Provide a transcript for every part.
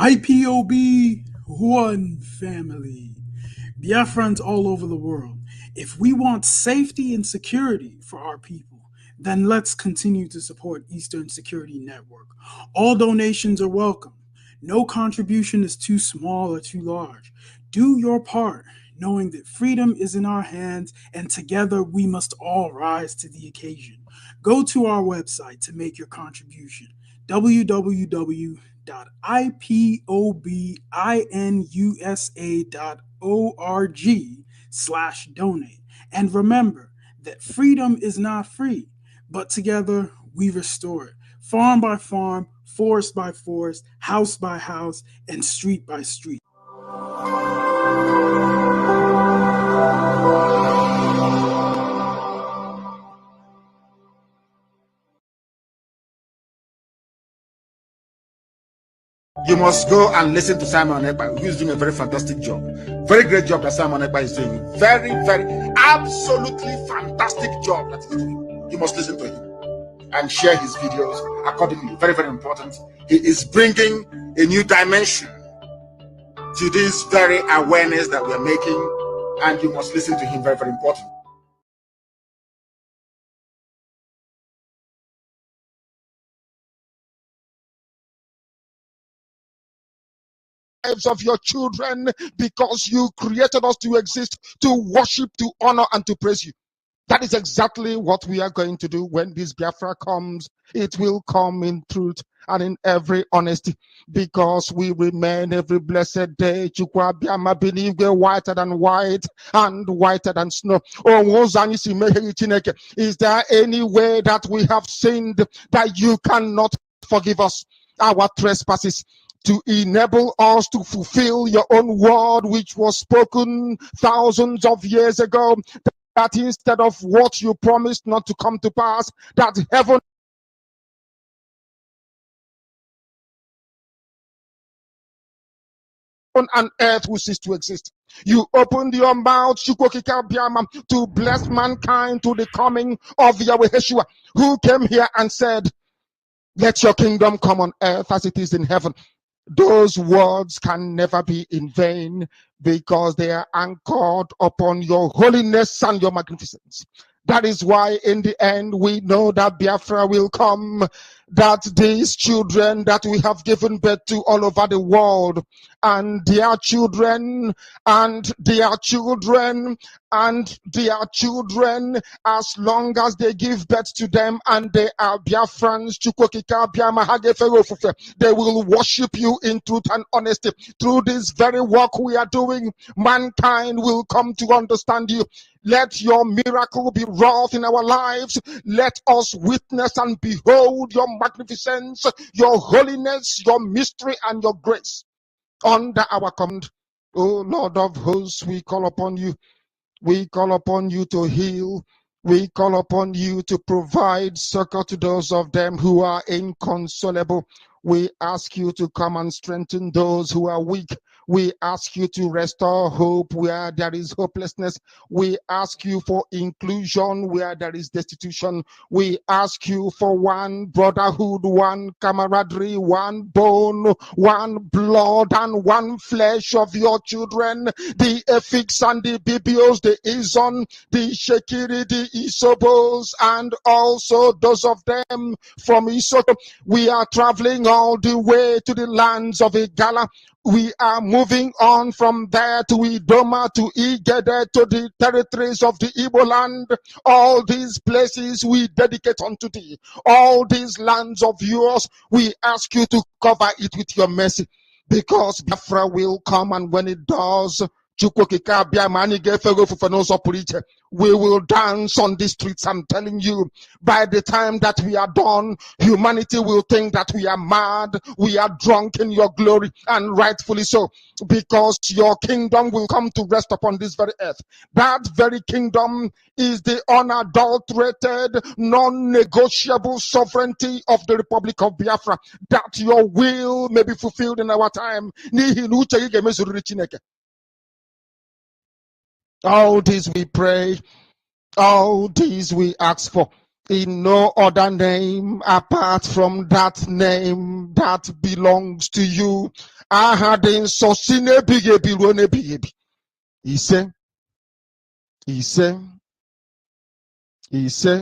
IPOB, one family. Biafrans all over the world. If we want safety and security for our people, then let's continue to support Eastern Security Network. All donations are welcome. No contribution is too small or too large. Do your part, knowing that freedom is in our hands and together we must all rise to the occasion. Go to our website to make your contribution www.ipobinUSA.org/donate. And remember that freedom is not free, but together we restore it. Farm by farm, forest by forest, house by house, and street by street. You must go and listen to Simon Ekpa, who is doing a very fantastic job. Very great job that Simon Ekpa is doing. Very, absolutely fantastic job that he's doing. You must listen to him and share his videos accordingly. Very, very important. He is bringing a new dimension to this very awareness that we're making, and you must listen to him. Very, very important. Lives of your children, because you created us to exist, to worship, to honor, and to praise you. That is exactly what we are going to do when this Biafra comes. It will come in truth and in every honesty, because we remain every blessed day Chukwabiama whiter than white and whiter than snow. Is there any way that we have sinned that you cannot forgive us our trespasses, to enable us to fulfill your own word, which was spoken thousands of years ago, that instead of what you promised not to come to pass, that heaven and earth will cease to exist. You opened your mouth to bless mankind to the coming of Yahweh Yeshua, who came here and said, let your kingdom come on earth as it is in heaven. Those words can never be in vain, because they are anchored upon your holiness and your magnificence. That is why in the end we know that Biafra will come, that these children that we have given birth to all over the world, and their children, and their children, and their children, as long as they give birth to them and they are Biafrans, they will worship you in truth and honesty. Through this very work we are doing, mankind will come to understand you. Let your miracle be wrought in our lives. Let us witness and behold your magnificence, your holiness, your mystery, and your grace under our command. O Lord of hosts, we call upon you. We call upon you to heal. We call upon you to provide succor to those of them who are inconsolable. We ask you to come and strengthen those who are weak. We ask you to restore hope where there is hopelessness. We ask you for inclusion where there is destitution. We ask you for one brotherhood, one camaraderie, one bone, one blood, and one flesh of your children. The Efiks and the Bibios, the Izon, the Shekiri, the Isobos, and also those of them from Isoko. We are traveling all the way to the lands of Igala. We are moving on from there to Idoma, to Igede, to the territories of the Igbo land. All these places we dedicate unto thee. All these lands of yours, we ask you to cover it with your mercy, because Biafra will come, and when it does, we will dance on the streets. I'm telling you, by the time that we are done, humanity will think that we are mad, we are drunk in your glory, and rightfully so, because your kingdom will come to rest upon this very earth. That very kingdom is the unadulterated, non-negotiable sovereignty of the Republic of Biafra, that your will may be fulfilled in our time. All this we pray, all these we ask for, in no other name apart from that name that belongs to you aha dị nsọ si n'ebighị ebi ruo n'ebighị ebi. Ise, ise, ise.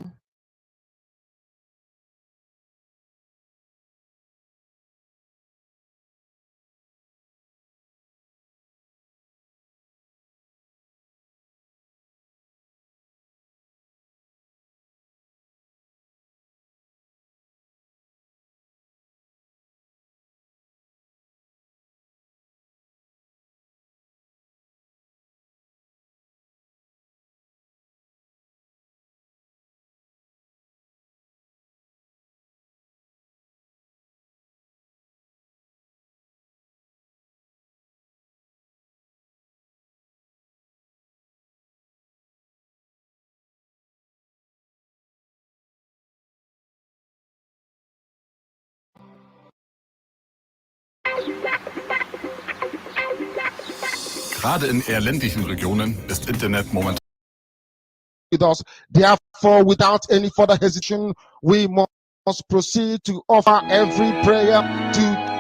Gerade in eher ländlichen Regionen ist Internet momentan With us. Therefore, without any further hesitation, we must proceed to offer every prayer to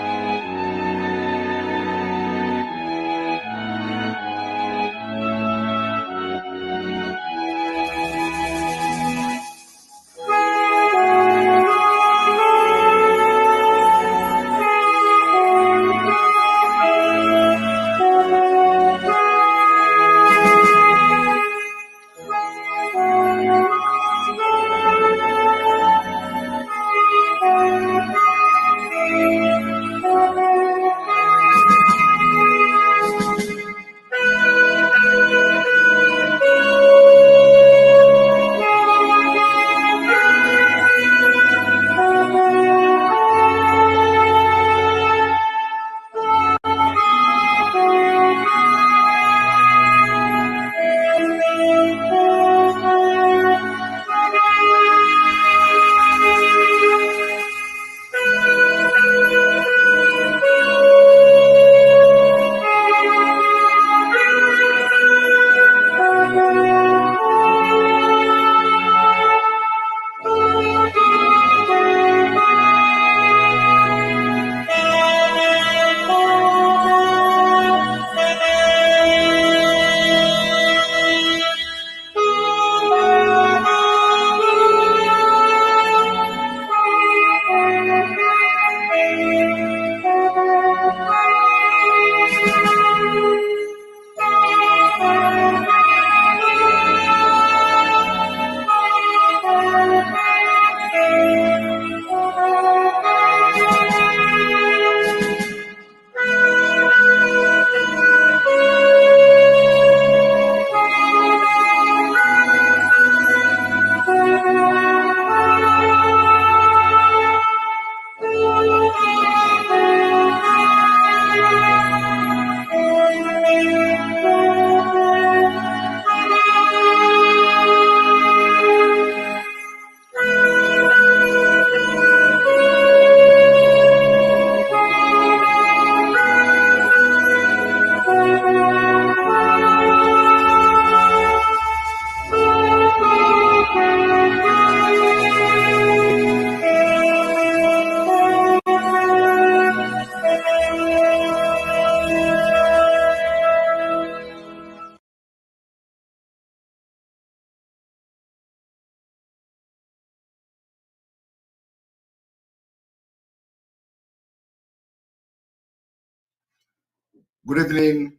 Good evening,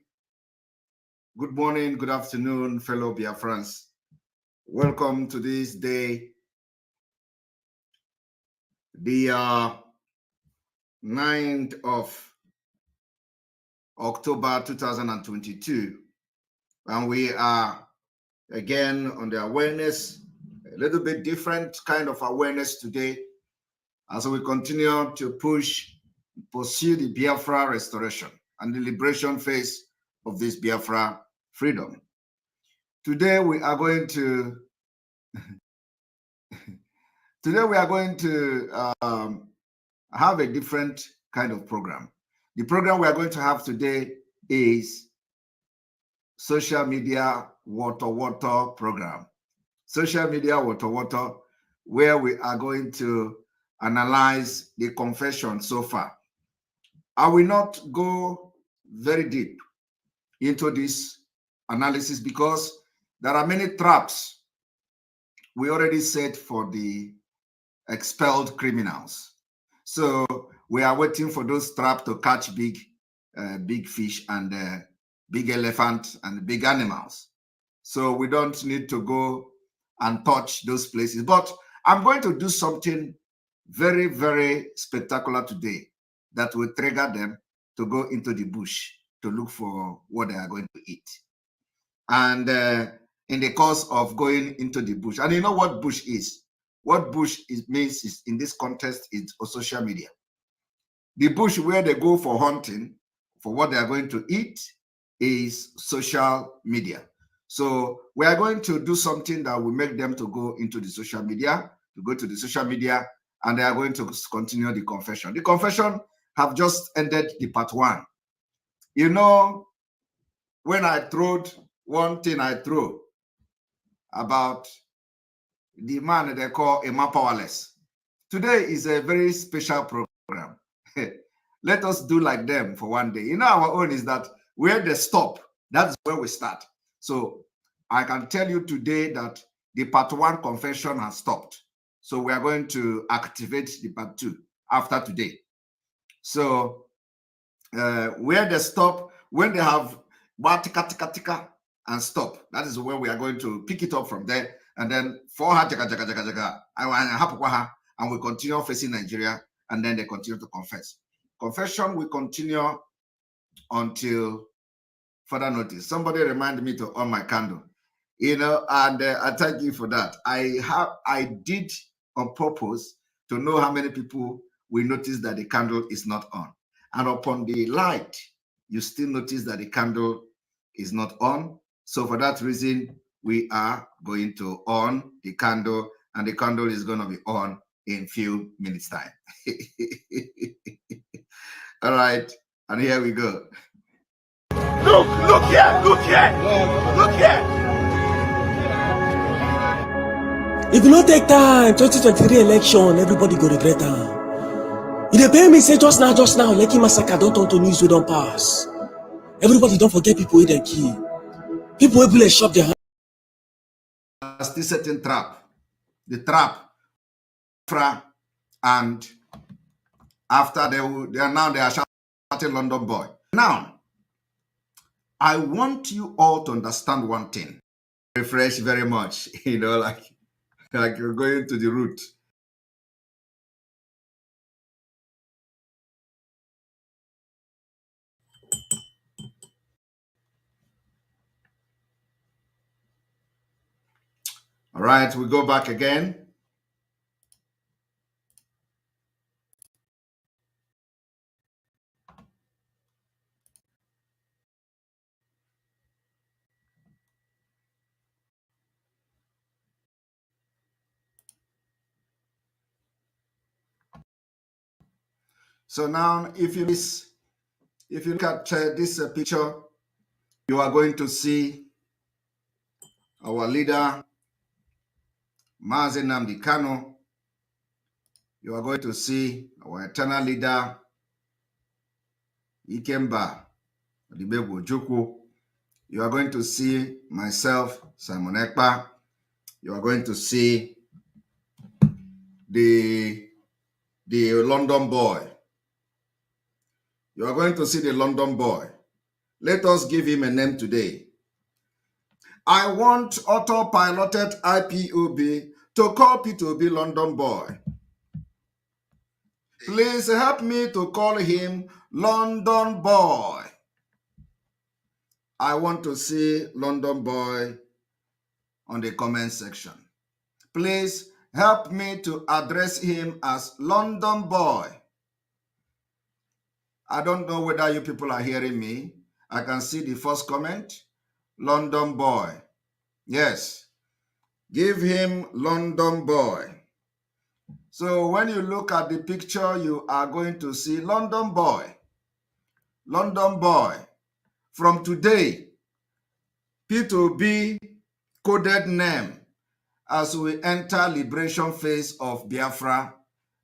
good morning, good afternoon, fellow Biafrans. Welcome to this day, the 9th of October 2022. And we are again on the awareness, a little bit different kind of awareness today, as we continue to pursue the Biafra restoration and the liberation phase of this Biafra freedom. Today we are going to have a different kind of program. The program we are going to have today is social media water program. Social media water, where we are going to analyze the confession so far I will not go very deep into this analysis because there are many traps we already set for the expelled criminals. So we are waiting for those traps to catch big fish and big elephant and big animals. So we don't need to go and touch those places. But I'm going to do something very, very spectacular today that will trigger them to go into the bush to look for what they are going to eat. And in the course of going into the bush, and you know what bush is? What bush means is, in this context, is social media. The bush where they go for hunting, for what they are going to eat, is social media. So we are going to do something that will make them to go into the social media, and they are going to continue the confession. The confession have just ended the part one. You know, when I throwed one thing I threw about the man they call Emma Powerless. Today is a very special program. Let us do like them for one day. You know, our own is that where they stop, that's where we start. So I can tell you today that the part one confession has stopped. So we are going to activate the part two after today. So where they stop, when they have tika and stop, that is where we are going to pick it up from there. And then for her, and we continue facing Nigeria, and then they continue to confess. Confession will continue until further notice. Somebody reminded me to on my candle, you know, and I thank you for that. I did on purpose to know how many people will notice that the candle is not on. And upon the light, you still notice that the candle is not on. So for that reason, we are going to on the candle, and the candle is going to be on in a few minutes time. All right, and here we go. Look here. If you don't take time, 2023 election, everybody go regret am. You dey pay me say just now, Lekki massacre don't turn to news we don't pass. Everybody don't forget people wey dem kill. People wey bullet shop their hand. Still setting trap. The trap, and after they are shouting London boy. Now, I want you all to understand one thing. Refresh very much, you know, like you're going to the root. All right, we go back again. So now, if you look at this picture, you are going to see our leader, Mazi Nnamdi Kanu. You are going to see our eternal leader, Ikemba Odibegwu Ojukwu. You are going to see myself, Simon Ekpa. You are going to see the London boy. You are going to see the London boy. Let us give him a name today. I want autopiloted IPOB to call P2B London boy. Please help me to call him London boy. I want to see London boy on the comment section. Please help me to address him as London boy. I don't know whether you people are hearing me. I can see the first comment. London boy. Yes. Give him London boy. So when you look at the picture, you are going to see London boy. London boy. From today, P2B coded name as we enter liberation phase of Biafra,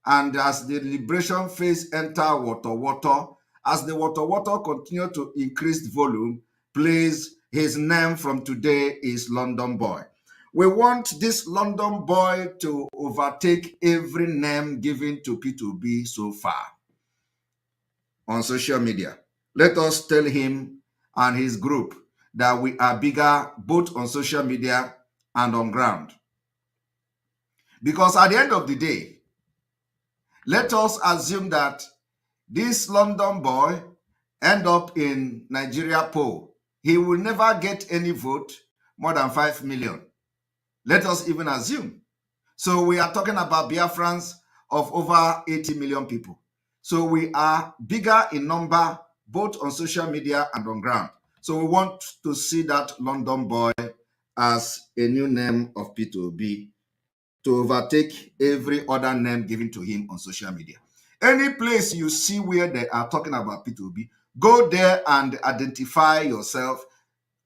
and as the liberation phase enter water, as the water continue to increase volume, please, his name from today is London Boy. We want this London Boy to overtake every name given to P2B so far on social media. Let us tell him and his group that we are bigger both on social media and on ground. Because at the end of the day, let us assume that this London Boy end up in Nigeria poll. He will never get any vote more than 5 million. Let us even assume. So we are talking about Biafrans of over 80 million people. So we are bigger in number, both on social media and on ground. So we want to see that London Boy as a new name of P2B to overtake every other name given to him on social media. Any place you see where they are talking about P2B, go there and identify yourself.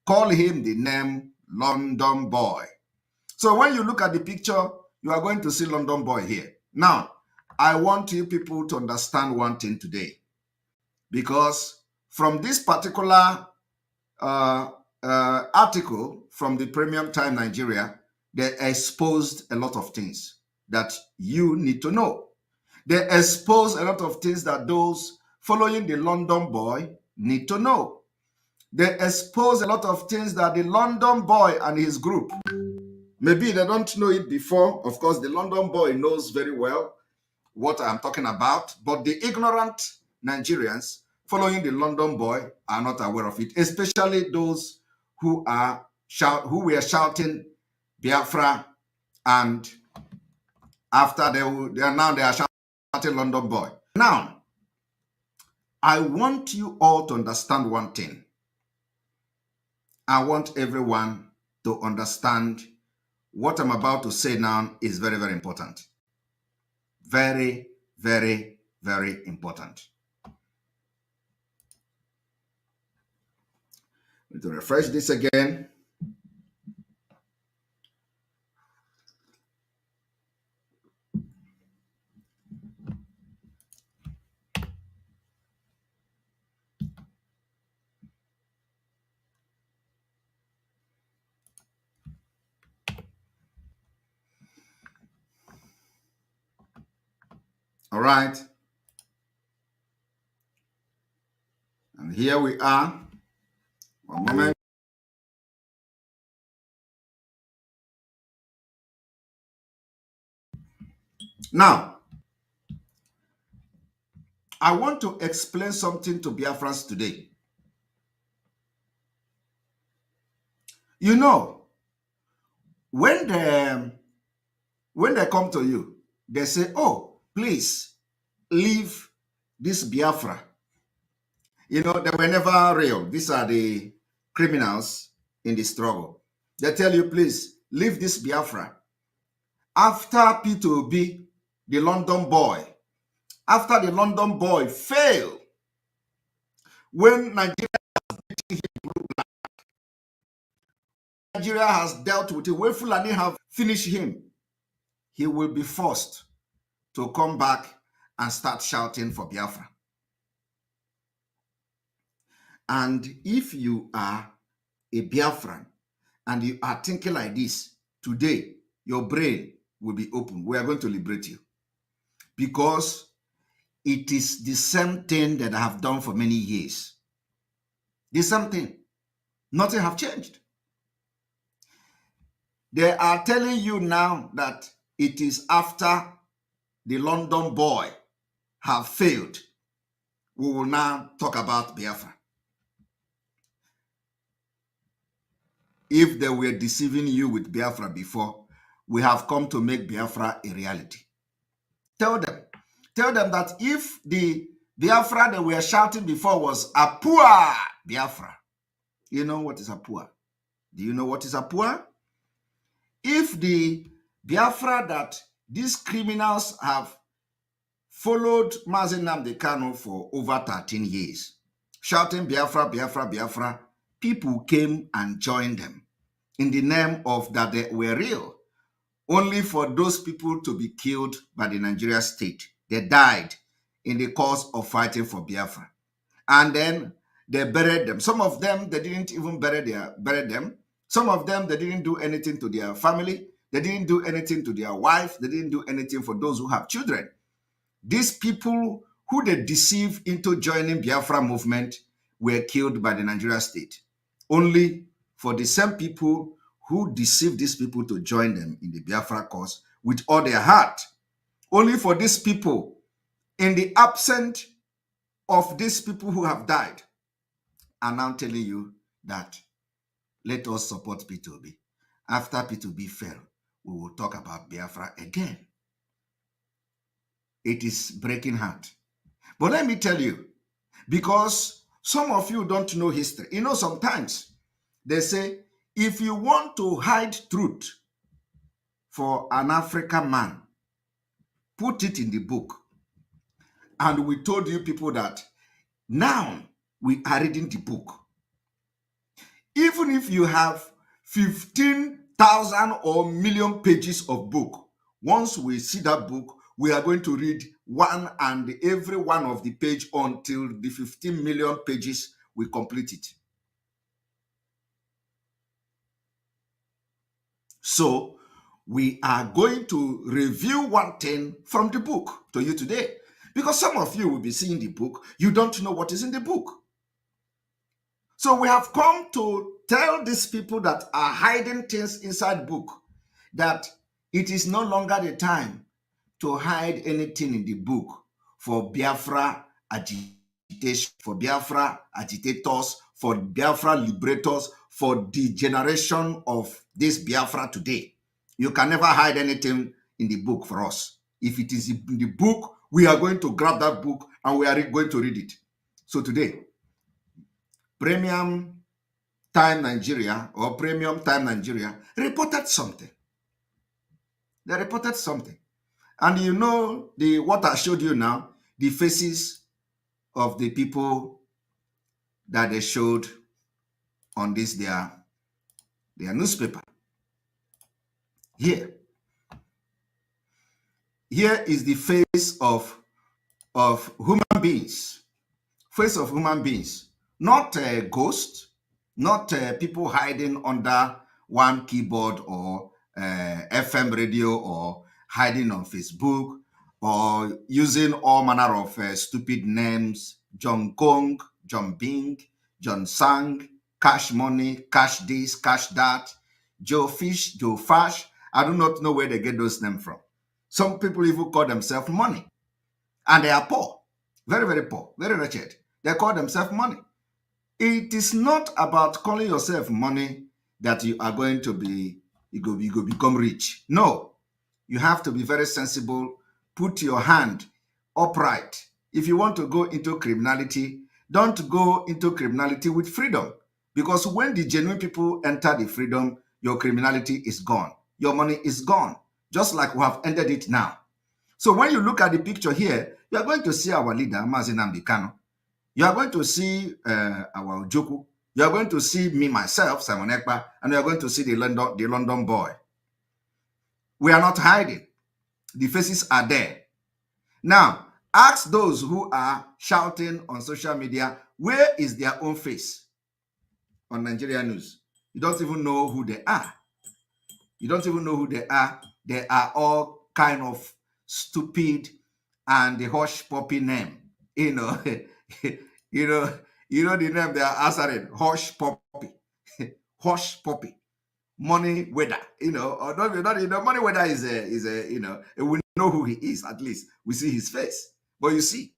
Call him the name London Boy. So when you look at the picture, you are going to see London Boy here. Now, I want you people to understand one thing today, because from this particular article from the Premium Time Nigeria, they exposed a lot of things that you need to know. They exposed a lot of things that those following the London Boy need to know. They exposed a lot of things that the London Boy and his group, maybe they don't know it before. Of course, the London Boy knows very well what I'm talking about, but the ignorant Nigerians following the London Boy are not aware of it, especially those who were shouting Biafra, and after they are shouting London Boy. Now, I want you all to understand one thing. I want everyone to understand what I'm about to say now is very, very important. Very, very, very important. Need to refresh this again. All right. And here we are. One moment. Now, I want to explain something to Biafrans today. You know, when they come to you, they say, oh, please leave this Biafra. You know, they were never real. These are the criminals in the struggle. They tell you, please leave this Biafra. After P2B, the London Boy, after the London Boy failed, when Nigeria has dealt with it, when Fulani have finished him, he will be forced to come back and start shouting for Biafra. And if you are a Biafran and you are thinking like this, today, your brain will be open. We are going to liberate you. Because it is the same thing that I have done for many years. The same thing. Nothing have changed. They are telling you now that it is after the London Boy have failed. We will now talk about Biafra. If they were deceiving you with Biafra before, we have come to make Biafra a reality. Tell them that if the Biafra they were shouting before was Apua Biafra, you know what is Apua? Do you know what is Apua? If the Biafra that these criminals have followed Mazi Nnamdi Kanu for over 13 years, shouting Biafra, Biafra, Biafra, people came and joined them in the name of that they were real, only for those people to be killed by the Nigeria state. They died in the course of fighting for Biafra. and then they buried them. Some of them, they didn't even bury them. Some of them, they didn't do anything to their family. They didn't do anything to their wife. They didn't do anything for those who have children. These people who they deceived into joining Biafra movement were killed by the Nigeria state. Only for the same people who deceived these people to join them in the Biafra cause with all their heart. Only for these people, in the absence of these people who have died, are now telling you that let us support P2B. After P2B fell, we will talk about Biafra again. It is breaking heart. But let me tell you, because some of you don't know history. You know, sometimes they say, if you want to hide truth for an African man, put it in the book. And we told you people that now we are reading the book. Even if you have 15,000 or million pages of book, once we see that book, we are going to read one and every one of the page until the 15 million pages we complete it. So we are going to review one thing from the book to you today, because some of you will be seeing the book, you don't know what is in the book. So we have come to tell these people that are hiding things inside the book that it is no longer the time to hide anything in the book for Biafra agitation, for Biafra agitators, for Biafra liberators, for the generation of this Biafra today. You can never hide anything in the book for us. If it is in the book, we are going to grab that book and we are going to read it. So today, Premium Time Nigeria or Premium Time Nigeria reported something. They reported something. And you know, what I showed you now, the faces of the people that they showed on this their newspaper. Here is the face of human beings. Face of human beings. Not a ghost, not people hiding under one keyboard or FM radio or hiding on Facebook or using all manner of stupid names, John Kong, John Bing, John Sang, Cash Money, Cash this, Cash that, Joe Fish, Joe Fash. I do not know where they get those names from. Some people even call themselves money. And they are poor, very, very poor, very wretched. They call themselves money. It is not about calling yourself money that you are going to be, you go become rich. No, you have to be very sensible. Put your hand upright. If you want to go into criminality, don't go into criminality with freedom. Because when the genuine people enter the freedom, your criminality is gone. Your money is gone. Just like we have ended it now. So when you look at the picture here, you are going to see our leader, Mazi Nnamdi Kanu. You are going to see our Ojoku. You are going to see me, myself, Simon Ekpa, and you are going to see the London boy. We are not hiding. The faces are there. Now, ask those who are shouting on social media, where is their own face on Nigeria News? You don't even know who they are. You don't even know who they are. They are all kind of stupid and the hush puppy name. You know, you know the name they are answering, hush puppy. Hush puppy. Money Weather, or not, Money Weather is a, we know who he is, at least. We see his face. But you see,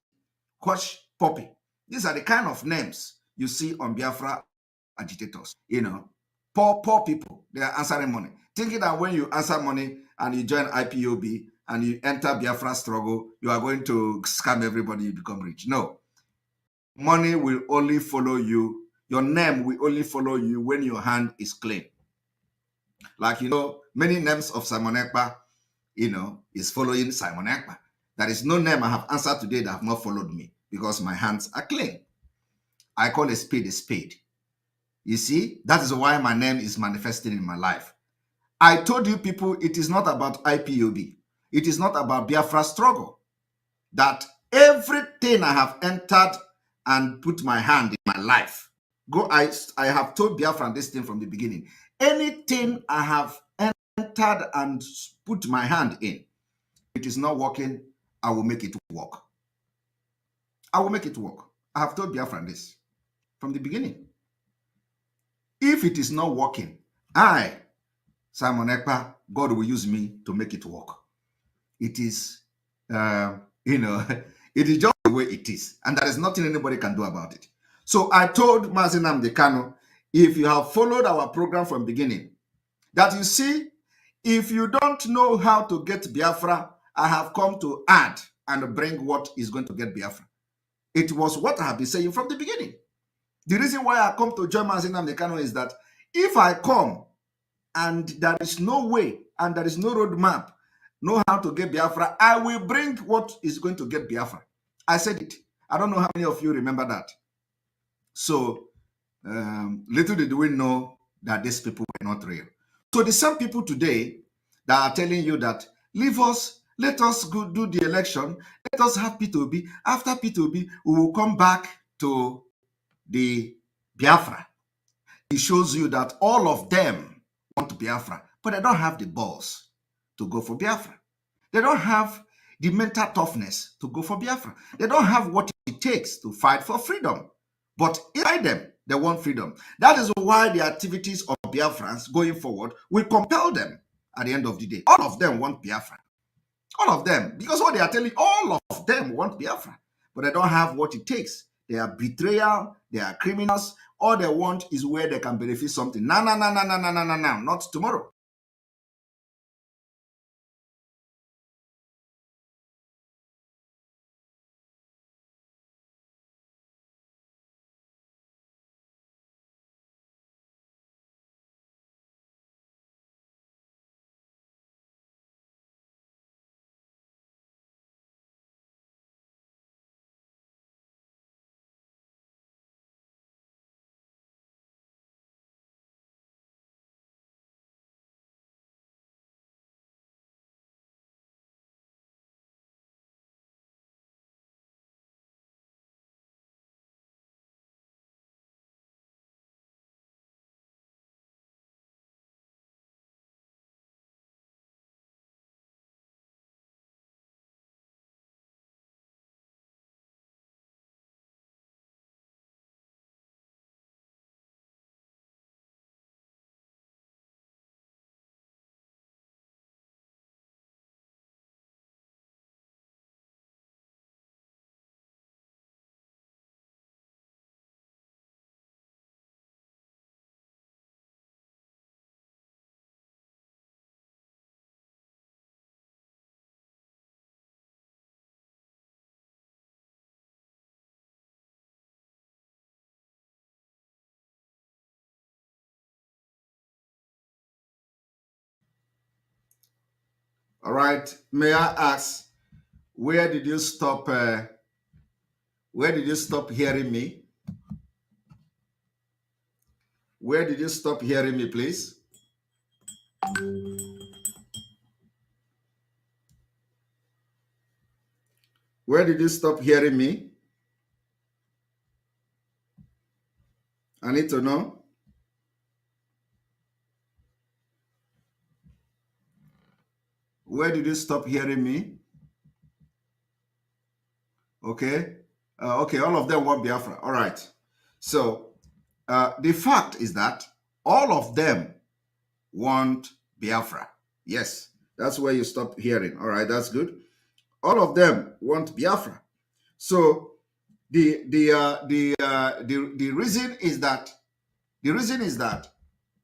Hush Puppy. These are the kind of names you see on Biafra agitators. Poor people, they are answering money. Thinking that when you answer money and you join IPOB and you enter Biafra struggle, you are going to scam everybody, you become rich. No. Money will only follow you. Your name will only follow you when your hand is clean. Like, many names of Simon Ekpa, is following Simon Ekpa. There is no name I have answered today that have not followed me because my hands are clean. I call a spade a spade. You see, that is why my name is manifesting in my life. I told you people, it is not about IPOB. It is not about Biafra struggle. That everything I have entered and put my hand in my life. I have told Biafran this thing from the beginning. Anything I have entered and put my hand in, it is not working, I will make it work. I will make it work. I have told Biafran this from the beginning. If it is not working, I, Simon Ekpa, God will use me to make it work. It is, it is just the way it is. And there is nothing anybody can do about it. So I told Mazi Nnamdi Kanu, if you have followed our program from beginning, that you see, if you don't know how to get Biafra, I have come to add and bring what is going to get Biafra. It was what I have been saying from the beginning. The reason why I come to join Mazi Nnamdi Kanu is that if I come and there is no way and there is no roadmap, know how to get Biafra, I will bring what is going to get Biafra. I said it. I don't know how many of you remember that. So little did we know that these people were not real. So the same people today that are telling you that leave us, let us go do the election, let us have P2B. After P2B, we will come back to the Biafra. It shows you that all of them want Biafra, but they don't have the balls to go for Biafra. They don't have the mental toughness to go for Biafra. They don't have what it takes to fight for freedom. But inside them, they want freedom. That is why the activities of Biafrans going forward will compel them at the end of the day. All of them want Biafra. All of them. Because what they are telling, all of them want Biafra. But they don't have what it takes. They are betrayal. They are criminals. All they want is where they can benefit something. No, not tomorrow. All right. May I ask, where did you stop? Where did you stop hearing me? Where did you stop hearing me, please? Where did you stop hearing me? I need to know. Where did you stop hearing me? Okay. Okay, all of them want Biafra. All right. So the fact is that all of them want Biafra. Yes, that's where you stop hearing. All right, that's good. All of them want Biafra. So the reason is that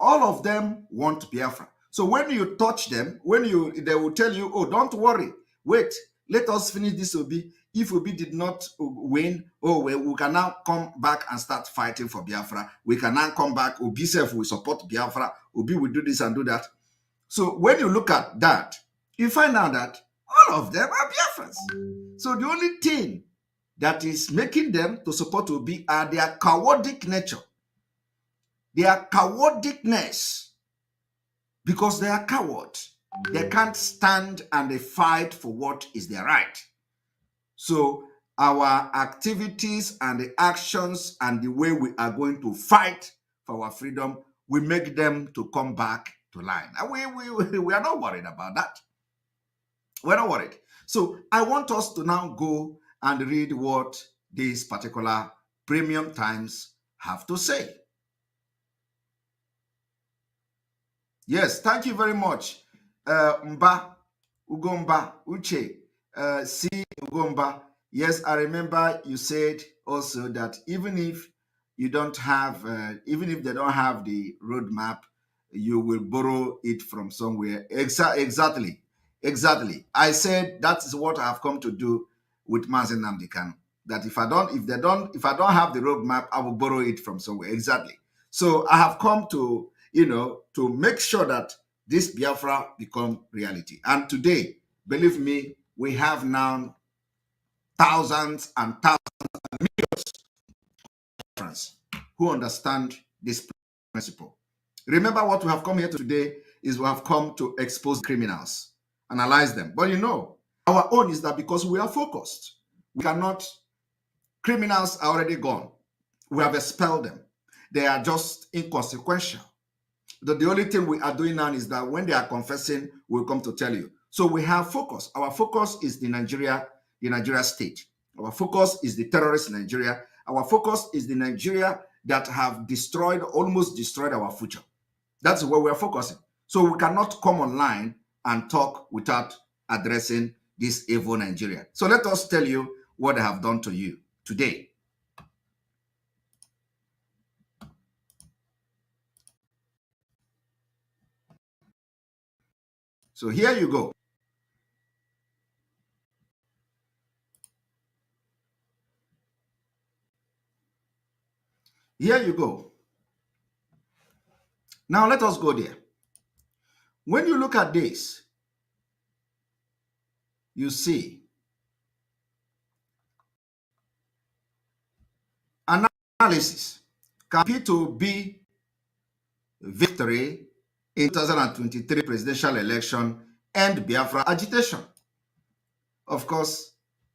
all of them want Biafra. So when you touch them, they will tell you, oh, don't worry, wait, let us finish this Obi. If Obi did not win, oh, well, we can now come back and start fighting for Biafra. We can now come back. Obi self will support Biafra. Obi will do this and do that. So when you look at that, you find out that all of them are Biafrans. So the only thing that is making them to support Obi are their cowardic nature. Their cowardicness, because they are cowards. They can't stand and they fight for what is their right. So our activities and the actions and the way we are going to fight for our freedom, we make them to come back to line. And we are not worried about that. We're not worried. So I want us to now go and read what these particular Premium Times have to say. Yes, thank you very much. Mba, Ugomba, Uche, C. Ugomba. Yes, I remember you said also that even if you don't have, even if they don't have the roadmap, you will borrow it from somewhere. Exactly. I said that is what I have come to do with Mazen Namdekan. That if I don't have the roadmap, I will borrow it from somewhere. Exactly. So I have come to, to make sure that this Biafra become reality. And today, believe me, we have now thousands and thousands and millions of friends who understand this principle. Remember, what we have come here to today is we have come to expose criminals, analyze them. But our own is that because we are focused, we cannot, criminals are already gone. We have expelled them. They are just inconsequential. The only thing we are doing now is that when they are confessing, we'll come to tell you. So we have focus. Our focus is the Nigeria state. Our focus is the terrorist Nigeria. Our focus is the Nigeria that have almost destroyed our future. That's where we're focusing. So we cannot come online and talk without addressing this evil Nigeria. So let us tell you what I have done to you today. So here you go. Here you go. Now let us go there. When you look at this, you see analysis. Can P2B victory in 2023 presidential election end Biafra agitation? Of course,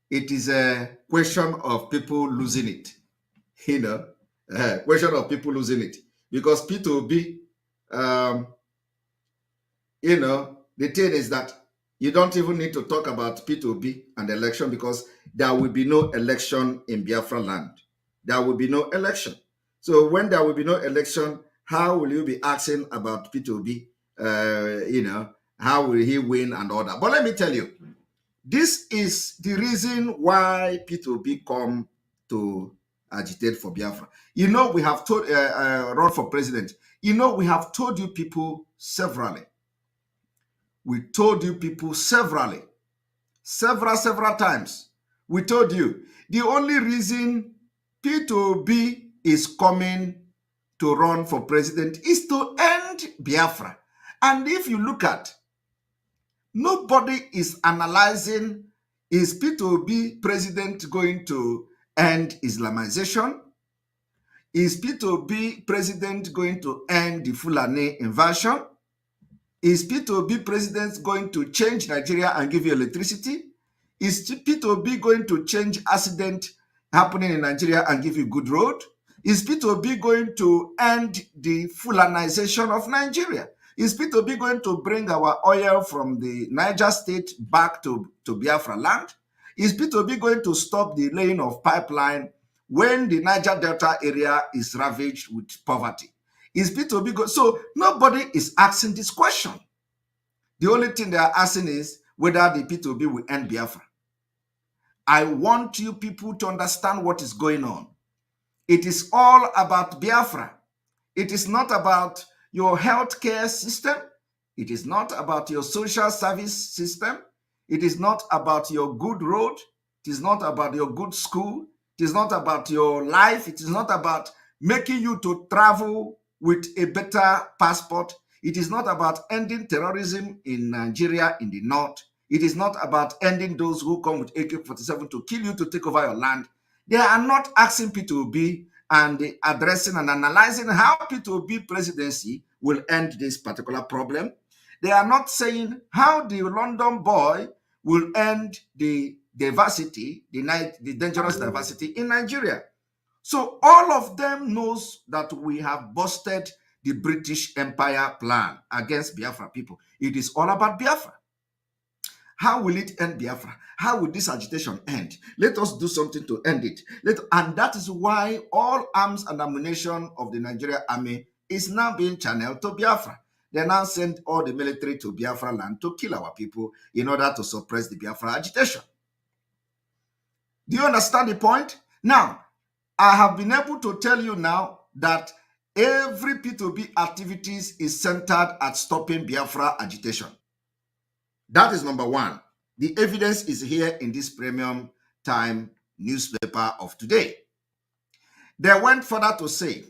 it is a question of people losing it. Question of people losing it. Because P2B, the thing is that you don't even need to talk about P2B and election because there will be no election in Biafra land. There will be no election. So when there will be no election, how will you be asking about P2B? How will he win and all that? But let me tell you, this is the reason why P2B come to agitate for Biafra. We have told, run for president. We have told you people severally. We told you people several times. We told you the only reason P2B is coming to run for president is to end Biafra. And if you look at, nobody is analyzing, is P2B president going to end Islamization? Is P2B president going to end the Fulani invasion? Is P2B president going to change Nigeria and give you electricity? Is P2B going to change accident happening in Nigeria and give you good road? Is P2B going to end the Fulanization of Nigeria? Is P2B going to bring our oil from the Niger state back to Biafra land? Is P2B going to stop the laying of pipeline when the Niger Delta area is ravaged with poverty? Is P2B good? So nobody is asking this question. The only thing they are asking is whether the P2B will end Biafra. I want you people to understand what is going on. It is all about Biafra. It is not about your healthcare system. It is not about your social service system. It is not about your good road. It is not about your good school. It is not about your life. It is not about making you to travel with a better passport. It is not about ending terrorism in Nigeria in the north. It is not about ending those who come with AK-47 to kill you, to take over your land. They are not asking P2B and addressing and analyzing how P2B presidency will end this particular problem. They are not saying how the London boy will end the diversity, the dangerous diversity in Nigeria. So all of them knows that we have busted the British Empire plan against Biafra people. It is all about Biafra. How will it end Biafra? How will this agitation end? Let us do something to end it. And that is why all arms and ammunition of the Nigerian army is now being channeled to Biafra. They now send all the military to Biafra land to kill our people in order to suppress the Biafra agitation. Do you understand the point? Now, I have been able to tell you now that every P2B activities is centered at stopping Biafra agitation. That is number one. The evidence is here in this premium time newspaper of today. They went further to say,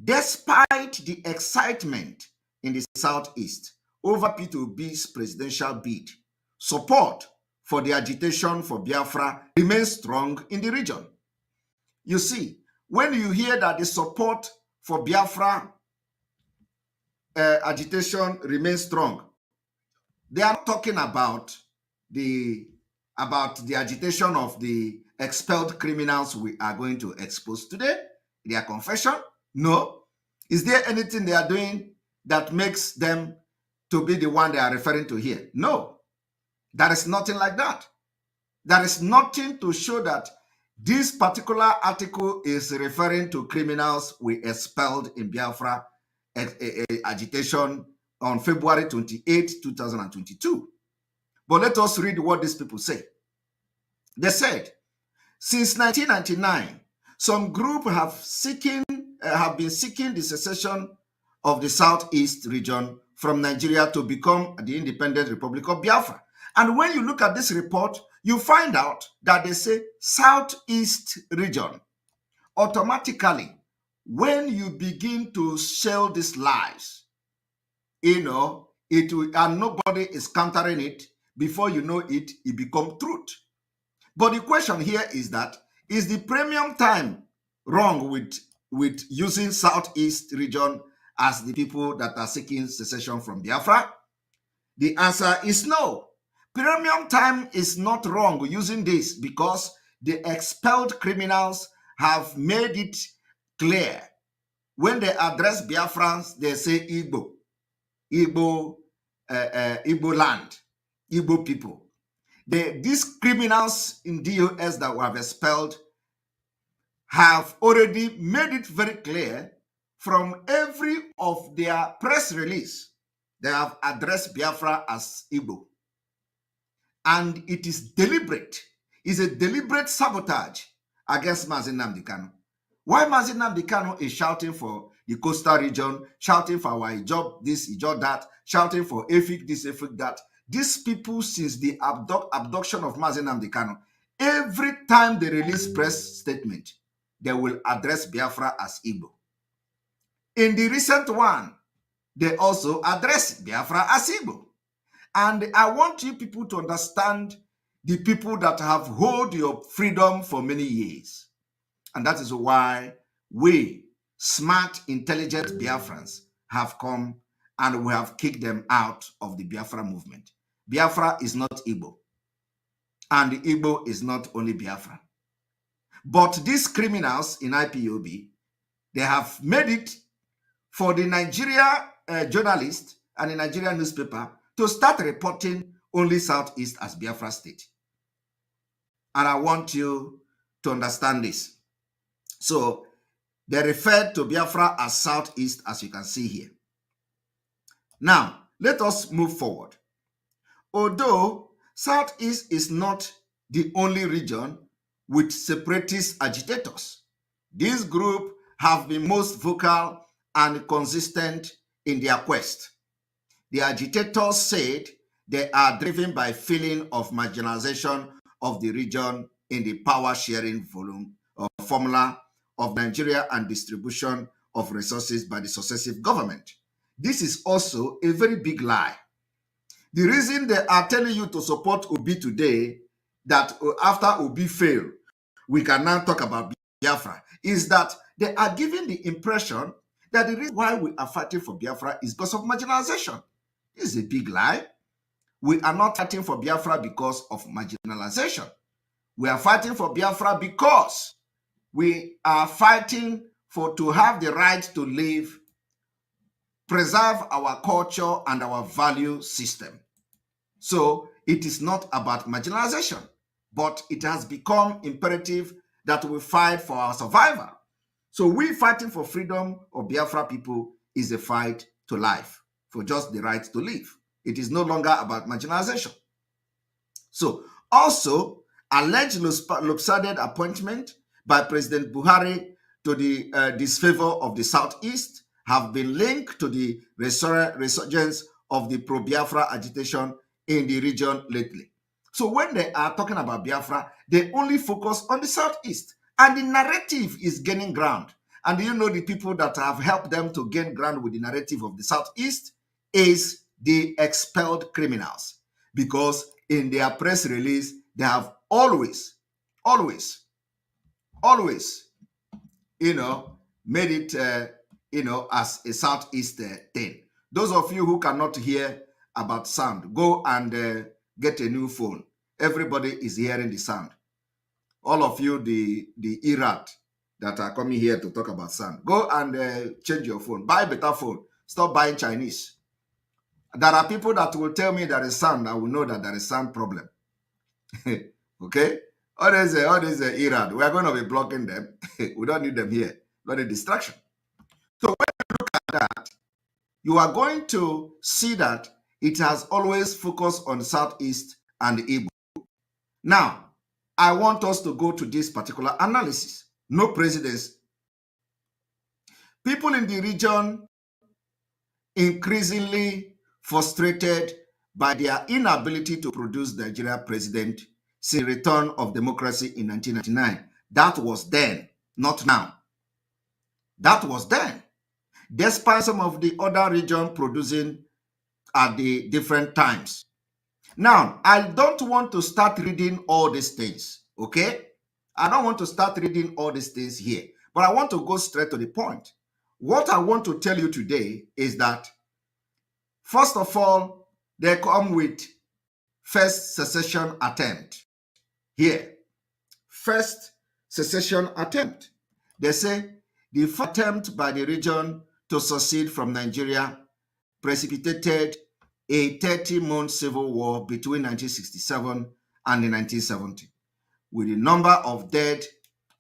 despite the excitement in the Southeast over P2B's presidential bid, support for the agitation for Biafra remains strong in the region. You see, when you hear that the support for Biafra agitation remains strong, they are talking about the agitation of the expelled criminals we are going to expose today, their confession. No. Is there anything they are doing that makes them to be the one they are referring to here? No. There is nothing like that. There is nothing to show that this particular article is referring to criminals we expelled in Biafra agitation on February 28, 2022. But let us read what these people say. They said, since 1999, some group have been seeking the secession of the Southeast region from Nigeria to become the independent Republic of Biafra. And when you look at this report, you find out that they say Southeast region. Automatically, when you begin to sell these lies, it will, and nobody is countering it, before you know it, it becomes truth. But the question here is that, is the premium time wrong with using Southeast region as the people that are seeking secession from Biafra? The answer is no. Premium time is not wrong using this because the expelled criminals have made it clear. When they address Biafrans, they say Igbo land, Igbo people. These criminals in DOS that we have expelled have already made it very clear from every of their press release. They have addressed Biafra as Igbo. And it is deliberate. It's a deliberate sabotage against Mazi Nnamdi Kanu. Why Mazi Nnamdi Kanu is shouting for the coastal region, shouting for our job this, job that, shouting for Efik this, Efik that. These people, since the abduction of Mazi Nnamdi Kanu, every time they release press statement, they will address Biafra as Igbo. In the recent one, they also address Biafra as Igbo. And I want you people to understand the people that have held your freedom for many years. And that is why we, smart, intelligent Biafrans, have come and we have kicked them out of the Biafra movement. Biafra is not Igbo. And the Igbo is not only Biafra. But these criminals in IPOB, they have made it for the Nigeria journalist and the Nigerian newspaper to start reporting only Southeast as Biafra state. And I want you to understand this. So they referred to Biafra as Southeast, as you can see here. Now, let us move forward. Although Southeast is not the only region with separatist agitators, this group have been most vocal and consistent in their quest. The agitators said they are driven by feeling of marginalization of the region in the power sharing formula of Nigeria and distribution of resources by the successive government. This is also a very big lie. The reason they are telling you to support Obi today, that after Obi failed, we can now talk about Biafra, is that they are giving the impression that the reason why we are fighting for Biafra is because of marginalization. This is a big lie. We are not fighting for Biafra because of marginalization. We are fighting for Biafra because we are fighting to have the right to live, preserve our culture and our value system. So it is not about marginalization, but it has become imperative that we fight for our survival. So we fighting for freedom of Biafra people is a fight to life, for just the right to live. It is no longer about marginalization. So also, alleged lopsided appointment by President Buhari to the disfavor of the Southeast have been linked to the resurgence of the pro-Biafra agitation in the region lately. So when they are talking about Biafra, they only focus on the Southeast, and the narrative is gaining ground. And you know the people that have helped them to gain ground with the narrative of the Southeast is the expelled criminals, because in their press release, they have always, made it, as a Southeast thing. Those of you who cannot hear about sound, go and get a new phone. Everybody is hearing the sound. All of you, the Irat that are coming here to talk about sound, go and change your phone. Buy a better phone. Stop buying Chinese. There are people that will tell me there is sound. I will know that there is sound problem. Okay? All these Iran, we are going to be blocking them. We don't need them here. Not a distraction. So when you look at that, you are going to see that it has always focused on Southeast and Igbo. Now, I want us to go to this particular analysis. No precedence. People in the region increasingly frustrated by their inability to produce Nigeria president since the return of democracy in 1999. That was then, not now. That was then. Despite some of the other regions producing at the different times. Now, I don't want to start reading all these things, okay? I don't want to start reading all these things here, but I want to go straight to the point. What I want to tell you today is that, first of all, they come with first secession attempt. Here, first secession attempt. They say the first attempt by the region to secede from Nigeria precipitated a 30-month civil war between 1967 and 1970, with the number of dead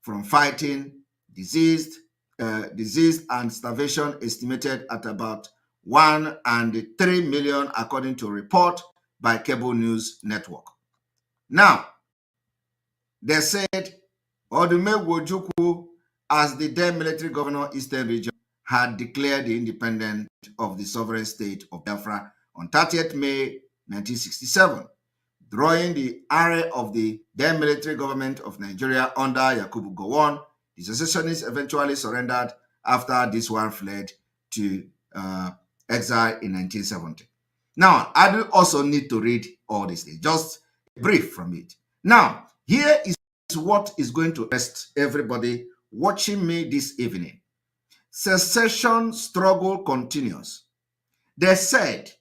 from fighting, disease and starvation estimated at about 1 and 3 million, according to a report by Cable News Network. Now, they said Odumegwu Ojukwu, as the then military governor Eastern Region, had declared the independence of the sovereign state of Biafra on 30th May 1967, drawing the array of the then military government of Nigeria under Yakubu Gowon. The secessionists eventually surrendered after this one fled to exile in 1970. Now, I do also need to read all these things, just a brief from it. Now, here is what is going to rest everybody watching me this evening. Secession struggle continues. They said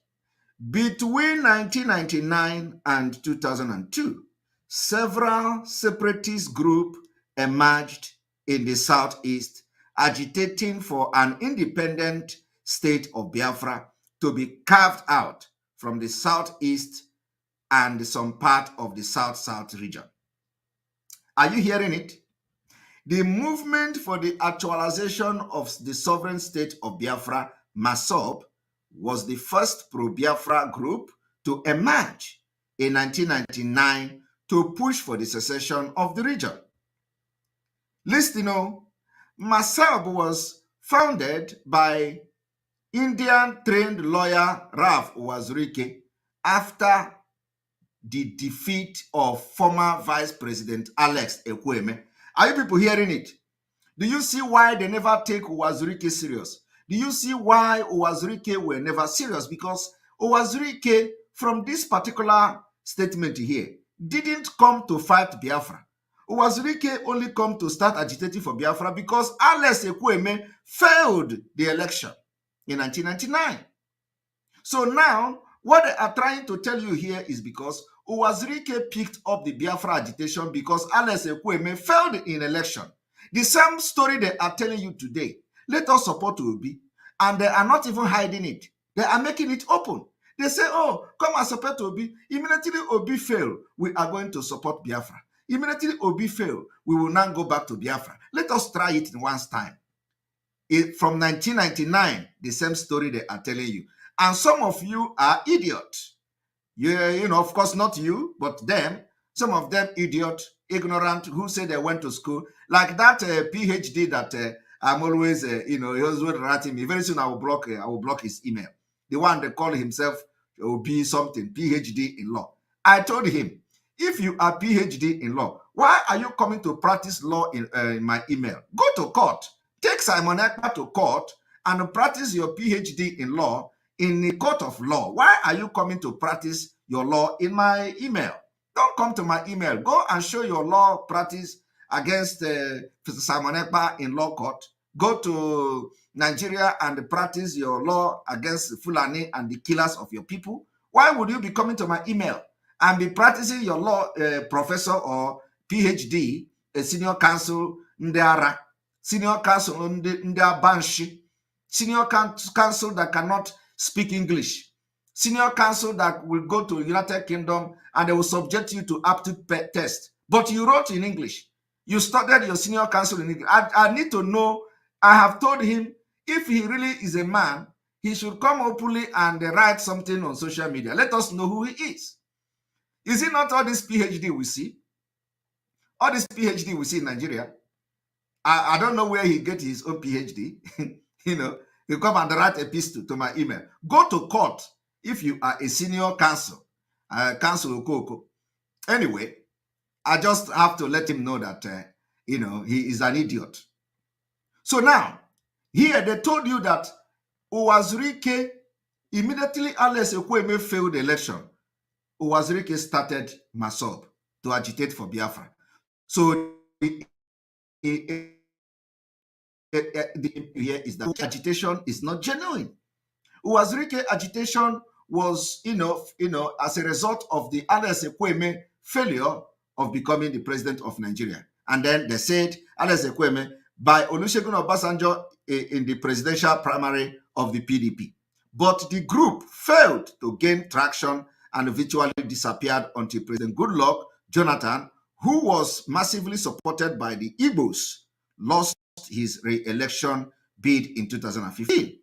between 1999 and 2002, several separatist groups emerged in the Southeast, agitating for an independent state of Biafra to be carved out from the Southeast and some part of the South-South region. Are you hearing it? The movement for the actualization of the sovereign state of Biafra, MASOB, was the first pro-Biafra group to emerge in 1999 to push for the secession of the region. Listen, MASOB was founded by Indian-trained lawyer Ralph Uwazurike after the defeat of former Vice President Alex Ekwueme. Are you people hearing it? Do you see why they never take Uwazurike serious? Do you see why Uwazurike were never serious? Because Uwazurike, from this particular statement here, didn't come to fight Biafra. Uwazurike only come to start agitating for Biafra because Alex Ekwueme failed the election in 1999. So now, What they are trying to tell you here is because Uwazirike picked up the Biafra agitation because Alex Ekwueme failed in election. The same story they are telling you today. Let us support Obi. And they are not even hiding it. They are making it open. They say, oh, come and support Obi. Immediately Obi fail, we are going to support Biafra. Immediately Obi fail, we will now go back to Biafra. Let us try it in one time. From 1999, the same story they are telling you. And some of you are idiots. You know, of course, not you, but them. Some of them idiot, ignorant, who say they went to school. Like that PhD that I'm always, he was writing me. Very soon I will block his email. The one that call himself will be something, PhD in law. I told him, if you are PhD in law, why are you coming to practice law in my email? Go to court. Take Simon Ekpa to court and practice your PhD in law in the court of law. Why are you coming to practice your law in my email? Don't come to my email. Go and show your law practice against Simon Ekpa in law court. Go to Nigeria and practice your law against Fulani and the killers of your people. Why would you be coming to my email and be practicing your law professor or PhD, a senior counsel, Ndara, senior counsel, Ndabanshi, senior counsel that cannot speak English, senior counsel that will go to United Kingdom and they will subject you to aptitude test. But you wrote in English. You studied your senior counsel in English. I need to know. I have told him if he really is a man, he should come openly and write something on social media. Let us know who he is. Is it not all this PhD we see? All this PhD we see in Nigeria. I don't know where he gets his own PhD. You know, you come and write a epistle to my email. Go to court if you are a senior counsel, counsel Okoko. Anyway, I just have to let him know that, you know, he is an idiot. So now, here they told you that Uwazirike, immediately Alex Ekwueme failed the election, Uwazirike started MASOB to agitate for Biafra. So here is that agitation is not genuine. Uwazirike agitation was, as a result of the Alex Ekwueme failure of becoming the president of Nigeria. And then they said Alex Ekwueme by Olusegun Obasanjo in the presidential primary of the PDP. But the group failed to gain traction and virtually disappeared until President Goodluck Jonathan, who was massively supported by the Igbos, lost his re-election bid in 2015.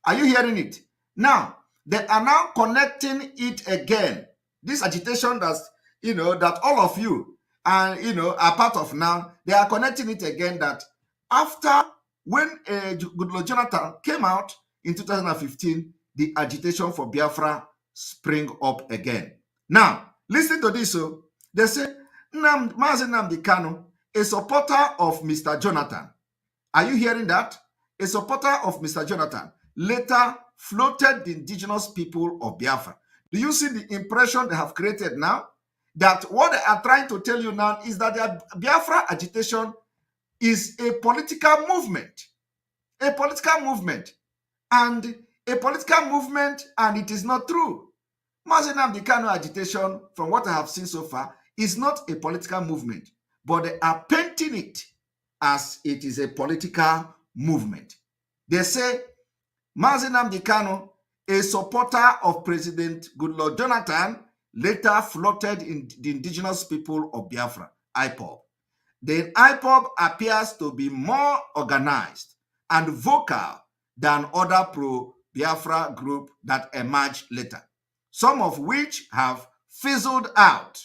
Are you hearing it? Now, they are now connecting it again. This agitation that's, that all of you and, are part of now, they are connecting it again that after when Goodluck Jonathan came out in 2015, the agitation for Biafra spring up again. Now, listen to this. So they say, Mazi Nnamdi Kanu, a supporter of Mr. Jonathan. Are you hearing that? A supporter of Mr. Jonathan later floated the indigenous people of Biafra. Do you see the impression they have created now? That what they are trying to tell you now is that the Biafra agitation is a political movement. A political movement. And a political movement, and it is not true. Mazi Nnamdi Kanu agitation, from what I have seen so far, is not a political movement, but they are painting it as it is a political movement. They say Mazi Nnamdi Kanu, a supporter of President Goodluck Jonathan, later floated in the indigenous people of Biafra, IPOB. Then IPOB appears to be more organized and vocal than other pro-Biafra group that emerged later, some of which have fizzled out.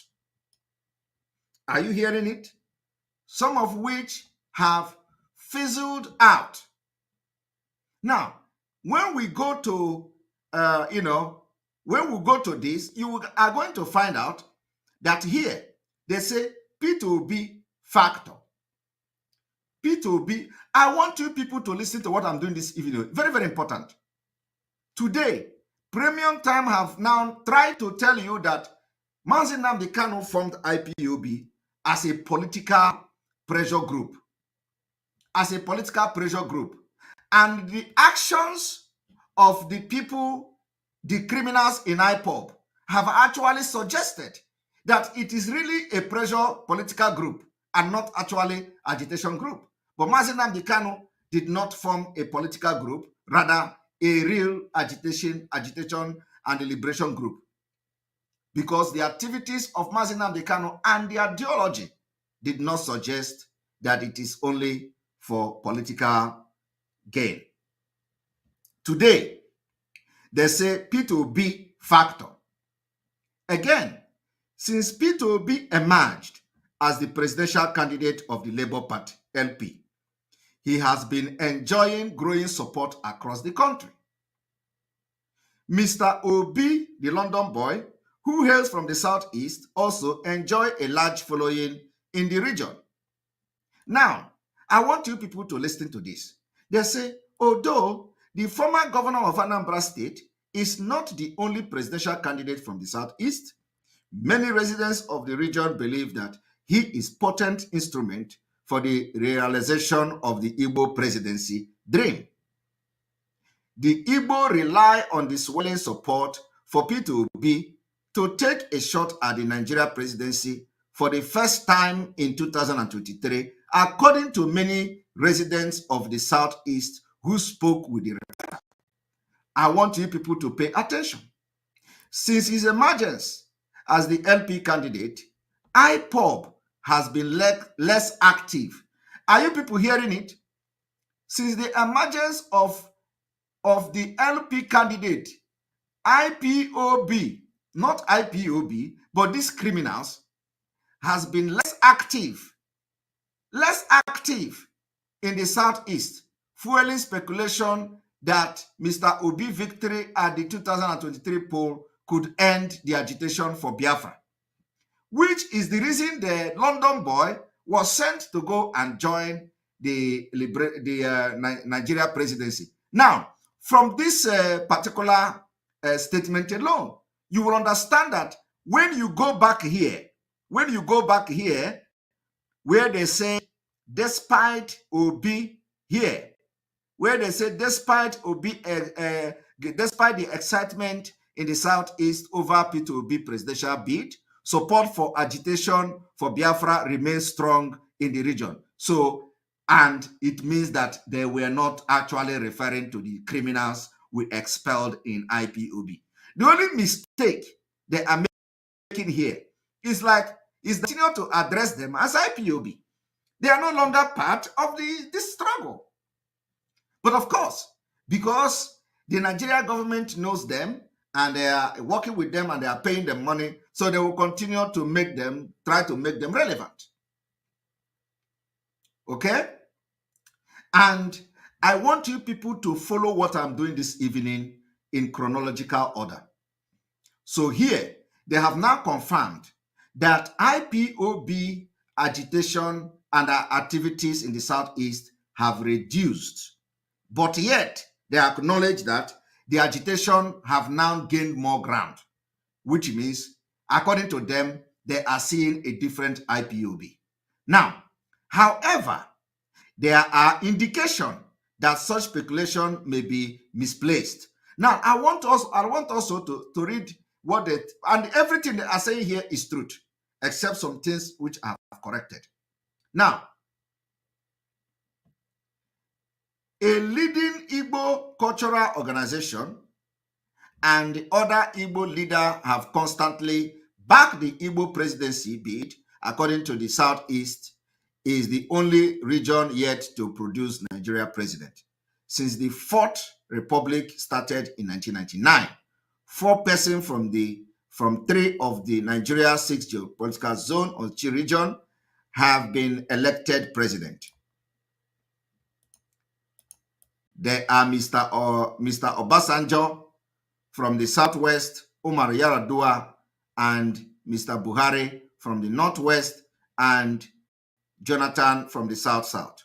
Are you hearing it? Some of which have fizzled out. Now, when we go to, when we go to this, you are going to find out that here they say P2B factor. P2B, I want you people to listen to what I'm doing this evening. Very, very important. Today, Premium Time have now tried to tell you that Mazi Nnamdi Kanu formed IPOB as a political pressure group. As a political pressure group. And the actions of the people the criminals in IPOB have actually suggested that it is really a pressure political group and not actually agitation group. But Mazi Nnamdi Kanu did not form a political group, rather a real agitation and a liberation group. Because the activities of Mazi Nnamdi Kanu and the ideology did not suggest that it is only for political gain. Today, they say P2B factor. Again, since P2B emerged as the presidential candidate of the Labour Party, LP, he has been enjoying growing support across the country. Mr. Obi, the London boy, who hails from the southeast, also enjoy a large following in the region. Now, I want you people to listen to this. They say, although the former governor of Anambra State is not the only presidential candidate from the southeast, many residents of the region believe that he is a potent instrument for the realization of the Igbo presidency dream. The Igbo rely on the swelling support for P2B to take a shot at the Nigeria presidency for the first time in 2023, according to many residents of the Southeast who spoke with the reporter. I want you people to pay attention. Since his emergence as the LP candidate, IPOB has been less active. Are you people hearing it? Since the emergence of the LP candidate, IPOB, not IPOB, but these criminals, has been less active in the Southeast, fueling speculation that Mr. Obi victory at the 2023 poll could end the agitation for Biafra, which is the reason the London boy was sent to go and join the Nigeria presidency. Now, from this particular statement alone, you will understand that when you go back here, where they say, despite Obi here, where they say, despite Obi, despite the excitement in the Southeast over P2B presidential bid, support for agitation for Biafra remains strong in the region. So, and it means that they were not actually referring to the criminals we expelled in IPOB. The only mistake they are making here is continue to address them as IPOB. They are no longer part of this struggle. But of course, because the Nigerian government knows them and they are working with them and they are paying them money, so they will continue to try to make them relevant. Okay? And I want you people to follow what I'm doing this evening in chronological order. So here, they have now confirmed that IPOB agitation and activities in the Southeast have reduced. But yet, they acknowledge that the agitation have now gained more ground, which means, according to them, they are seeing a different IPOB. Now, however, there are indications that such speculation may be misplaced. Now, I want also to read what and everything they are saying here is truth, except some things which I have corrected. Now, a leading Igbo cultural organization and the other Igbo leaders have constantly backed the Igbo presidency bid, according to the Southeast, is the only region yet to produce Nigeria president. Since the Fourth Republic started in 1999, 4 persons from 3 of the Nigeria 6 geopolitical zone or Chi region have been elected president. There are Mr. Obasanjo from the southwest, Umar Yar'Adua, and Mr. Buhari from the northwest, and Jonathan from the south-south.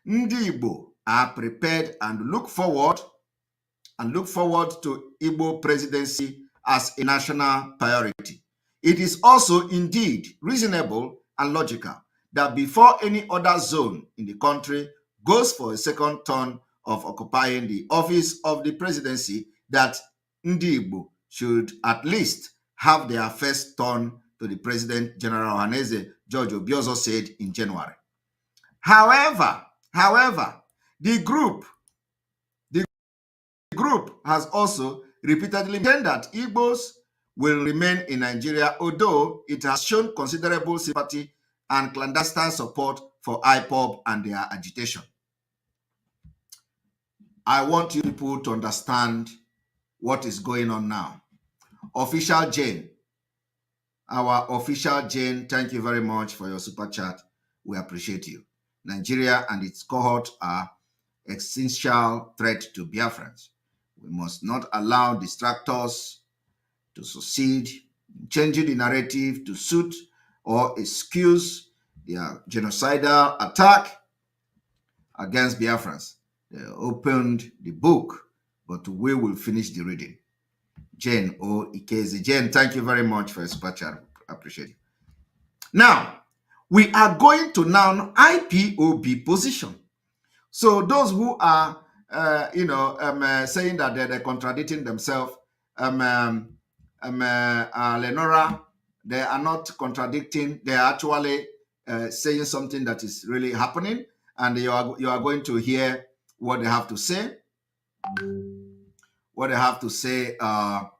Ndị Igbo are prepared and look forward to Igbo presidency as a national priority. It is also indeed reasonable and logical that before any other zone in the country goes for a second turn of occupying the office of the presidency, that Ndi Igbo should at least have their first turn to the President General Ohaneze George Obiozor said in January. However, the group has also repeatedly maintained that Igbos will remain in Nigeria, although it has shown considerable sympathy and clandestine support for IPOB and their agitation. I want you people to understand what is going on now. Official Jane, our official Jane, thank you very much for your super chat. We appreciate you. Nigeria and its cohort are existential threat to Biafrans. We must not allow distractors to succeed in changing the narrative to suit or excuse their genocidal attack against Biafrans. They opened the book, but we will finish the reading. Jane O. Ikezi. Jane, thank you very much for your super chat. Appreciate it. Now, we are going to now IPOB position. So those who are, saying that they're contradicting themselves, Lenora, they are not contradicting. They are actually saying something that is really happening, and you are going to hear what they have to say. What they have to say, from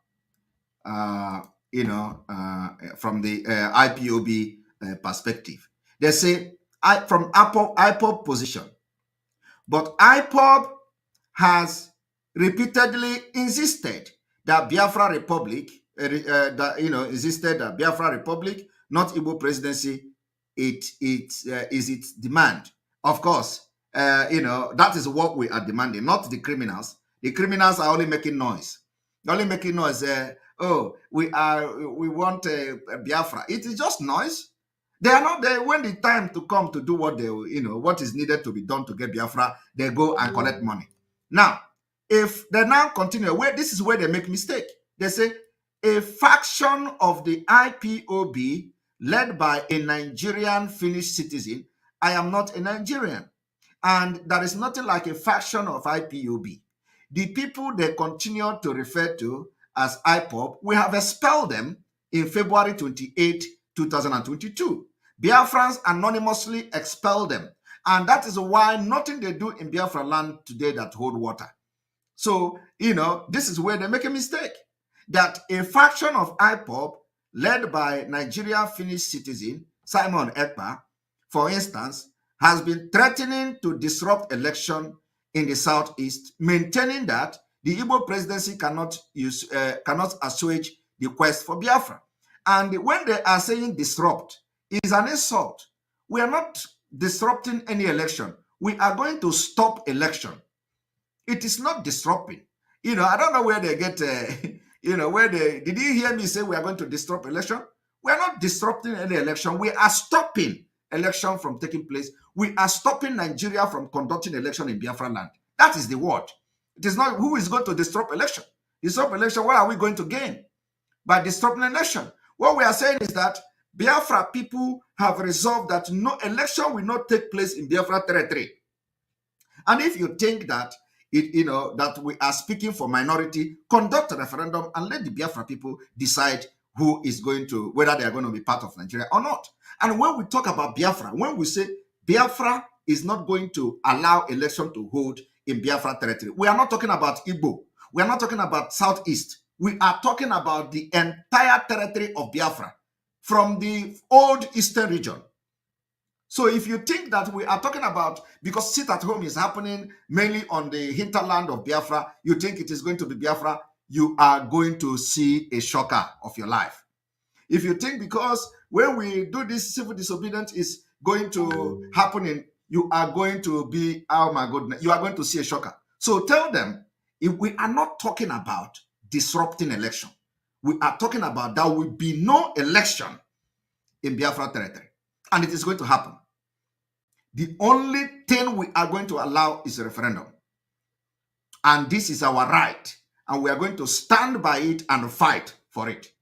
the IPOB perspective. They say from IPOB position. But IPOB has repeatedly insisted that Biafra Republic, insisted that Biafra Republic, not Igbo presidency, is its demand. Of course, that is what we are demanding, not the criminals. The criminals are only making noise. They're only making noise. We want Biafra. It is just noise. They are not there when the time to come to do what what is needed to be done to get Biafra. They go and collect money. Now, if they now continue, this is where they make mistake. They say a faction of the IPOB led by a Nigerian Finnish citizen. I am not a Nigerian, and there is nothing like a faction of IPOB. The people they continue to refer to as IPOB, we have expelled them in February 28, 2022. Biafrans anonymously expelled them. And that is why nothing they do in Biafra land today that hold water. So, this is where they make a mistake. That a faction of IPOB led by Nigeria Finnish citizen Simon Ekpa, for instance, has been threatening to disrupt election in the Southeast, maintaining that the Igbo presidency cannot assuage the quest for Biafra. And when they are saying disrupt, it is an insult. We are not disrupting any election. We are going to stop election. It is not disrupting. I don't know where they get, did you hear me say we are going to disrupt election? We are not disrupting any election. We are stopping election from taking place. We are stopping Nigeria from conducting election in Biafra land. That is the word. It is not who is going to disrupt election. Disrupt election, what are we going to gain by disrupting election? What we are saying is that Biafra people have resolved that no election will not take place in Biafra territory. And if you think that that we are speaking for minority, conduct a referendum and let the Biafra people decide whether they are going to be part of Nigeria or not. And when we talk about Biafra, when we say Biafra is not going to allow election to hold in Biafra territory, we are not talking about Igbo. We are not talking about Southeast. We are talking about the entire territory of Biafra from the old Eastern region. So if you think that we are talking about, because sit at home is happening mainly on the hinterland of Biafra, you think it is going to be Biafra, you are going to see a shocker of your life. If you think because when we do this civil disobedience is going to happen, you are going to be, oh my goodness, you are going to see a shocker. So tell them, if we are not talking about disrupting election, we are talking about there will be no election in Biafra territory, and it is going to happen. The only thing we are going to allow is a referendum, and this is our right, and we are going to stand by it and fight for it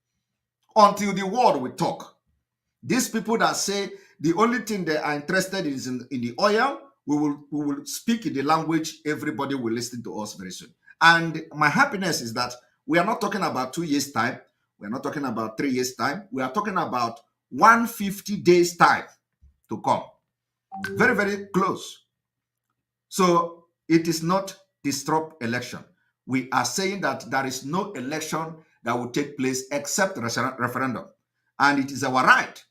until the world will talk. These people that say the only thing they are interested in is in the oil, we will speak in the language everybody will listen to us very soon. And my happiness is that We are not talking about 2 years' time. We are not talking about 3 years' time. We are talking about 150 days' time to come. Very, very close. So it is not disrupt election. We are saying that there is no election that will take place except referendum. And it is our right.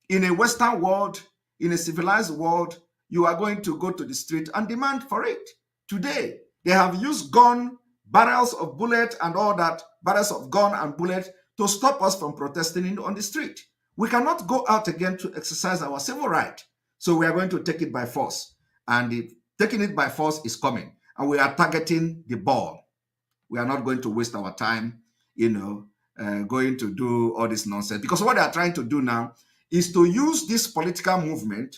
In a Western world, in a civilized world, you are going to go to the street and demand for it. Today, they have used gun, barrels of bullet and all that, barrels of gun and bullet to stop us from protesting on the street. We cannot go out again to exercise our civil right. So we are going to take it by force. And taking it by force is coming. And we are targeting the ball. We are not going to waste our time, going to do all this nonsense. Because what they are trying to do now is to use this political movement,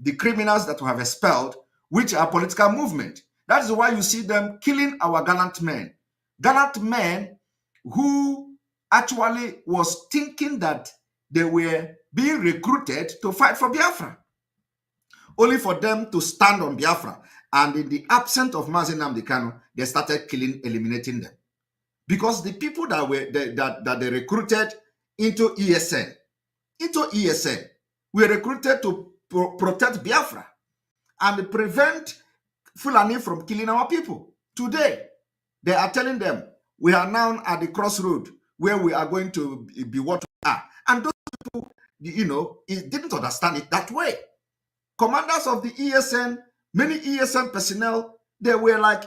the criminals that we have expelled, which are political movement. That is why you see them killing our gallant men. Gallant men who actually was thinking that they were being recruited to fight for Biafra, only for them to stand on Biafra. And in the absence of Mazi Nnamdi Kanu, they started eliminating them. Because the people that they recruited into ESN, were recruited to protect Biafra and prevent Fulani from killing our people. Today, they are telling them, we are now at the crossroad where we are going to be what we are. And those people, didn't understand it that way. Commanders of the ESN, many ESN personnel, they were like,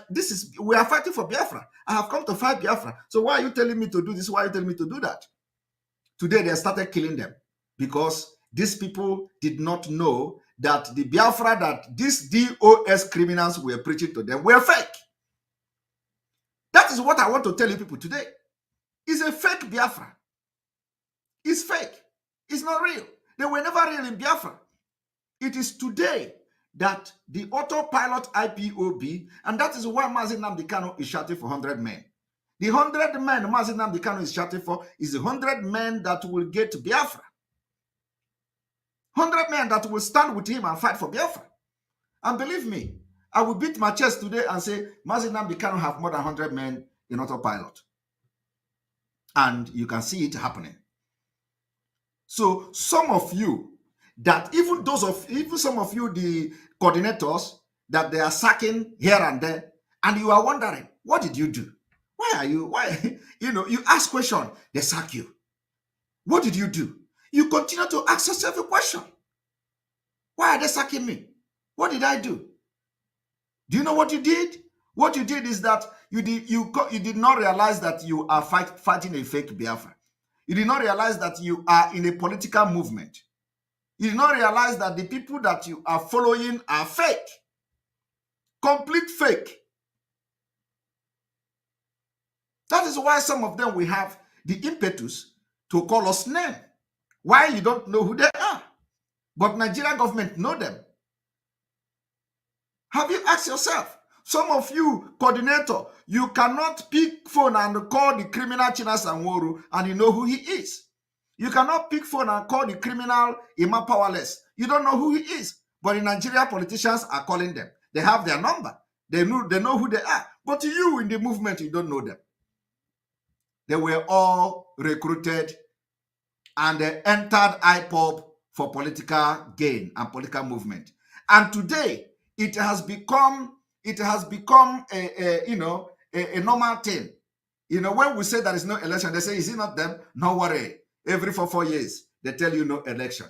we are fighting for Biafra. I have come to fight Biafra. So why are you telling me to do this? Why are you telling me to do that? Today, they started killing them because these people did not know that the Biafra that these DOS criminals were preaching to them were fake. That is what I want to tell you people today. It's a fake Biafra. It's fake. It's not real. They were never real in Biafra. It is today that the autopilot IPOB, and that is why Mazi Nnamdi Kanu is shouting for 100 men. The 100 men Mazi Nnamdi Kanu is shouting for is the 100 men that will get to Biafra. 100 men that will stand with him and fight for Biafra. And believe me, I will beat my chest today and say, Mazi Nnamdi Kanu have more than 100 men in autopilot. And you can see it happening. So some of you, that even some of you, the coordinators, that they are sacking here and there, and you are wondering, what did you do? You ask question, they sack you. What did you do? You continue to ask yourself a question. Why are they sacking me? What did I do? Do you know what you did? What you did is that you did not realize that you are fighting a fake Biafra. You did not realize that you are in a political movement. You did not realize that the people that you are following are fake. Complete fake. That is why some of them will have the impetus to call us name. Why? You don't know who they are. But Nigerian government know them. Have you asked yourself? Some of you, coordinator, you cannot pick phone and call the criminal Chinas Anworu and you know who he is. You cannot pick phone and call the criminal Ima Powerless. You don't know who he is. But in Nigeria, politicians are calling them. They have their number. They know who they are. But you in the movement, you don't know them. They were all recruited and they entered IPOB for political gain and political movement. And today, it has become a normal thing. When we say there is no election, they say, is it not them? No worry. Every 4 years, they tell you no election.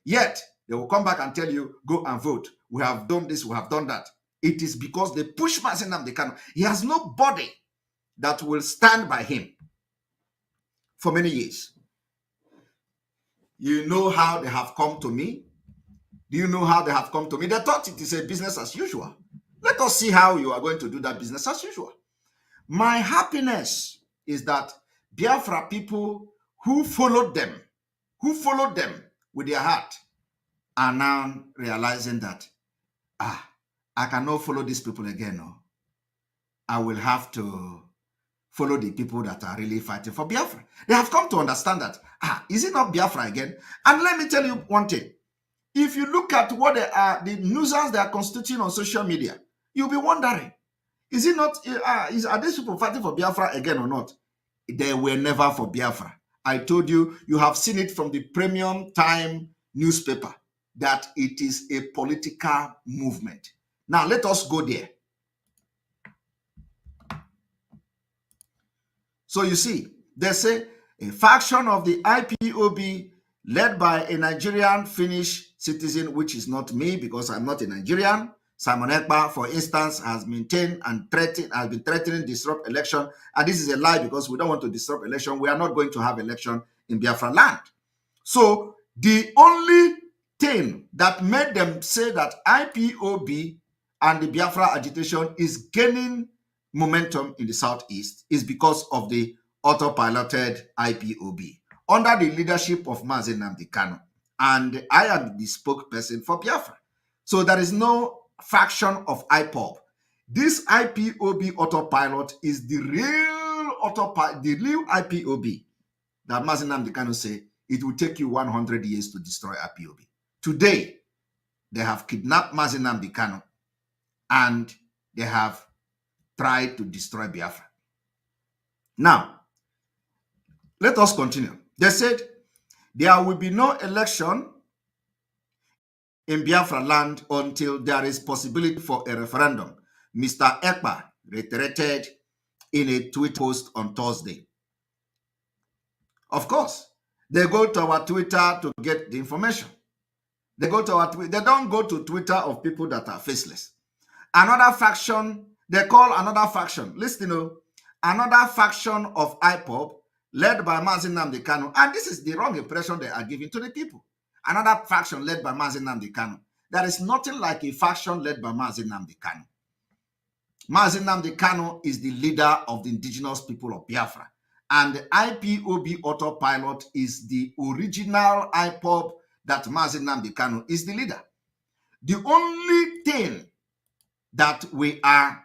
Yet, they will come back and tell you, go and vote. We have done this, we have done that. It is because they push Mazi Nnamdi Kanu. He has nobody that will stand by him for many years. You know how they have come to me? Do you know how they have come to me? They thought it is a business as usual. Let us see how you are going to do that business as usual. My happiness is that Biafra people who followed them with their heart, are now realizing that, I cannot follow these people again. No. I will have to follow the people that are really fighting for Biafra. They have come to understand that, is it not Biafra again? And let me tell you one thing. If you look at what the nuisance they are constituting on social media, you'll be wondering, Is it not? Are these people fighting for Biafra again or not? They were never for Biafra. I told you, you have seen it from the Premium Time newspaper that it is a political movement. Now let us go there. So you see, they say a faction of the IPOB led by a Nigerian Finnish citizen, which is not me because I'm not a Nigerian. Simon Ekpa, for instance, has maintained and has been threatening to disrupt election. And this is a lie because we don't want to disrupt election. We are not going to have election in Biafra land. So the only thing that made them say that IPOB and the Biafra agitation is gaining momentum in the Southeast is because of the autopiloted IPOB under the leadership of Mazi Nnamdi Kanu. And I am the spokesperson for Biafra. So there is no faction of IPOB. This IPOB autopilot is the real IPOB that Mazi Nnamdi Kanu say it will take you 100 years to destroy IPOB. Today, they have kidnapped Mazi Nnamdi Kanu and they have tried to destroy Biafra. Now, let us continue. They said there will be no election in Biafra land until there is possibility for a referendum. Mr. Ekpa reiterated in a tweet post on Thursday. Of course, they go to our Twitter to get the information. They go to our Twitter. They don't go to Twitter of people that are faceless. Another faction, they call another faction. Listen, another faction of IPOB led by Mazi Nnamdi Kanu. And this is the wrong impression they are giving to the people. Another faction led by Mazi Nnamdi Kanu. There is nothing like a faction led by Mazi Nnamdi Kanu. Mazi Nnamdi Kanu is the leader of the indigenous people of Biafra. And the IPOB autopilot is the original IPOB that Mazi Nnamdi Kanu is the leader. The only thing that we are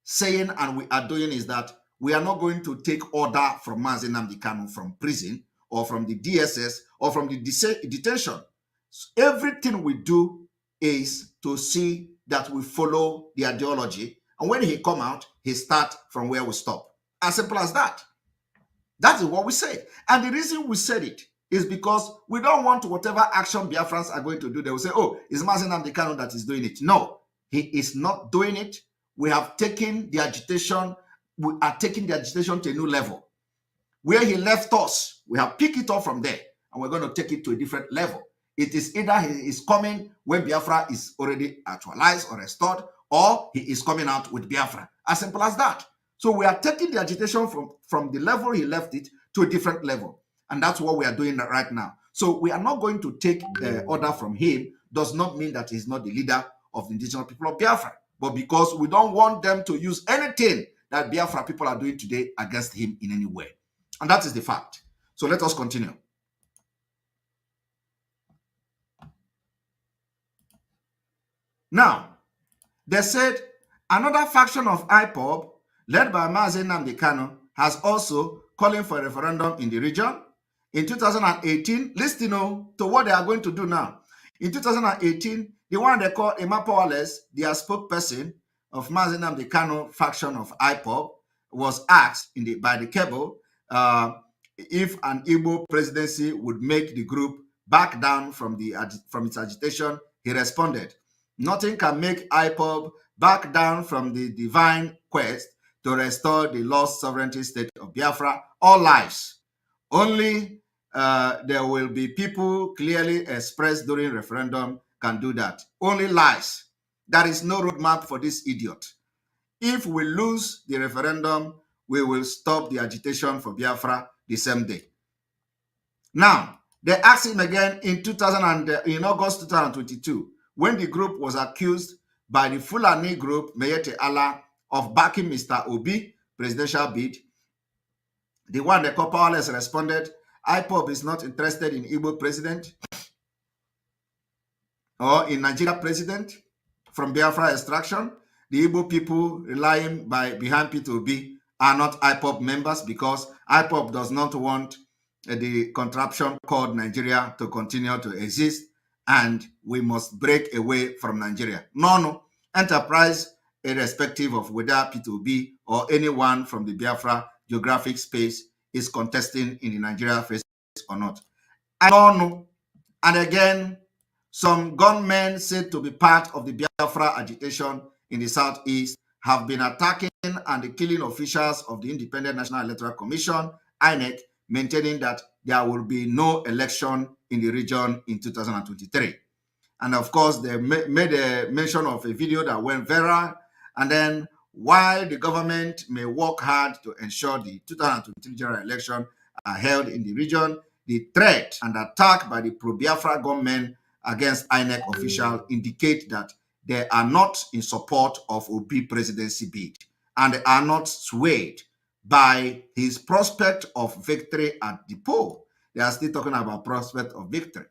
saying and we are doing is that we are not going to take order from Mazi Nnamdi Kanu from prison or from the DSS or from the detention. So everything we do is to see that we follow the ideology. And when he come out, he start from where we stop. As simple as that. That is what we say. And the reason we said it is because we don't want whatever action Biafrans are going to do. They will say, oh, it's Mazi Nnamdi Kanu that is doing it. No, he is not doing it. We have taken the agitation. We are taking the agitation to a new level. Where he left us, we have picked it up from there. And we're going to take it to a different level. It is either he is coming when Biafra is already actualized or restored, or he is coming out with Biafra. As simple as that. So we are taking the agitation from the level he left it to a different level. And that's what we are doing right now. So we are not going to take order from him. Does not mean that he's not the leader of the indigenous people of Biafra. But because we don't want them to use anything that Biafra people are doing today against him in any way. And that is the fact. So let us continue. Now, they said another faction of IPOB led by Mazi Nnamdi Kanu has also calling for a referendum in the region. In 2018, listen to what they are going to do now. In 2018, the one they call Emma Powerless, their spokesperson of Mazi Nnamdi Kanu faction of IPOB, was asked by the cable if an Igbo presidency would make the group back down from its agitation. He responded, "Nothing can make IPOB back down from the divine quest to restore the lost sovereignty state of Biafra. All lies. Only there will be people clearly expressed during referendum can do that. Only lies. There is no roadmap for this idiot. If we lose the referendum, we will stop the agitation for Biafra the same day." Now, they asked him again in August 2022, when the group was accused by the Fulani group, Mayete Allah, of backing Mr. Obi presidential bid. The one the Powerless responded, IPOB is not interested in Igbo president or in Nigeria president from Biafra extraction. The Igbo people relying behind Peter Obi are not IPOB members because IPOB does not want the contraption called Nigeria to continue to exist, and we must break away from Nigeria. No. Enterprise irrespective of whether P2B or anyone from the Biafra geographic space is contesting in the Nigeria face or not. I don't know. And again, some gunmen said to be part of the Biafra agitation in the southeast have been attacking and killing officials of the Independent National Electoral Commission, INEC, maintaining that there will be no election in the region in 2023. And of course, they made a mention of a video that went viral. And then, while the government may work hard to ensure the 2023 general election are held in the region, the threat and attack by the pro-Biafra government against INEC officials indicate that they are not in support of Obi presidency bid, and they are not swayed by his prospect of victory at the poll. They are still talking about prospect of victory.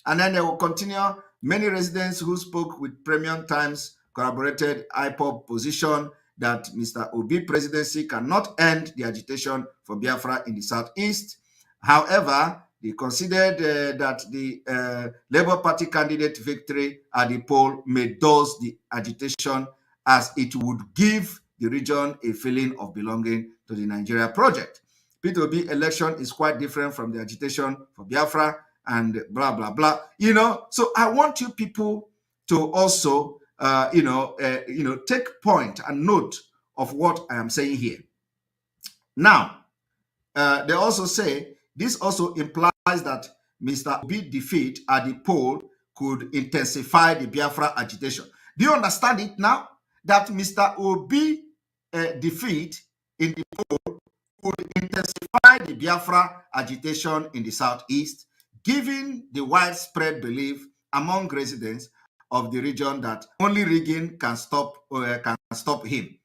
And then they will continue. Many residents who spoke with Premium Times corroborated IPOB position that Mr. Obi presidency cannot end the agitation for Biafra in the southeast. However, they considered that the Labour Party candidate victory at the poll may dose the agitation, as it would give the region a feeling of belonging to the Nigeria project. P2B election is quite different from the agitation for Biafra and blah, blah, blah. So I want you people to also, take point and note of what I am saying here. Now, they also say this also implies that Mr. Obi's defeat at the poll could intensify the Biafra agitation. Do you understand it now? That Mr. Obi's defeat in the poll could intensify the Biafra agitation in the southeast, given the widespread belief among residents of the region that only rigging can stop him.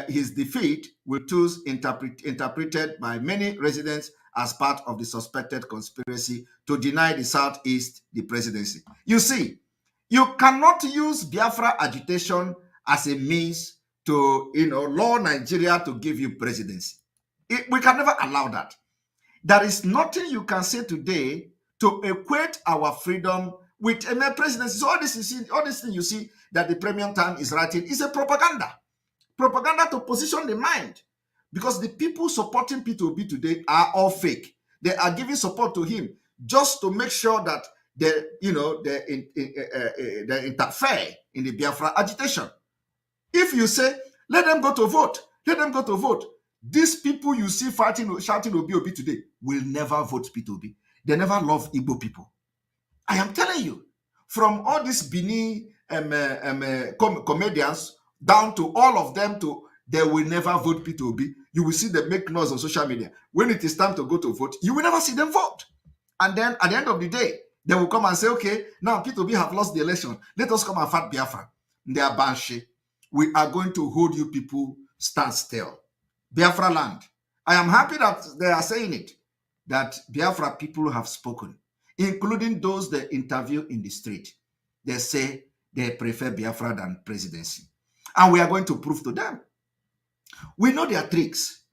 His defeat will thus interpreted by many residents as part of the suspected conspiracy to deny the Southeast the presidency. You see, you cannot use Biafra agitation as a means to, lure Nigeria to give you presidency. We can never allow that. There is nothing you can say today to equate our freedom with a presidency. So all this thing you see that the Premium Time is writing is a propaganda to position the mind, because the people supporting P2B today are all fake. They are giving support to him just to make sure that they interfere in the Biafra agitation. If you say, let them go to vote, these people you see shouting Obi today will never vote P2B. They never love Igbo people. I am telling you, from all these Bini comedians down to all of them, they will never vote P2B. You will see them make noise on social media. When it is time to go to vote, you will never see them vote. And then at the end of the day, they will come and say, okay, now P2B have lost the election. Let us come and fight Biafra. They are banshee. We are going to hold you people stand still. Biafra land. I am happy that they are saying it, that Biafra people have spoken, including those they interview in the street. They say they prefer Biafra than presidency. And we are going to prove to them. We know their tricks.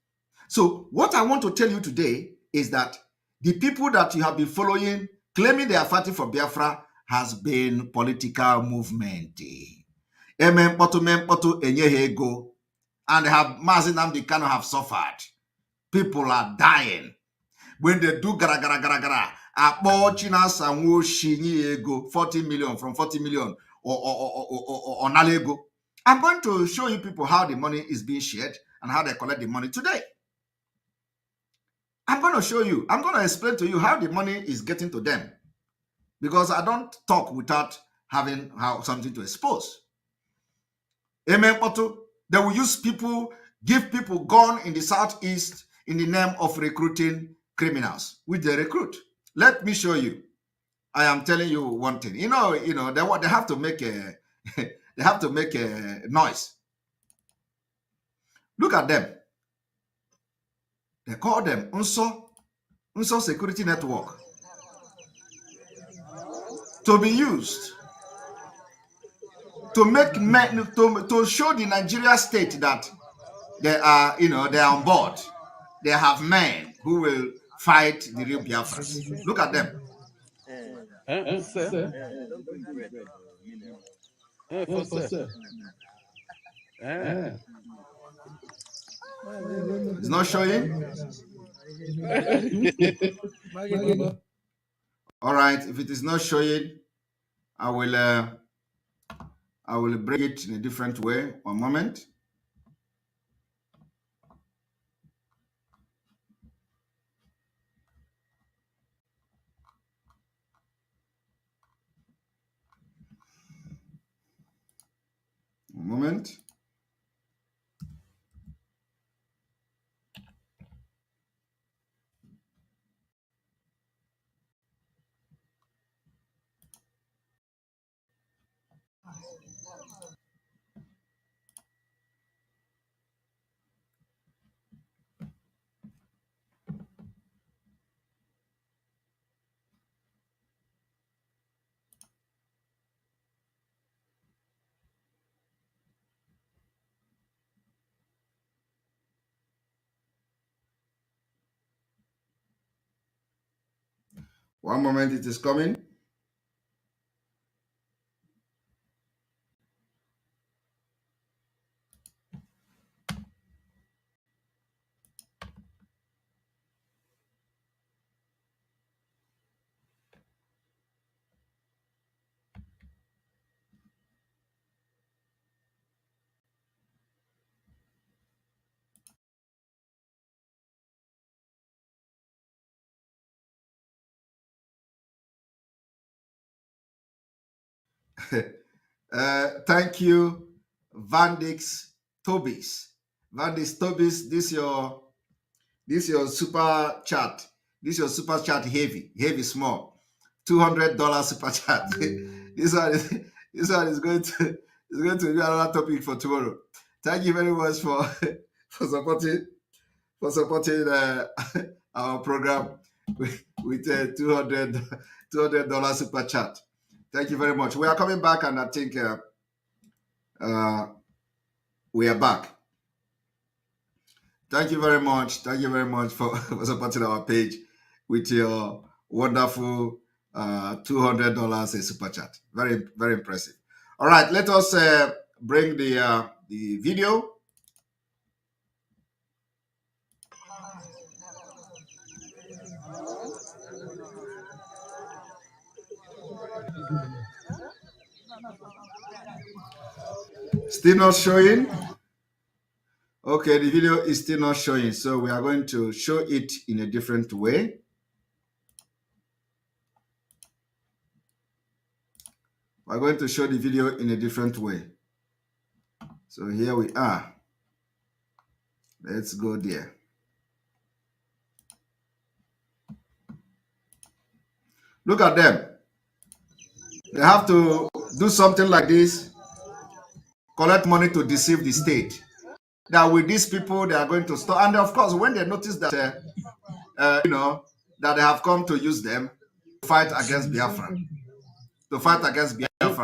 So what I want to tell you today is that the people that you have been following, claiming they are fighting for Biafra, has been political movement. And have Mazi Nnamdi Kanu have suffered. People are dying. When they do gara gara gara gara, 40 million from 40 million or Nalego. I'm going to show you people how the money is being shared and how they collect the money today. I'm going to show you. I'm going to explain to you how the money is getting to them, because I don't talk without having something to expose. Amen. They will use people, give people gun in the southeast in the name of recruiting criminals, which they recruit. Let me show you. I am telling you one thing. They have to make a they have to make a noise. Look at them. They call them Unso Security Network, to be used to make men, to show the Nigeria state that they are, they are on board. They have men who will fight the real Biafras. Look at them. It's not showing. All right, if it is not showing, I will bring it in a different way. One moment. One moment. One moment, it is coming. Thank you, Vandix Tobis. Vandix Tobis, this your super chat. This your super chat heavy small. $200 super chat. this one is going to be another topic for tomorrow. Thank you very much for supporting our program with $200 super chat. Thank you very much. We are coming back, and I think we are back. Thank you very much. Thank you very much for supporting our page with your wonderful $200 super chat. Very, very impressive. All right, let us bring the video. Still not showing. Okay, the video is still not showing, so we are going to show it in a different way. We're going to show the video in a different way. So here we are. Let's go there. Look at them. They have to do something like this, collect money to deceive the state. That with these people, they are going to stop. And of course, when they notice that, that they have come to use them to fight against Biafra,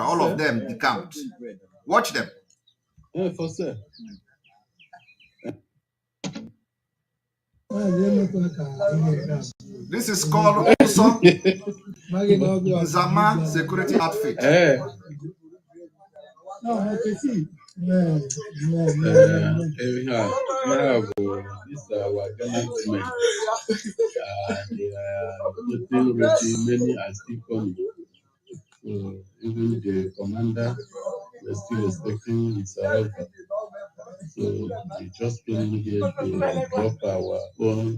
all of them decamped. Watch them. This is called also Zama security outfit. This is our government. They are getting ready. Many are still coming. So even the commander, we're still expecting his arrival. So we just came here to drop our own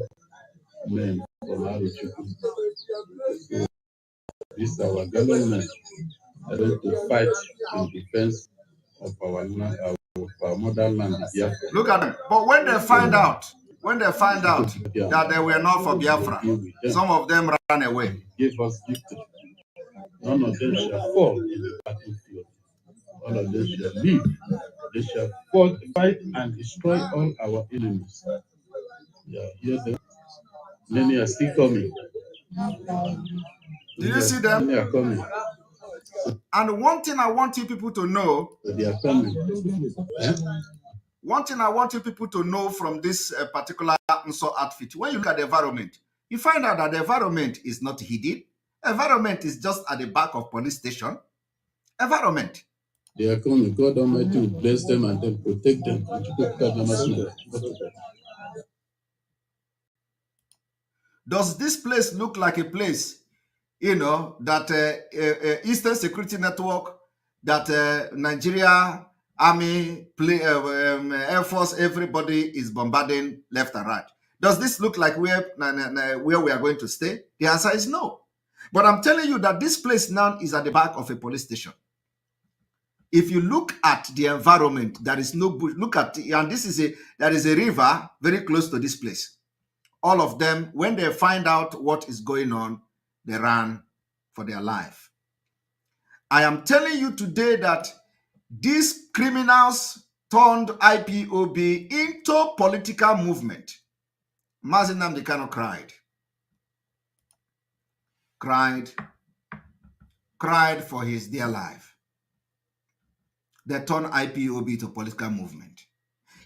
men from Aruchuku. So this is our government. Are going to fight in defense of our motherland. Look at them. But when they find out that they were not for Biafra, some of them ran away. Give us victory. None of them shall fall in the battlefield. All of them shall live. They shall fight and destroy all our enemies. Yeah, hear them. Many are still coming. Did you see them? Many are coming. And one thing I want you people to know. They are coming. One thing I want you people to know from this particular Nso outfit, when you look at the environment, you find out that the environment is not hidden. Environment is just at the back of police station. Environment. They are coming. God Almighty will bless them and then protect them. Does this place look like a place, that Eastern Security Network, that Nigeria Army, Air Force, everybody is bombarding left and right? Does this look like where we are going to stay? The answer is no. But I'm telling you that this place now is at the back of a police station. If you look at the environment, there is no bush. Look at, and there is a river very close to this place. All of them, when they find out what is going on, they run for their life. I am telling you today that these criminals turned IPOB into political movement. Mazi Nnamdi Kanu cried for his dear life. They turned IPOB to political movement.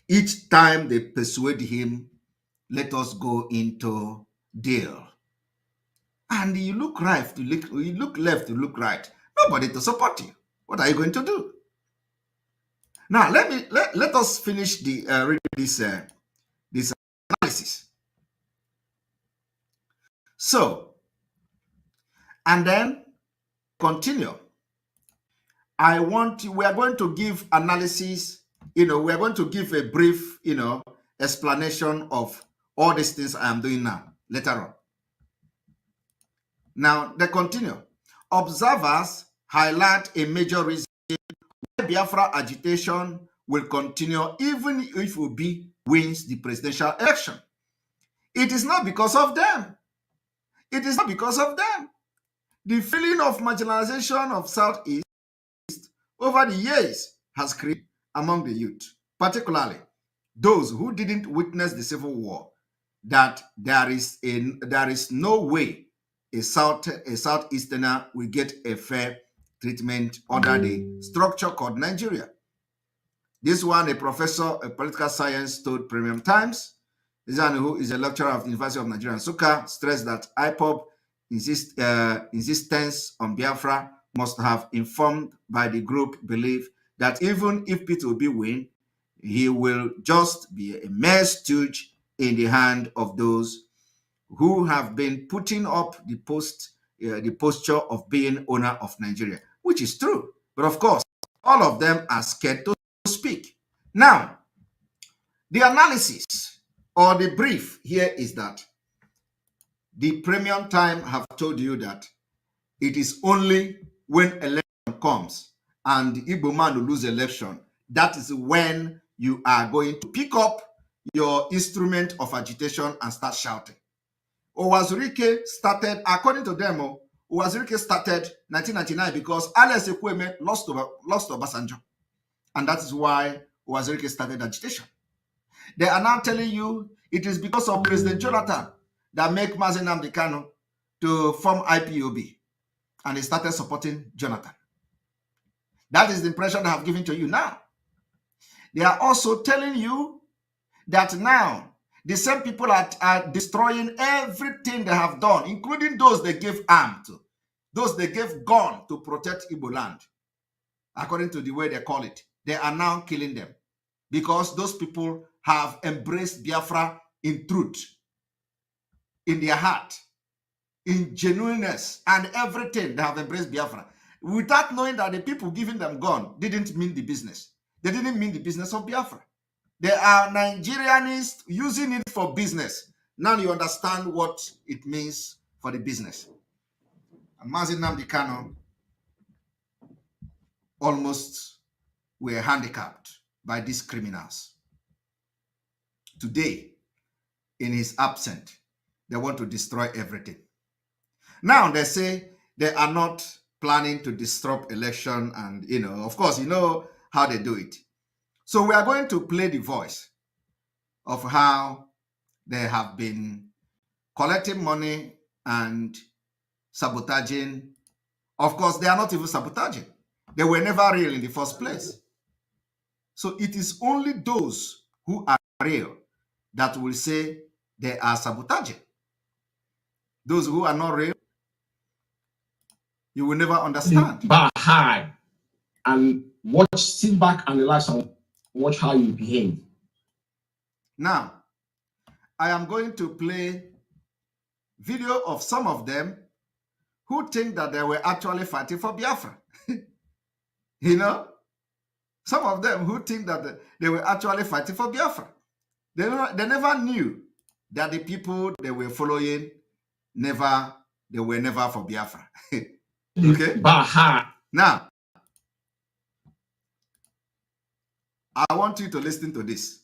Each time they persuade him, let us go into deal. And you look right to look, you look left to look right. Nobody to support you. What are you going to do? Now let us finish the read this analysis. So, and then continue. We are going to give analysis. We are going to give a brief, explanation of all these things I am doing now later on. Now, they continue. Observers highlight a major reason why Biafra agitation will continue even if Obi wins the presidential election. It is not because of them. It is not because of them. The feeling of marginalization of Southeast over the years has created among the youth, particularly those who didn't witness the Civil War, that there is no way a Southeasterner will get a fair treatment under the structure called Nigeria. This one, a professor of political science told Premium Times. This one, who is a lecturer of the University of Nigeria, Nsukka, stressed that IPOB insistence on Biafra must have informed by the group belief that even if Peter Obi win, he will just be a mere stooge in the hand of those who have been putting up the posture of being owner of Nigeria, which is true. But of course, all of them are scared to speak. Now, the analysis or the brief here is that the Premium Time have told you that it is only when election comes and the Igbo man will lose election, that is when you are going to pick up your instrument of agitation and start shouting. Owazurike started, according to them, Owazurike started 1999 because Alex Ekwueme lost to Obasanjo. And that is why Owazurike started agitation. They are now telling you it is because of President Jonathan that make Mazi Nnamdi Kanu to form IPOB. And he started supporting Jonathan. That is the impression I have given to you now. They are also telling you that now the same people are destroying everything they have done, including those they gave arm to, those they gave gun to protect Igbo land, according to the way they call it. They are now killing them because those people have embraced Biafra in truth, in their heart, in genuineness, and everything. They have embraced Biafra without knowing that the people giving them gun didn't mean the business. They didn't mean the business of Biafra. They are Nigerianists using it for business. Now you understand what it means for the business. And Mazi Nnamdi Kanu almost were handicapped by these criminals. Today, in his absence, they want to destroy everything. Now they say they are not planning to disrupt election, and of course, you know how they do it. So we are going to play the voice of how they have been collecting money and sabotaging. Of course, they are not even sabotaging. They were never real in the first place. So it is only those who are real that will say they are sabotaging. Those who are not real, you will never understand. Bar high. And sit back and relax and watch how you behave. Now, I am going to play video of some of them who think that they were actually fighting for Biafra. You know, some of them who think that they were actually fighting for Biafra. They never knew that the people they were following they were never for Biafra. Okay? Baha. Now, I want you to listen to this.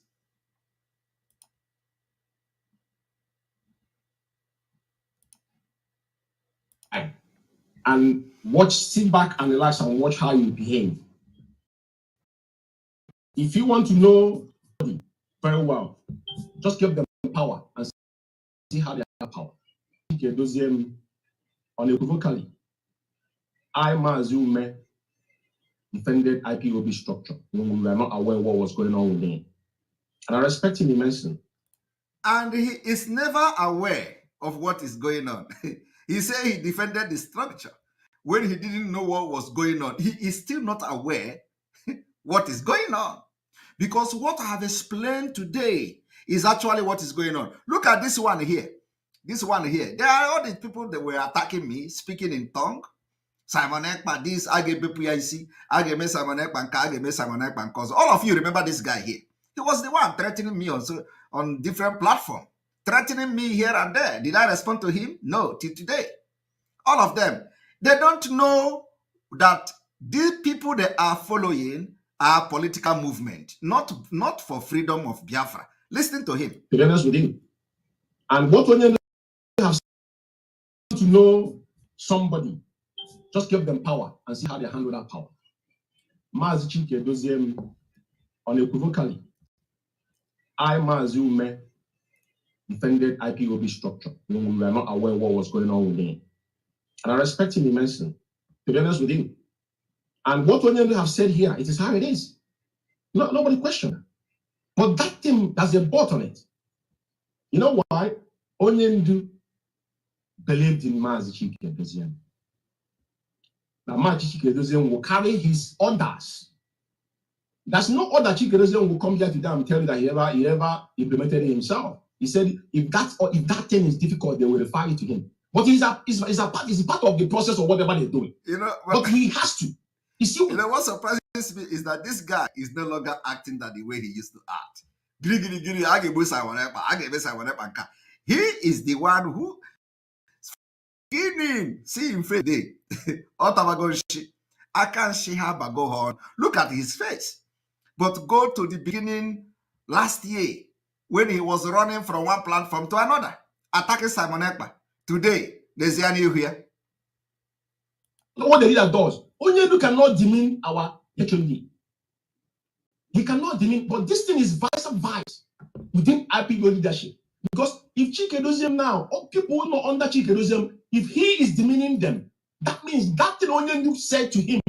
And sit back and relax and watch how you behave. If you want to know very well, just give them power and see how they have power. Unequivocally, I, Mazume, defended IPOB structure when we were not aware what was going on with them. And I respect him immensely. And he is never aware of what is going on. He said he defended the structure when he didn't know what was going on. He is still not aware what is going on. Because what I have explained today is actually what is going on. Look at this one here. This one here. There are all these people that were attacking me, speaking in tongue. Simon Ekpa, this, I gave Simon Ekpa, because all of you remember this guy here. He was the one threatening me on different platforms, threatening me here and there. Did I respond to him? No, till today. All of them. They don't know that these people they are following are political movement, not for freedom of Biafra. Listen to him. To be honest with him. And what when you have to know somebody, just give them power and see how they handle that power. Mazi Chike Doziem unequivocally, I, Mazume, defended IPOB structure when we were not aware what was going on with them. And I respect him immensely, to be honest with him. And what Onyendu have said here, it is how it is. Nobody questioned. But that thing, there's a but on it. You know why? Onyendu believed in Mazi Chike Doziem. Now, Mazi Chike Doziem will carry his orders. There's no other Chike Doziem will come here today and tell you that he ever implemented it himself. He said if that thing is difficult, they will refer it to him. But he's a part of the process of whatever they're doing. You know, but he has to. You know what surprises me is that this guy is no longer acting that the way he used to act. He is the one who see him face day. I can't see how go on. Look at his face. But go to the beginning last year when he was running from one platform to another, attacking Simon Ekpa. Today, there's a new here. What the leader does, Onyendu cannot demean our HMD. He cannot demean, but this thing is vice within IPO leadership. Because if Chike Doziem now, or people who are under Chike Doziem, if he is demeaning them, that means that thing Onyendu said to him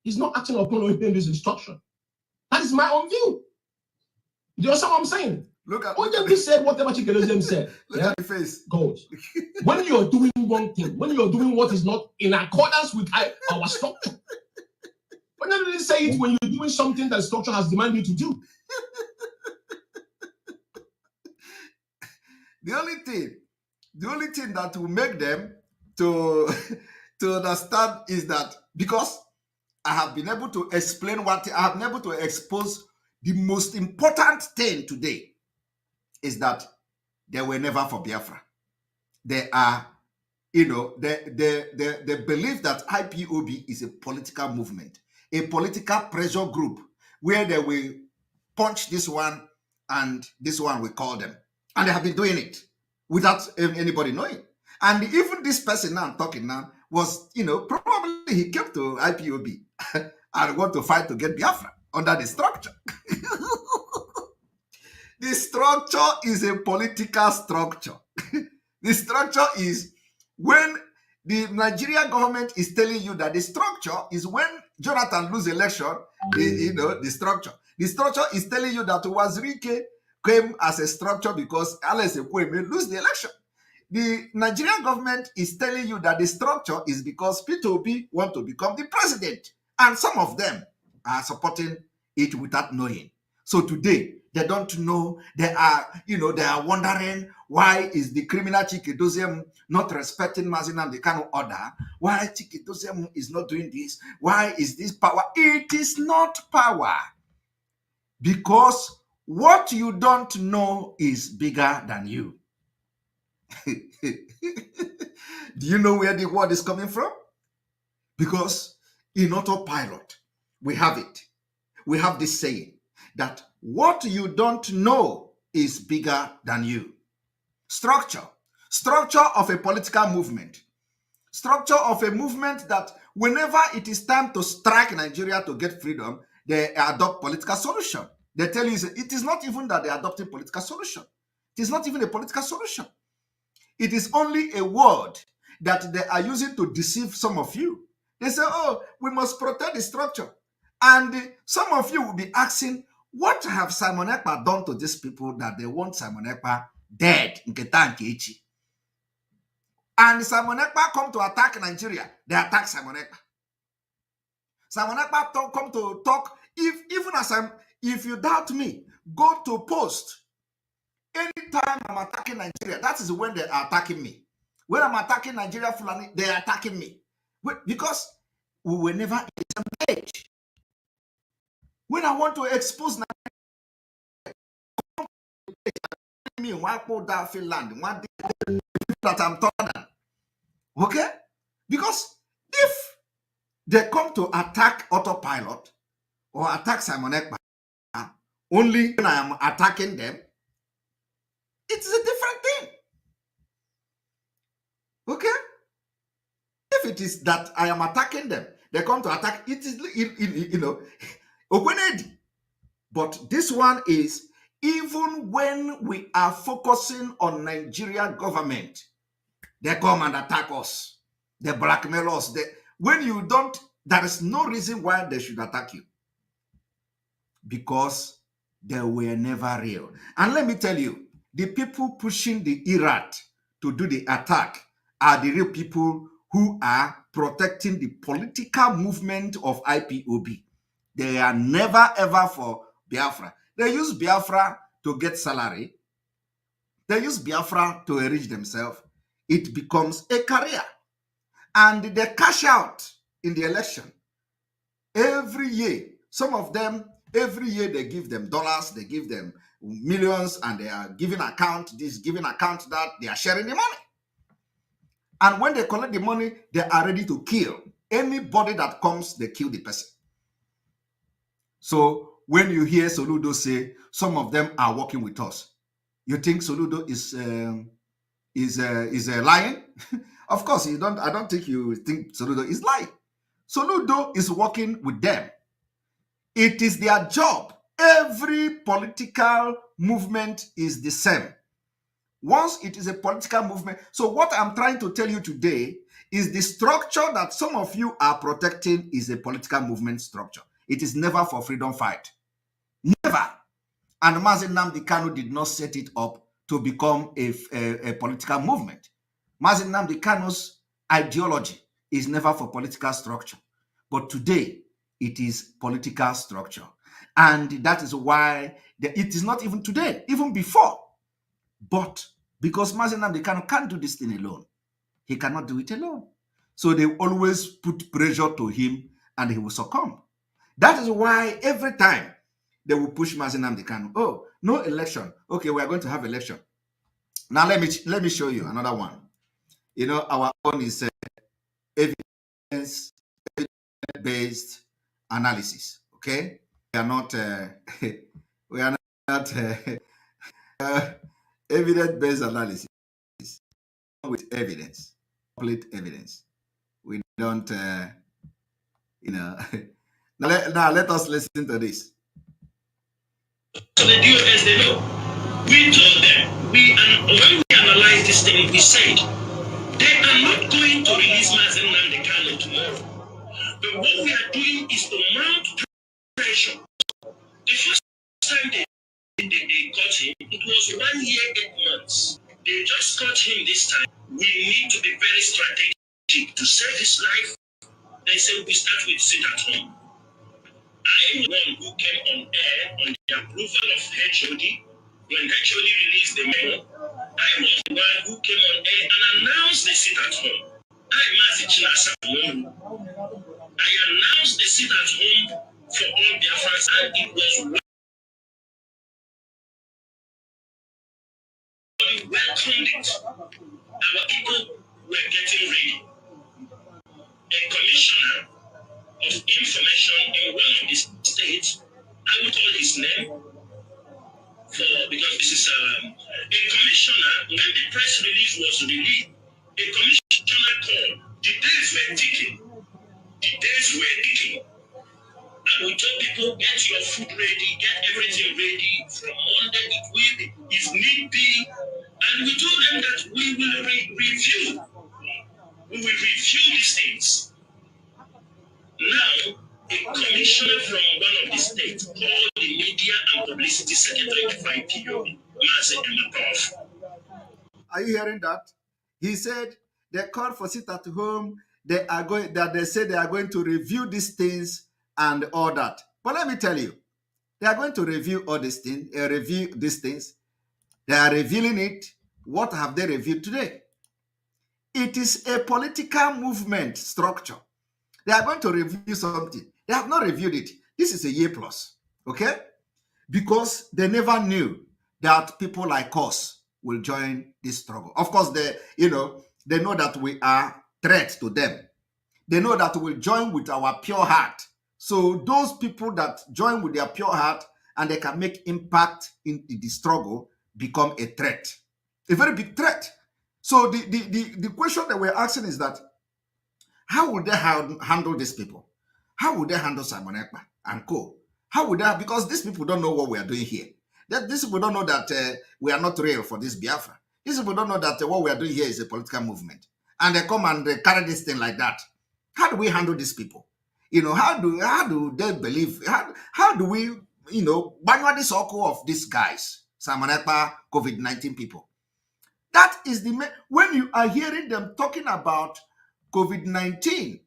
is not acting upon Onyendu's instruction. That is my own view. Do you understand what I'm saying? Look at Onyendu said whatever Chike Doziem said. Look at the face. Goes. When you're doing one thing, when you're doing what is not in accordance with our structure. Onyendu didn't say it when you're doing something that structure has demanded you to do. The only thing that will make them to understand is that because I have been able to explain I have been able to expose the most important thing today is that they were never for Biafra. They are, they believe that IPOB is a political movement, a political pressure group where they will punch this one and this one will call them. And they have been doing it without anybody knowing. And even this person now I'm talking now was, probably he came to IPOB and want to fight to get Biafra under the structure. The structure is a political structure. The structure is when the Nigerian government is telling you that the structure is when Jonathan lose election, the structure. The structure is telling you that Wazirike came as a structure because Alex Ekweme lose the election. The Nigerian government is telling you that the structure is because P2P want to become the president. And some of them, are supporting it without knowing. So today, they don't know. They are wondering why is the criminal Chike not respecting Mazi Nnamdi Kanu order? Why Chike is not doing this? Why is this power? It is not power. Because what you don't know is bigger than you. Do you know where the word is coming from? Because in autopilot, we have it. We have this saying that what you don't know is bigger than you. Structure of a political movement. Structure of a movement that whenever it is time to strike Nigeria to get freedom, they adopt political solution. They tell you it is not even that they are adopting political solution. It is not even a political solution. It is only a word that they are using to deceive some of you. They say, oh, we must protect the structure. And some of you will be asking, what have Simon Ekpa done to these people that they want Simon Ekpa dead? And Simon Ekpa come to attack Nigeria, they attack Simon Ekpa. Simon Ekpa come to talk. If you doubt me, go to post. Anytime I'm attacking Nigeria, that is when they are attacking me. When I'm attacking Nigeria Fulani, they are attacking me. Because we were never in the same page. When I want to expose Nigeria, why put that Finland? Why that I'm talking? Okay? Because if they come to attack autopilot or attack Simon Ekpa, only when I am attacking them, it is a different thing. Okay? If it is that I am attacking them, they come to attack, it is, but this one is, even when we are focusing on Nigeria government, they come and attack us. They blackmail us. When you don't, there is no reason why they should attack you. Because they were never real. And let me tell you, the people pushing the Iraq to do the attack are the real people who are protecting the political movement of IPOB. They are never ever for Biafra. They use Biafra to get salary. They use Biafra to enrich themselves. It becomes a career. And they cash out in the election. Every year, some of them, every year they give them dollars, they give them millions, and they are giving account this, giving account that, they are sharing the money. And when they collect the money, they are ready to kill. Anybody that comes, they kill the person. So when you hear Soludo say, some of them are working with us, you think Soludo is lying? Of course, I don't think you think Soludo is lying. Soludo is working with them. It is their job. Every political movement is the same. Once it is a political movement. So what I'm trying to tell you today is the structure that some of you are protecting is a political movement structure. It is never for freedom fight. Never. And Mazi Nnamdi Kanu did not set it up to become a political movement. Mazi Nnamdi Kanu's ideology is never for political structure. But today, it is political structure. And that is why it is not even today, even before. But because Mazi Nnamdi Kanu can't do this thing alone, he cannot do it alone. So they always put pressure to him and he will succumb. That is why every time they will push Mazi Nnamdi Kanu, oh, no election. Okay, we are going to have election. Now let me show you another one. You know, our own is evidence-based analysis. Okay, we are not evidence-based analysis with evidence, complete evidence. We don't, now let us listen to this. So the DOS, they know. We told them, when we analyze this thing, we said, they are not going to release Mazi Nnamdi Kanu tomorrow. But what we are doing is to mount pressure. The first time they got him, it was 1 year, 8 months. They just got him this time. We need to be very strategic to save his life. They say we start with sit at home. I'm the one who came on air on the approval of HOD. When HOD released the memo, I was the one who came on air and announced the sit at home. I announced the sit at home for all Biafrans, and it was we welcomed it. Our people were getting ready. A commissioner of information in one of the states, I will call his name because this is a commissioner. When the press release was released, a commissioner called. The days were ticking. The days were ticking. And we told people, get your food ready, get everything ready. From Monday, it will be, if need be. And we told them that we will review. We will review these things. Now, a commissioner from one of the states called the media and publicity secretary of IPO, Mazi Emakov. Are you hearing that? He said they called for sit at home. They are going that they say they are going to review these things and all that. But let me tell you, they are going to review all these things. Review these things. They are revealing it. What have they reviewed today? It is a political movement structure. They are going to review something. They have not reviewed it. This is a year plus, okay? Because they never knew that people like us will join this struggle. Of course, they know that we are threat to them. They know that we'll join with our pure heart. So those people that join with their pure heart and they can make impact in the struggle become a threat, a very big threat. So the question that we're asking is that how would they handle these people? How would they handle Simon Ekpa and co? How would they? Because these people don't know what we are doing here. These people don't know that we are not real for this Biafra. These people don't know that what we are doing here is a political movement. And they come and they carry this thing like that. How do we handle these people? How do they believe? How do we, ban the circle of these guys, Simon Ekpa, COVID-19 people? That is when you are hearing them talking about COVID-19,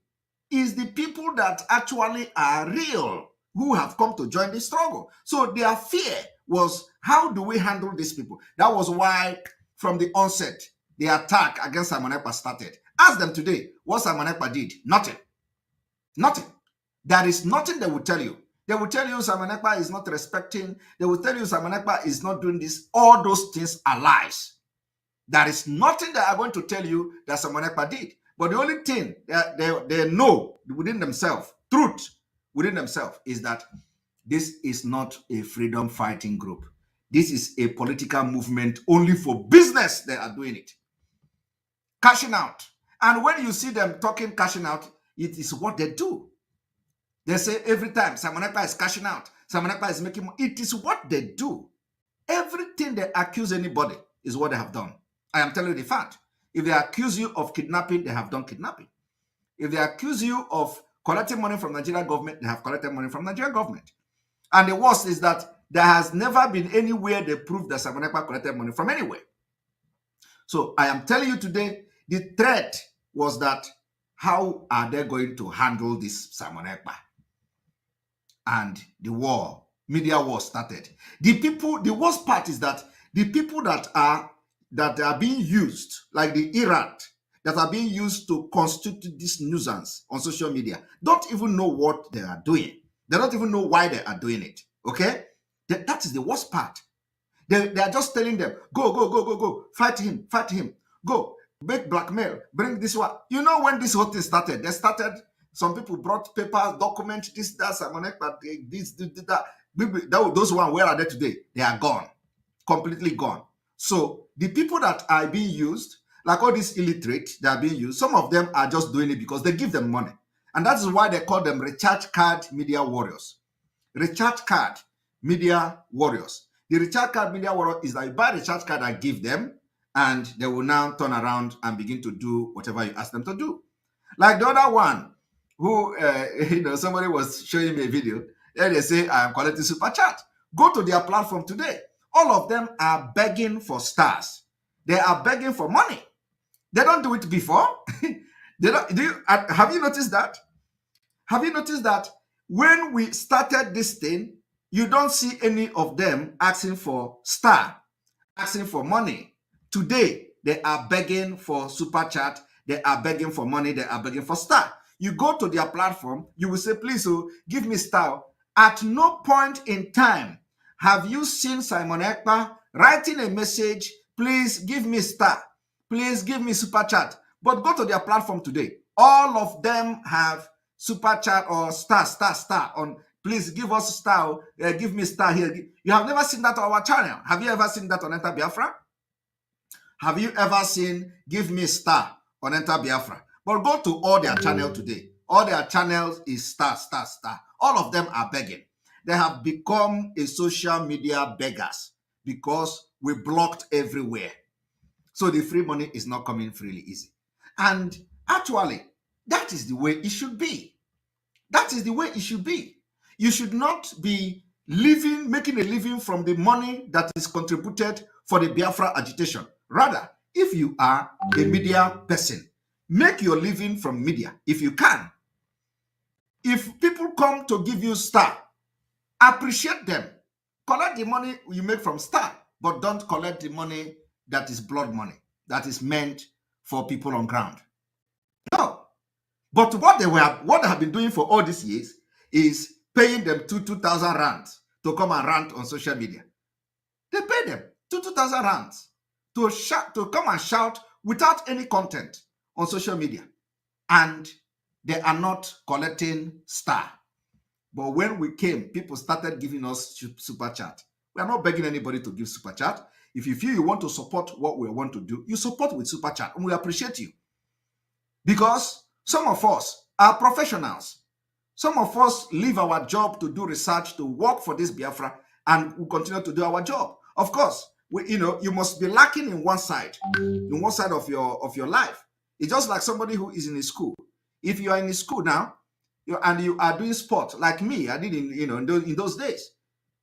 is the people that actually are real who have come to join the struggle. So their fear was, how do we handle these people? That was why from the onset, the attack against Simon Ekpa started. Ask them today what Simon Ekpa did. Nothing. Nothing. There is nothing they will tell you. They will tell you Simon Ekpa is not respecting. They will tell you Simon Ekpa is not doing this. All those things are lies. There is nothing they are going to tell you that Simon Ekpa did. But the only thing that they know within themselves, truth within themselves, is that this is not a freedom fighting group. This is a political movement only for business. They are doing it. Cashing out. And when you see them talking cashing out, it is what they do. They say every time Simon Ekpa is cashing out, Simon Ekpa is making money. It is what they do. Everything they accuse anybody is what they have done. I am telling you the fact. If they accuse you of kidnapping, they have done kidnapping. If they accuse you of collecting money from Nigerian government, they have collected money from Nigerian government. And the worst is that there has never been anywhere they prove that Simon Ekpa collected money from anywhere. So I am telling you today, the threat was that how are they going to handle this Simon Ekpa? And the war, media war started. The worst part is that the people that are being used, like the Iraq, that are being used to constitute this nuisance on social media, don't even know what they are doing. They don't even know why they are doing it. Okay? That is the worst part. They are just telling them, go, fight him, go, make blackmail, bring this one. You know when this whole thing started? Some people brought papers, documents, this, that, Simon Ekpa, this, that. Those ones, where are they today? They are gone, completely gone. So the people that are being used, like all these illiterate, they are being used. Some of them are just doing it because they give them money. And that is why they call them recharge card media warriors. Recharge card media warriors. The recharge card media warrior is that you buy the recharge card and give them, and they will now turn around and begin to do whatever you ask them to do. Like the other one, who, somebody was showing me a video, and they say, I am collecting super chat. Go to their platform today. All of them are begging for stars. They are begging for money. They don't do it before. Have you noticed that? Have you noticed that when we started this thing, you don't see any of them asking for star, asking for money. Today, they are begging for super chat, they are begging for money, they are begging for star. You go to their platform, you will say, please, give me star. At no point in time have you seen Simon Ekpa writing a message, please give me star, please give me super chat. But go to their platform today. All of them have super chat or star on, please give us star, give me star here. You have never seen that on our channel. Have you ever seen that on Enter Biafra? Have you ever seen give me star on Enter Biafra? But go to all their channel today. All their channels is star. All of them are begging. They have become a social media beggars because we blocked everywhere. So the free money is not coming freely easy. And actually, that is the way it should be. That is the way it should be. You should not be making a living from the money that is contributed for the Biafra agitation. Rather, if you are a media person, make your living from media if you can. If people come to give you star, appreciate them. Collect the money you make from star, but don't collect the money that is blood money, that is meant for people on ground. No. But what they have been doing for all these years is paying them 2,000 rands to come and rant on social media. They pay them 2,000 rands to come and shout without any content on social media. And they are not collecting star. But when we came, people started giving us super chat. We are not begging anybody to give super chat. If you feel you want to support what we want to do, you support with super chat, and we appreciate you. Because some of us are professionals. Some of us leave our job to do research, to work for this Biafra, and we continue to do our job. Of course, you must be lacking in one side of your life. It's just like somebody who is in a school. If you are in a school now, and you are doing sport like me, I did in those days.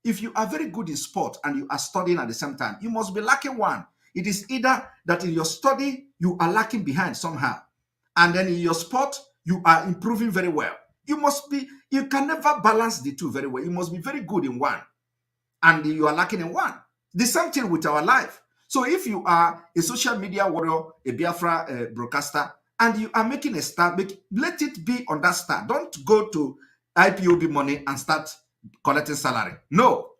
If you are very good in sport and you are studying at the same time, you must be lacking one. It is either that in your study you are lacking behind somehow, and then in your sport you are improving very well. You can never balance the two very well. You must be very good in one, and you are lacking in one. The same thing with our life. So if you are a social media warrior, a Biafra broadcaster, and you are making a start, let it be on that start. Don't go to IPOB money and start collecting salary. No,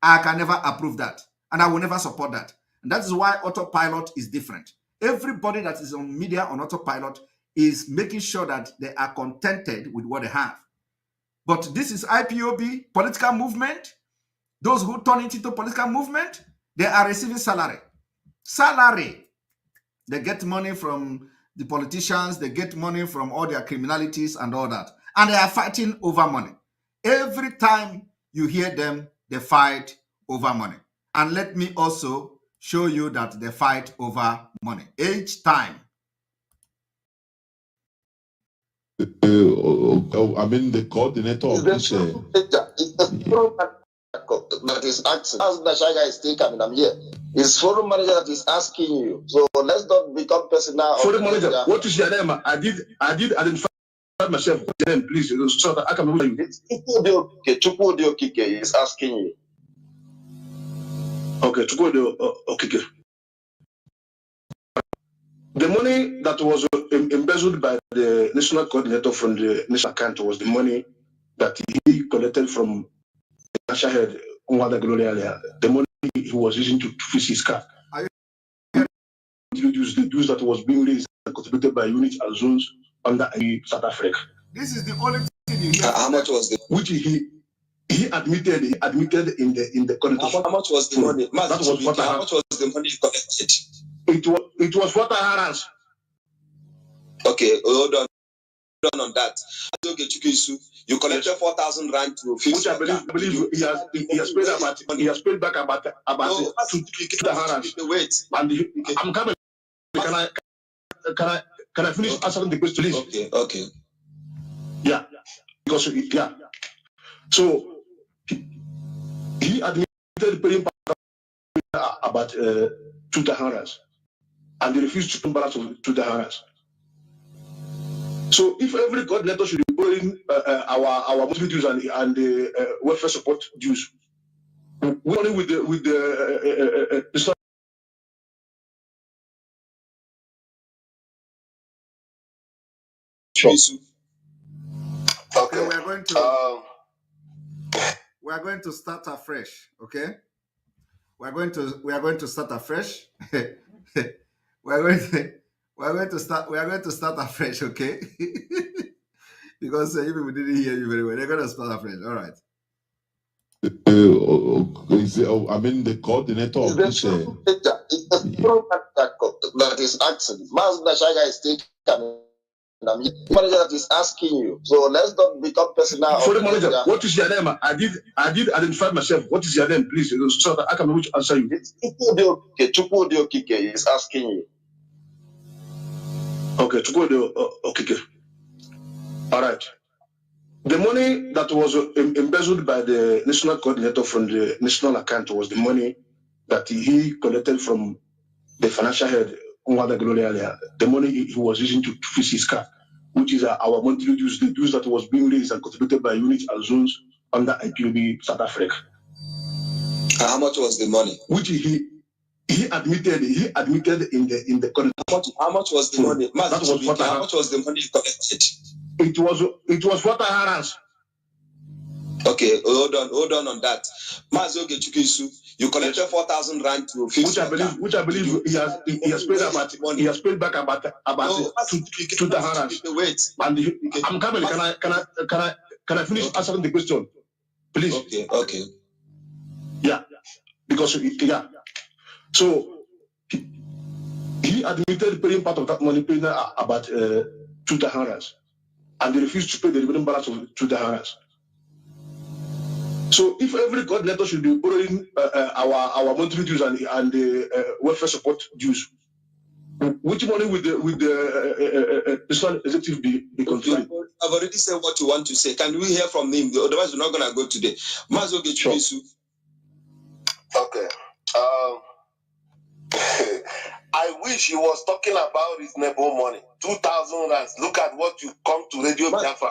I can never approve that, and I will never support that. And that is why autopilot is different. Everybody that is on media on autopilot is making sure that they are contented with what they have. But this is IPOB, political movement. Those who turn it into political movement, they are receiving salary. Salary. They get money from the politicians, they get money from all their criminalities and all that. And they are fighting over money. Every time you hear them, they fight over money. And let me also show you that they fight over money. Each time. I mean, the coordinator of this. That is asking. As the Shaga is still coming, I'm here. It's forum manager that is asking you. So let's not become personal. Forum manager, what is your name? I did identify myself. Name, please, so that I can remember you. Chukwudi Okike is asking you. Okay, Chukwudi Okike. The money that was embezzled by the national coordinator from the national account was the money that he collected from the national head, the money he was using to fix his car. Reduce the dues that was being raised and contributed by units and zones under South Africa. This is the only thing you hear. How much was the which he admitted in the coordinator. How much was the money? That was what how much was the money you collected? It was what I had asked. Okay, hold on that. You collected 4,000 rand to fix. Which I believe he has paid back about 2,000. Wait. And I'm coming. Can I finish answering the question, please? Okay. Yeah. Because so he admitted paying about 2,000, and they refused to pay balance of 2,000. So if every coordinator should be borrowing borrowing our monthly dues and the welfare support dues. We're only with the Okay, we are going to start afresh. Okay, we are going to start afresh. we are going to start afresh. Okay, because even we didn't hear you very well. They're going to start afresh. All right. I mean, the coordinator of this. It's the that is asking. Mas Nashaga is taking. Manager that is asking you. So let's not become personal. For the manager, what is your name? I did identify myself. What is your name, please? So that I can answer you. It's Chukwudi Okike is asking you. Okay, Chukwudi Okike. All right. The money that was embezzled by the national coordinator from the national account was the money that he collected from the financial head, the money he was using to fix his car, which is our monthly dues, the dues that was being raised and contributed by units and zones under IPOB South Africa. How much was the money? Which he admitted in the contract. How much was the money? How much was the money you collected? It was what I had asked. Okay, hold on that. You collected 4,000 rand to fix which I believe he has paid back about 2,000 rands. Wait. And I'm coming. Can I finish answering the question, please? Okay. Yeah, because so he admitted paying part of that money, paying about 2,000 rands, and they refused to pay the remaining balance of 2,000 rands. So if every coordinator should be borrowing our monthly dues and the welfare support dues, which money would the national executive be controlling? I've already said what you want to say. Can we hear from him? Otherwise, we're not going to go today. Sure. Okay. I wish he was talking about his neighbor money. 2,000 rands. Look at what you come to Radio Biafra.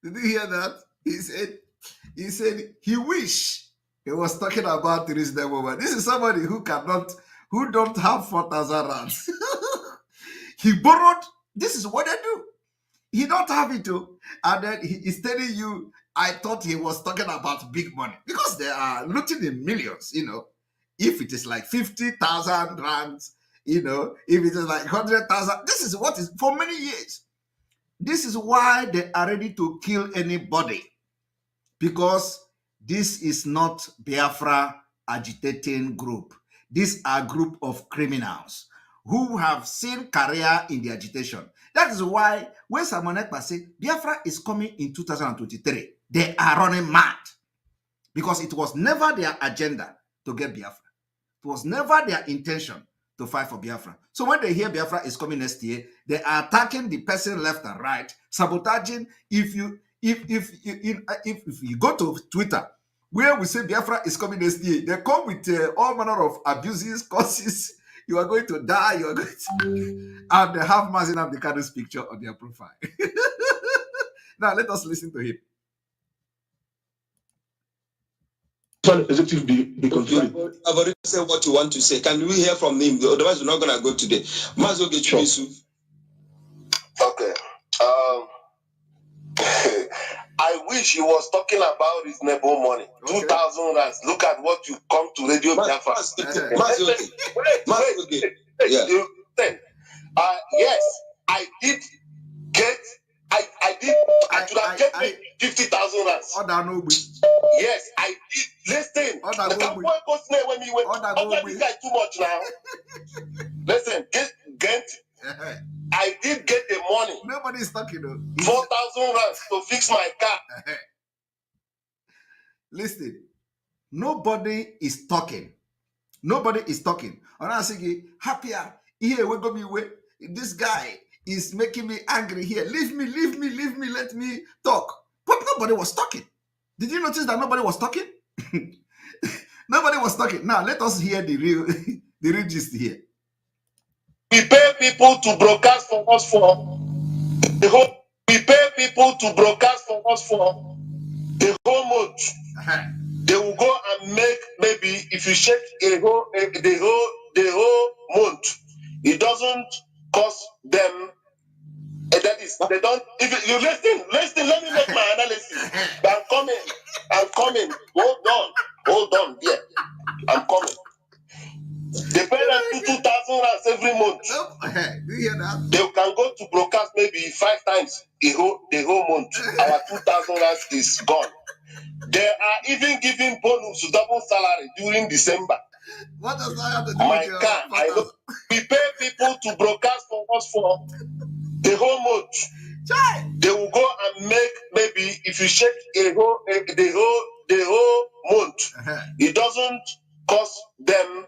Did you hear that? He said he wish he was talking about this woman. This is somebody who don't have 4,000 rands. He borrowed. This is what they do. He don't have it too, and then he is telling you. I thought he was talking about big money because they are looting in millions. If it is like 50,000 rands, if it is like 100,000, this is what is for many years. This is why they are ready to kill anybody, because this is not Biafra agitating group. These are group of criminals who have seen career in the agitation. That is why when Simon Ekpa say Biafra is coming in 2023, they are running mad, because it was never their agenda to get Biafra. It was never their intention to fight for Biafra. So when they hear Biafra is coming next year, they are attacking the person left and right, sabotaging. If you go to Twitter, where we say Biafra is coming next year, they come with all manner of abuses, curses. You are going to die. You are going to, and they have Mazin Abdikado's picture on their profile. Now let us listen to him. Executive be controlling. I've already said what you want to say. Can we hear from him? Otherwise, we're not going to go today. Sure. Okay. I wish he was talking about his neighbor money. Okay. 2,000 rands. Look at what you come to Radio Biafra. Yes, I did get. I should have get 50,000 rands. Yes, I did. Listen, this guy too much now. Listen, get. I did get the money. Nobody is talking though. 4,000 rands to fix my car. Listen, nobody is talking. Nobody is talking. And I say, happier. Here, we go me way. This guy is making me angry here. Leave me, let me talk. But nobody was talking. Did you notice that nobody was talking? Nobody was talking. Now let us hear the real gist here. We pay people to broadcast for us for the whole. We pay people to broadcast for us for the whole month. They will go and make, maybe if you check the whole month, it doesn't cost them. That is, they don't. If you listen, let me make my analysis. I'm coming. Hold on, yeah, I'm coming. They pay them 2,000 rands every month. Do you hear that? They can go to broadcast maybe 5 times the whole month. Our 2,000 rands is gone. They are even giving bonus to double salary during December. What does that have to do My with your car, I know. We pay people to broadcast for us for the whole month. They will go and make, maybe if you check the whole month, it doesn't cost them.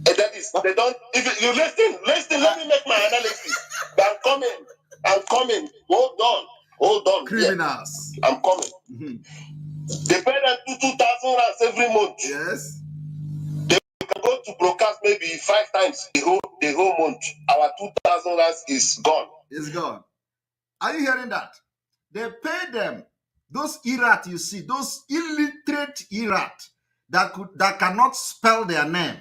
That is, they don't. If you listen, let me make my analysis. I'm coming. Hold on. Criminals. Yeah, I'm coming. They pay them 2,000 rands every month. Yes. They can go to broadcast maybe 5 times the whole month. Our 2,000 rands is gone. It's gone. Are you hearing that? They pay them. Those irat you see, those illiterate irat that cannot spell their name.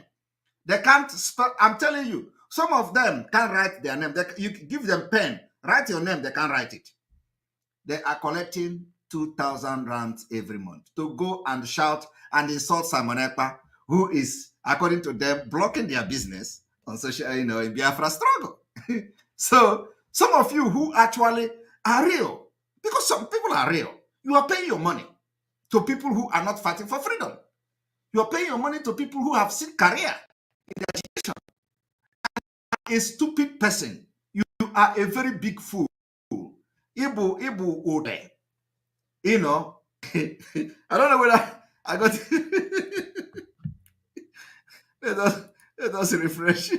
They can't spell. I'm telling you, some of them can't write their name. You give them pen, write your name, they can't write it. They are collecting 2,000 rands every month to go and shout and insult Simon Ekpa, who is, according to them, blocking their business on social, in Biafra struggle. So some of you who actually are real, because some people are real, you are paying your money to people who are not fighting for freedom. You are paying your money to people who have seen career in education. A stupid person, you are a very big fool. Ibu Ode. I don't know whether I got let us refresh.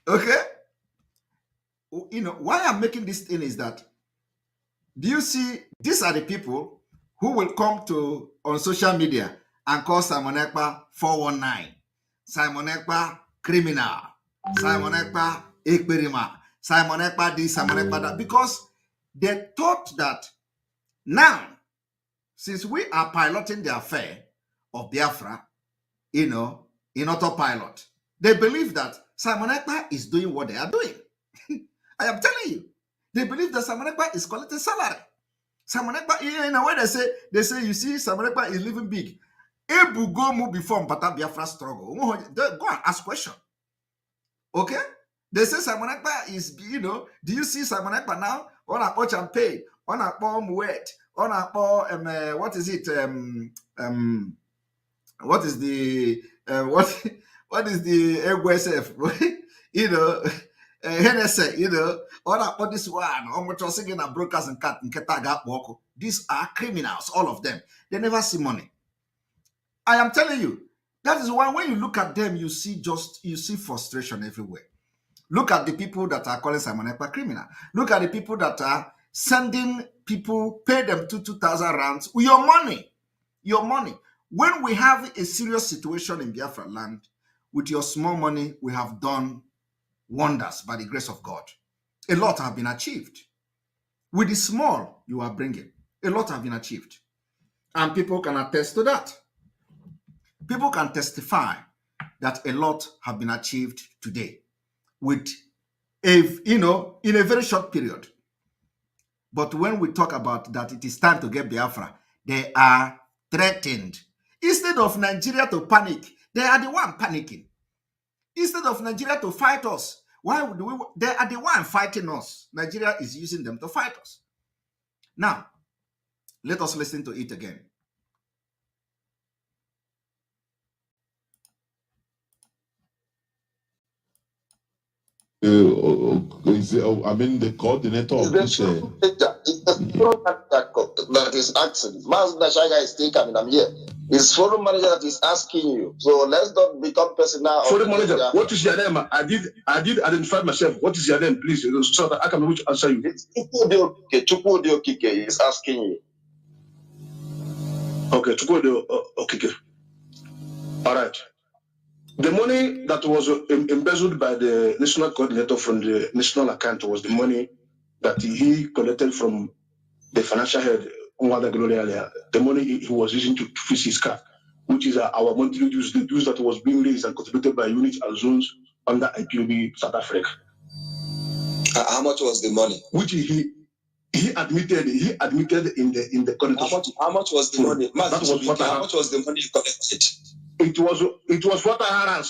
Okay. Why I'm making this thing is that, do you see, these are the people who will come on social media and call Simon Ekpa 419, Simon Ekpa criminal, Simon Ekpa ekperima, Simon Ekpa this, Simon Ekpa that, because they thought that now, since we are piloting the affair of Biafra, in autopilot, they believe that Simon Ekpa is doing what they are doing. I am telling you, they believe that Simon Ekpa is collecting salary. Simon Ekpa, in a way, they say, you see, Simon Ekpa is living big. Ebu go move before Mpata Biafra struggle. Go and ask question. Okay? They say Simon Ekpa is, do you see Simon Ekpa now? On a champagne, on a bomb wet, on a what is it? What is the what is the EXPEDIENT? Hennessy, on this one, on singing a brokers and cat and ketaga woko. These are criminals, all of them. They never see money. I am telling you, that is why when you look at them, you see frustration everywhere. Look at the people that are calling Simon Ekpa criminal. Look at the people that are sending people, pay them 2,000 rands with your money. Your money. When we have a serious situation in Biafra land, with your small money, we have done wonders by the grace of God. A lot have been achieved. With the small you are bringing, a lot have been achieved. And people can attest to that. People can testify that a lot have been achieved today with, in a very short period. But when we talk about that it is time to get Biafra, they are threatened. Instead of Nigeria to panic, they are the one panicking. Instead of Nigeria to fight us, they are the one fighting us. Nigeria is using them to fight us. Now, let us listen to it again. The coordinator of this. It's the that is asking. Mas Nashaga is still coming. I'm here. It's foreign manager that is asking you. So let's not become personal. Foreign manager, what is your name? I did identify myself. What is your name, please? So that I can answer you. It's Chukwudi Okike is asking you. Okay, Chukwudi Okike. All right. The money that was embezzled by the national coordinator from the national account was the money that he collected from the financial head, the money he was using to fix his car, which is our monthly dues, the dues that was being raised and contributed by units and zones under IPOB South Africa. How much was the money? Which he admitted in the coordinator. How much was the money? That was what how much was the money you collected? It was what I had.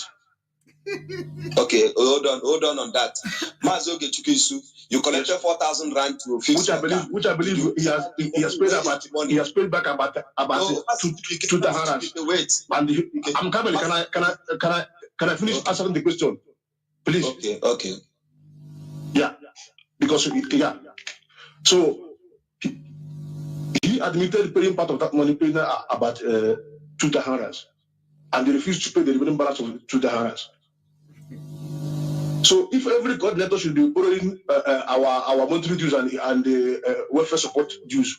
Okay, hold on that. Mazoge Chukisu, you collected 4,000 rand to fix which I believe he has paid back about 2,000 rands. Wait. And I'm coming. Can I finish answering the question, please? Okay. Yeah, because so he admitted paying part of that money, paying about 2,000 rands, and they refused to pay the remaining balance of 2,000 rands. So if every coordinator should be borrowing our monthly dues and the welfare support dues,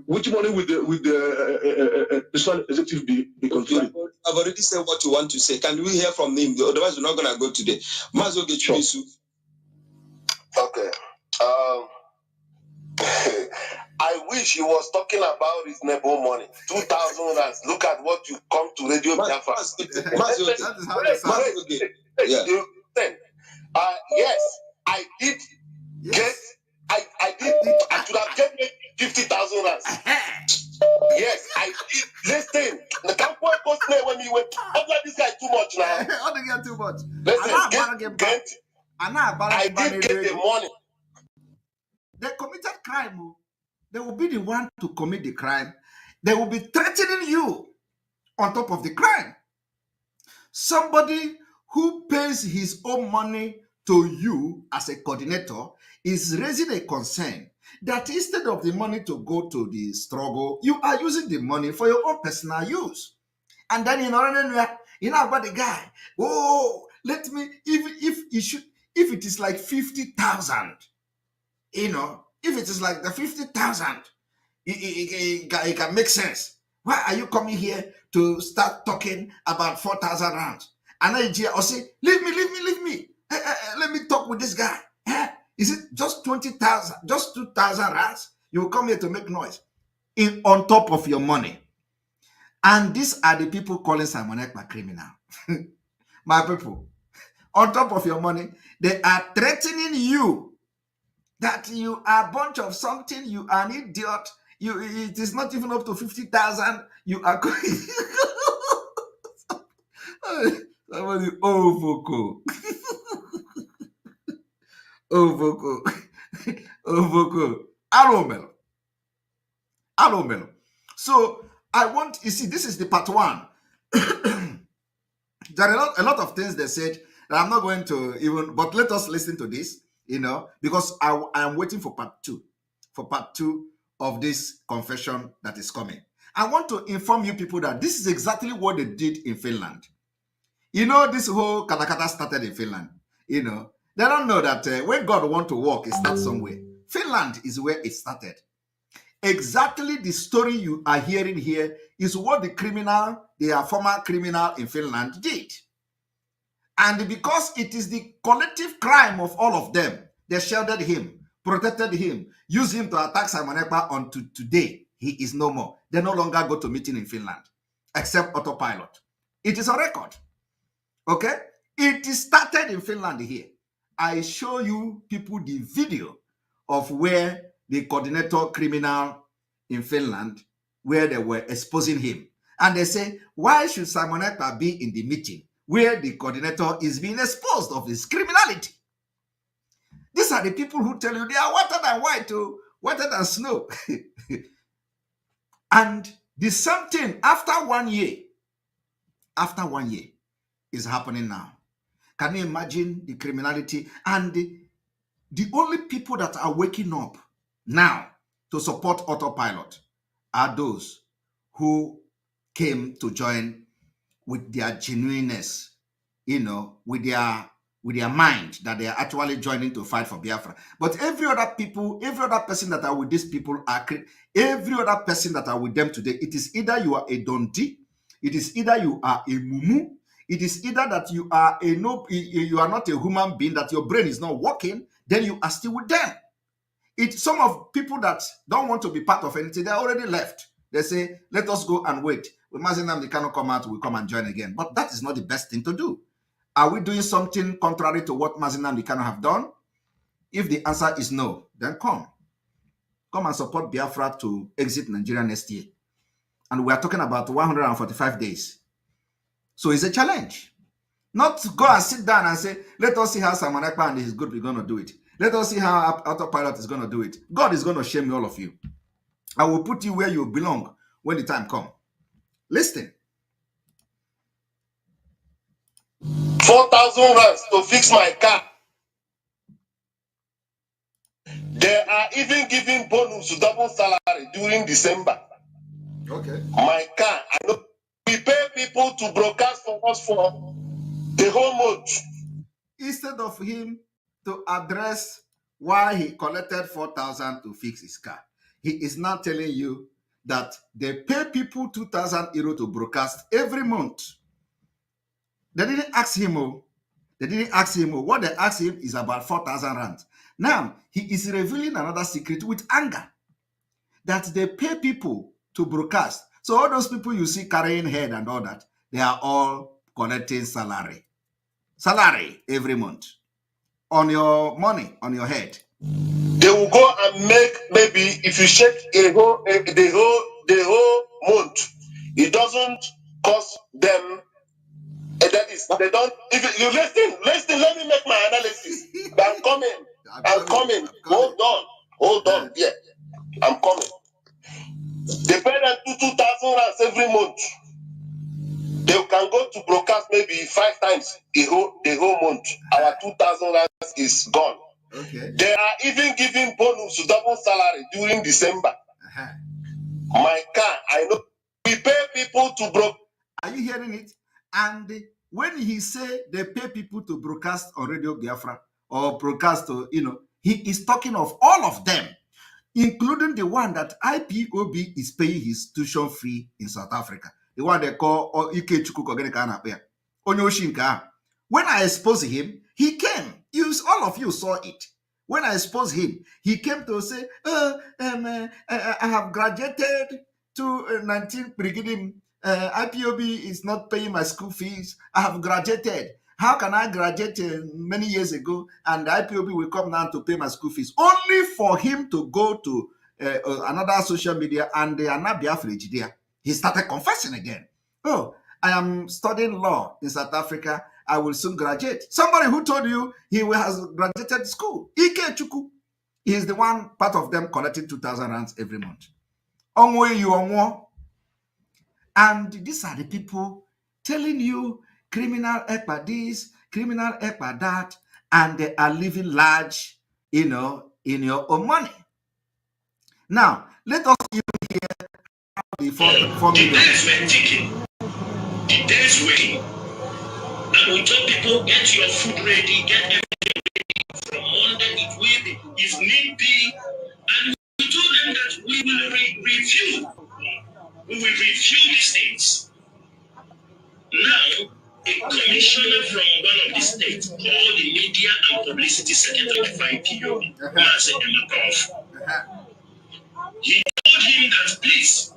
which money would the national executive be controlling? I've already said what you want to say. Can we hear from him? Otherwise, we're not going to go today. Mazoge Chukisu. Okay. I wish he was talking about his neighbor money. 2,000 rands. Look at what you come to Radio Biafra. Yes, I did get. I should have get 50,000 rands. Yes, I did. Listen, the campaign goes there when he went. Don't let this guy too much now. How they get too much? Listen, I did get the money. They committed crime. They will be the one to commit the crime. They will be threatening you on top of the crime. Somebody who pays his own money to you as a coordinator is raising a concern that instead of the money to go to the struggle, you are using the money for your own personal use. And then you know about the guy. Oh, let me, if it is like 50,000, if it is like the 50,000, it can make sense. Why are you coming here to start talking about 4,000 rands? And I say, leave me. Let me talk with this guy. Is it just 20,000, just 2,000 rands? You will come here to make noise on top of your money. And these are the people calling Simon Ekpa criminal. My people, on top of your money, they are threatening you that you are a bunch of something, you are an idiot, it is not even up to 50,000, you are going. Somebody, Voco. Voco. Aromelo. So I want, you see, this is the part one. There are a lot of things they said that I'm not going to even, but let us listen to this, because I am waiting for part two of this confession that is coming. I want to inform you people that this is exactly what they did in Finland. This whole katakata started in Finland. They don't know that when God wants to work, it starts somewhere. Finland is where it started. Exactly the story you are hearing here is what the former criminal in Finland did. And because it is the collective crime of all of them, they sheltered him, protected him, used him to attack Simon Ekpa until today. He is no more. They no longer go to meeting in Finland, except autopilot. It is on record. Okay? It is started in Finland here. I show you people the video of where the coordinator criminal in Finland, where they were exposing him. And they say, why should Simon Ekpa be in the meeting where the coordinator is being exposed of his criminality? These are the people who tell you they are whiter than white, whiter than snow. And the same thing after 1 year is happening now. Can you imagine the criminality? And the only people that are waking up now to support autopilot are those who came to join with their genuineness, with their mind that they are actually joining to fight for Biafra. But every other person that are with these people every other person that are with them today, it is either you are a Dundee, it is either you are a Mumu, it is either that you are you are not a human being, that your brain is not working, then you are still with them. It's some of people that don't want to be part of anything, they're already left. They say, let us go and wait. When Mazi Nnamdi cannot come out, we'll come and join again. But that is not the best thing to do. Are we doing something contrary to what Mazi Nnamdi cannot have done? If the answer is no, then come and support Biafra to exit Nigeria next year. And we are talking about 145 days. So it's a challenge. Not to go and sit down and say, let us see how Simon Ekpa and his group is going to do it. Let us see how Autopilot is going to do it. God is going to shame all of you. I will put you where you belong when the time comes. Listen. 4,000 rands to fix my car. They are even giving bonus to double salary during December. Okay. My car, I know we pay people to broadcast for us for the whole month. Instead of him to address why he collected 4,000 to fix his car, he is now telling you that they pay people 2,000 euro to broadcast every month. They didn't ask him, What they asked him is about 4,000 rand. Now, he is revealing another secret with anger, that they pay people to broadcast. So all those people you see carrying head and all that, they are all collecting salary every month on your money, on your head. They will go and make, maybe if you check the whole month, it doesn't cost them. That is, they don't. If you listen, let me make my analysis. I'm coming. Hold on. Yeah, I'm coming. They pay them 2,000 rands every month. They can go to broadcast maybe 5 times the whole month. Our 2,000 rands is gone. Okay. They are even giving bonus to double salary during December. My car, I know. We pay people to broadcast. Are you hearing it? And when he say they pay people to broadcast on Radio Biafra or broadcast to, he is talking of all of them, including the one that IPOB is paying his tuition fee in South Africa. The one they call Ikechukwu Kogenika. When I exposed him, he came. All of you saw it. When I exposed him, he came to say, I have graduated to 19 beginning. IPOB is not paying my school fees. I have graduated. How can I graduate many years ago and the IPOB will come now to pay my school fees? Only for him to go to another social media and they are not Biafra there. He started confessing again. Oh, I am studying law in South Africa. I will soon graduate. Somebody who told you he has graduated school. Ikechukwu. He is the one part of them collecting 2,000 rands every month. And these are the people telling you criminal ECPA this, criminal ECPA that, and they are living large, in your own money. Now, let us even hear how the 4 million. The days were ticking. The days were. And we told people, get your food ready, get everything ready. From Monday, it will be, if need be. And we told them that we will review. We will review these things. Now, a commissioner from one of the states called the media and publicity secretary of IPO, Mazi Nnamdi. He told him that, please,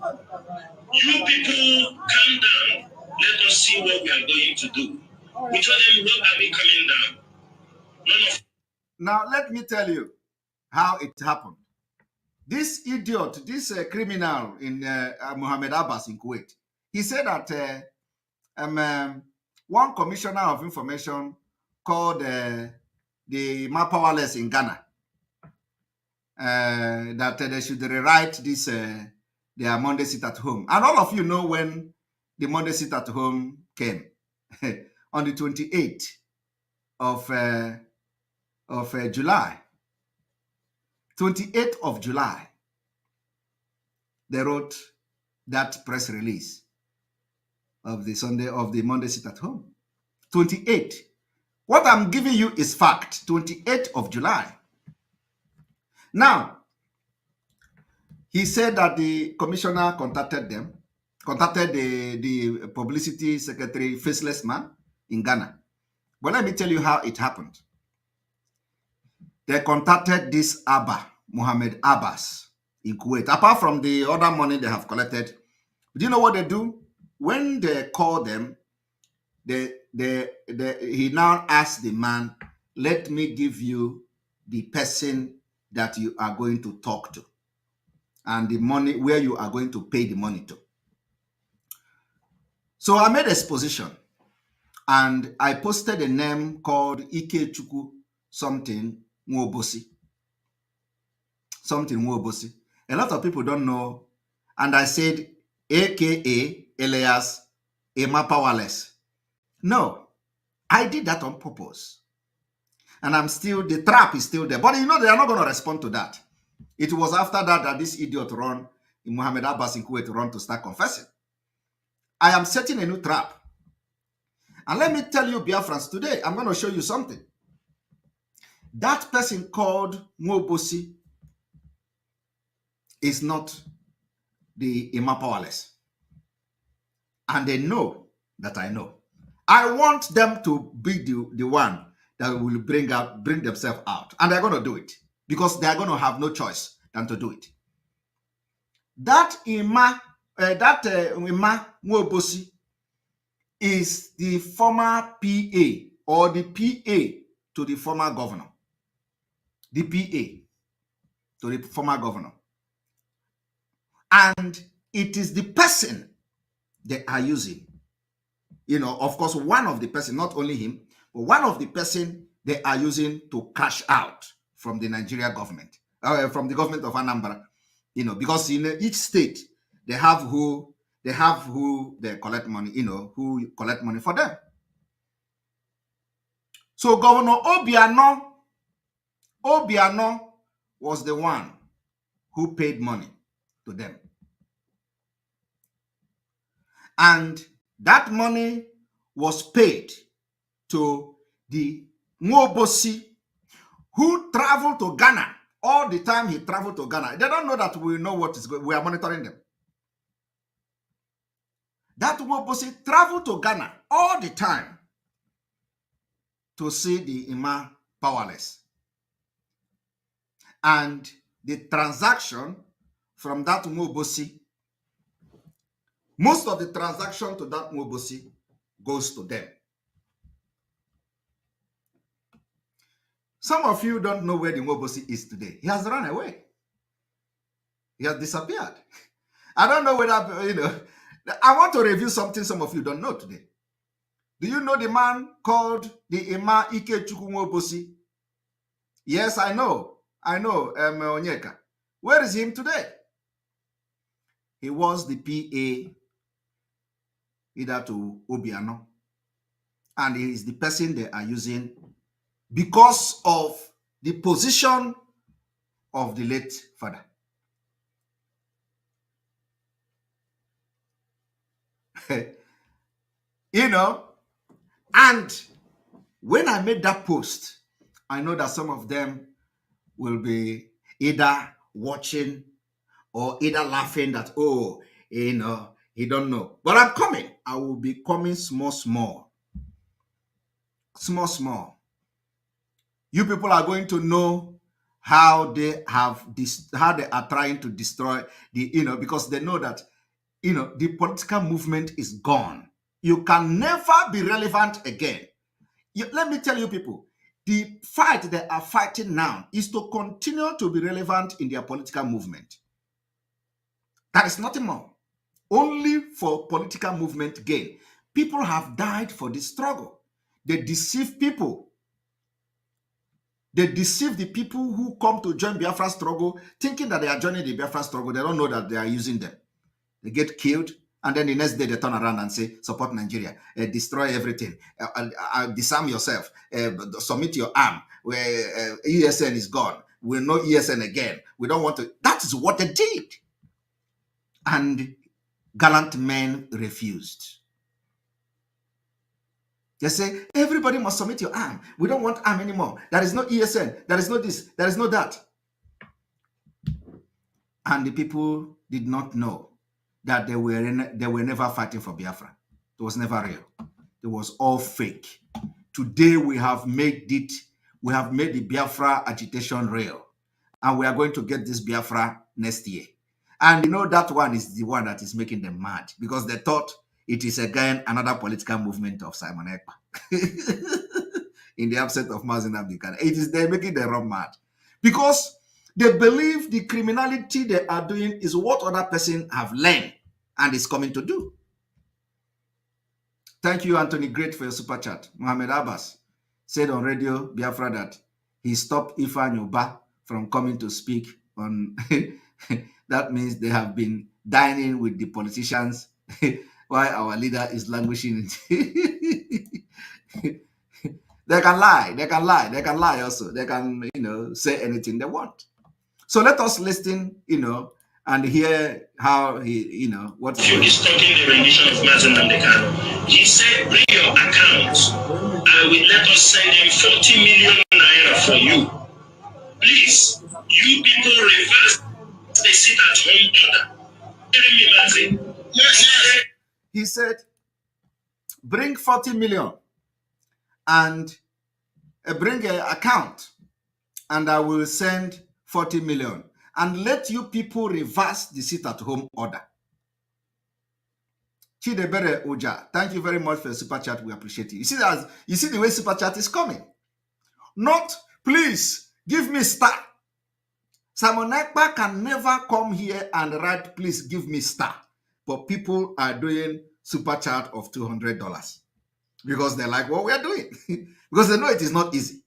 you people calm down. Let us see what we are going to do. We told them, what are we coming down? Now, let me tell you how it happened. This idiot, this criminal in Mohammed Abbas in Kuwait, he said that one commissioner of information called the Powerless in Ghana, that they should rewrite this, their Monday sit at home. And all of you know when the Monday sit at home came. On the 28th of July. 28th of July, they wrote that press release of the Monday sit at home. 28. What I'm giving you is fact. 28th of July. Now, he said that the commissioner contacted the publicity secretary, Faceless Man, in Ghana. But let me tell you how it happened. They contacted this Mohammed Abbas in Kuwait. Apart from the other money they have collected, do you know what they do? When they call them, he now asks the man, let me give you the person that you are going to talk to and the money where you are going to pay the money to. So I made a exposition and I posted a name called Ikechukwu something Nwobosi. Something Nwobosi. A lot of people don't know. And I said, AKA alias Emma Powerless. No, I did that on purpose. And the trap is still there. But you know, they are not going to respond to that. It was after that this idiot run, Mohammed Abbas in Kuwait, run to start confessing. I am setting a new trap. And let me tell you, Biafrans, today, I'm going to show you something. That person called Nwobosi is not the Emma Powerless. And they know that I know. I want them to be the one that will bring themselves out. And they're going to do it. Because they're going to have no choice than to do it. That Emma Nwobosi is the former PA or the PA to the former governor. The PA to the former governor. And it is the person they are using. You know, of course, one of the person, not only him, but one of the person they are using to cash out from the Nigeria government, from the government of Anambra. You know, because in each state, they have who they collect money, you know, who collect money for them. So Governor Obiano was the one who paid money to them. And that money was paid to the Nwobosi, who traveled to Ghana. All the time he traveled to Ghana. They don't know that we know what is going on. We are monitoring them. That Nwobosi traveled to Ghana all the time to see the Emma Powerless. And the transaction from that Nwobosi, most of the transaction to that Nwobosi goes to them. Some of you don't know where the Nwobosi is today. He has run away. He has disappeared. I don't know whether, you know, I want to review something some of you don't know today. Do you know the man called the Emma Ikechukwu Nwobosi? Yes, I know. Onyeka. Where is him today? He was the PA either to Obiano. And he is the person they are using because of the position of the late father. You know, and when I made that post, I know that some of them will be either watching or either laughing that, oh, you know, he don't know. But I'm coming. I will be coming small. You people are going to know how they are trying to destroy the, you know, because they know that, you know, the political movement is gone. You can never be relevant again. Let me tell you people, the fight they are fighting now is to continue to be relevant in their political movement. That is nothing more. Only for political movement gain. People have died for this struggle. They deceive people. They deceive the people who come to join Biafra struggle, thinking that they are joining the Biafra struggle. They don't know that they are using them. They get killed, and then the next day they turn around and say, support Nigeria, destroy everything, disarm yourself, submit your arm, where ESN is gone. We're not ESN again. We don't want to. That is what they did. And gallant men refused. They say, everybody must submit your arm. We don't want arm anymore. There is no ESN. There is no this. There is no that. And the people did not know that they were never fighting for Biafra. It was never real. It was all fake. Today we have made it. We have made the Biafra agitation real. And we are going to get this Biafra next year. And you know that one is the one that is making them mad, because they thought it is again another political movement of Simon Ekpa. In the absence of Mazi Nnamdi Kanu. It is they're making them run mad. Because they believe the criminality they are doing is what other person have learned and is coming to do. Thank you, Anthony Great, for your super chat. Mohammed Abbas said on Radio Biafra that he stopped Ifeanyi Ubah from coming to speak on. That means they have been dining with the politicians while our leader is languishing. They can lie. They can lie. They can lie also. They can, say anything they want. So let us listen, and hear how he, what he's talking the rendition of Mazi Nnamdi Kanu. He said, bring your accounts. I will let us send him 40 million naira for you. Please, you people reverse the sit at home order. Yes. He said, bring 40 million and bring an account, and I will send 40 million. And let you people reverse the sit-at-home order. Chidebere Oja, thank you very much for your super chat. We appreciate it. You see the way super chat is coming. Not, please, give me star. Simon Ekpa can never come here and write, please give me star. But people are doing super chat of $200 because they like what we are doing. Because they know it is not easy.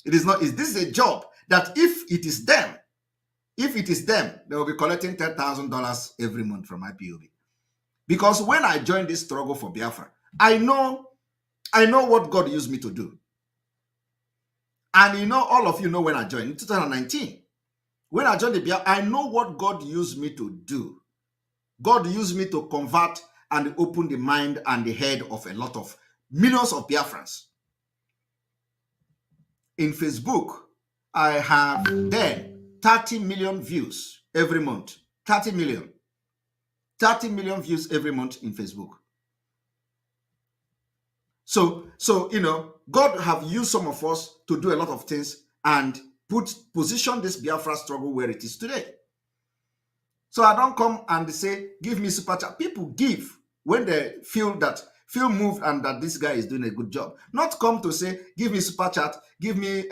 It is not easy. This is a job that if it is them, they will be collecting $10,000 every month from IPOB. Because when I joined this struggle for Biafra, I know what God used me to do. And all of you know when I joined in 2019. When I joined the Biafra, I know what God used me to do. God used me to convert and open the mind and the head of a lot of millions of Biafrans. In Facebook, I have then 30 million views every month. 30 million. 30 million views every month in Facebook. So God have used some of us to do a lot of things and position this Biafra struggle where it is today. So I don't come and say, give me super chat. People give when they feel moved and that this guy is doing a good job. Not come to say, give me super chat, give me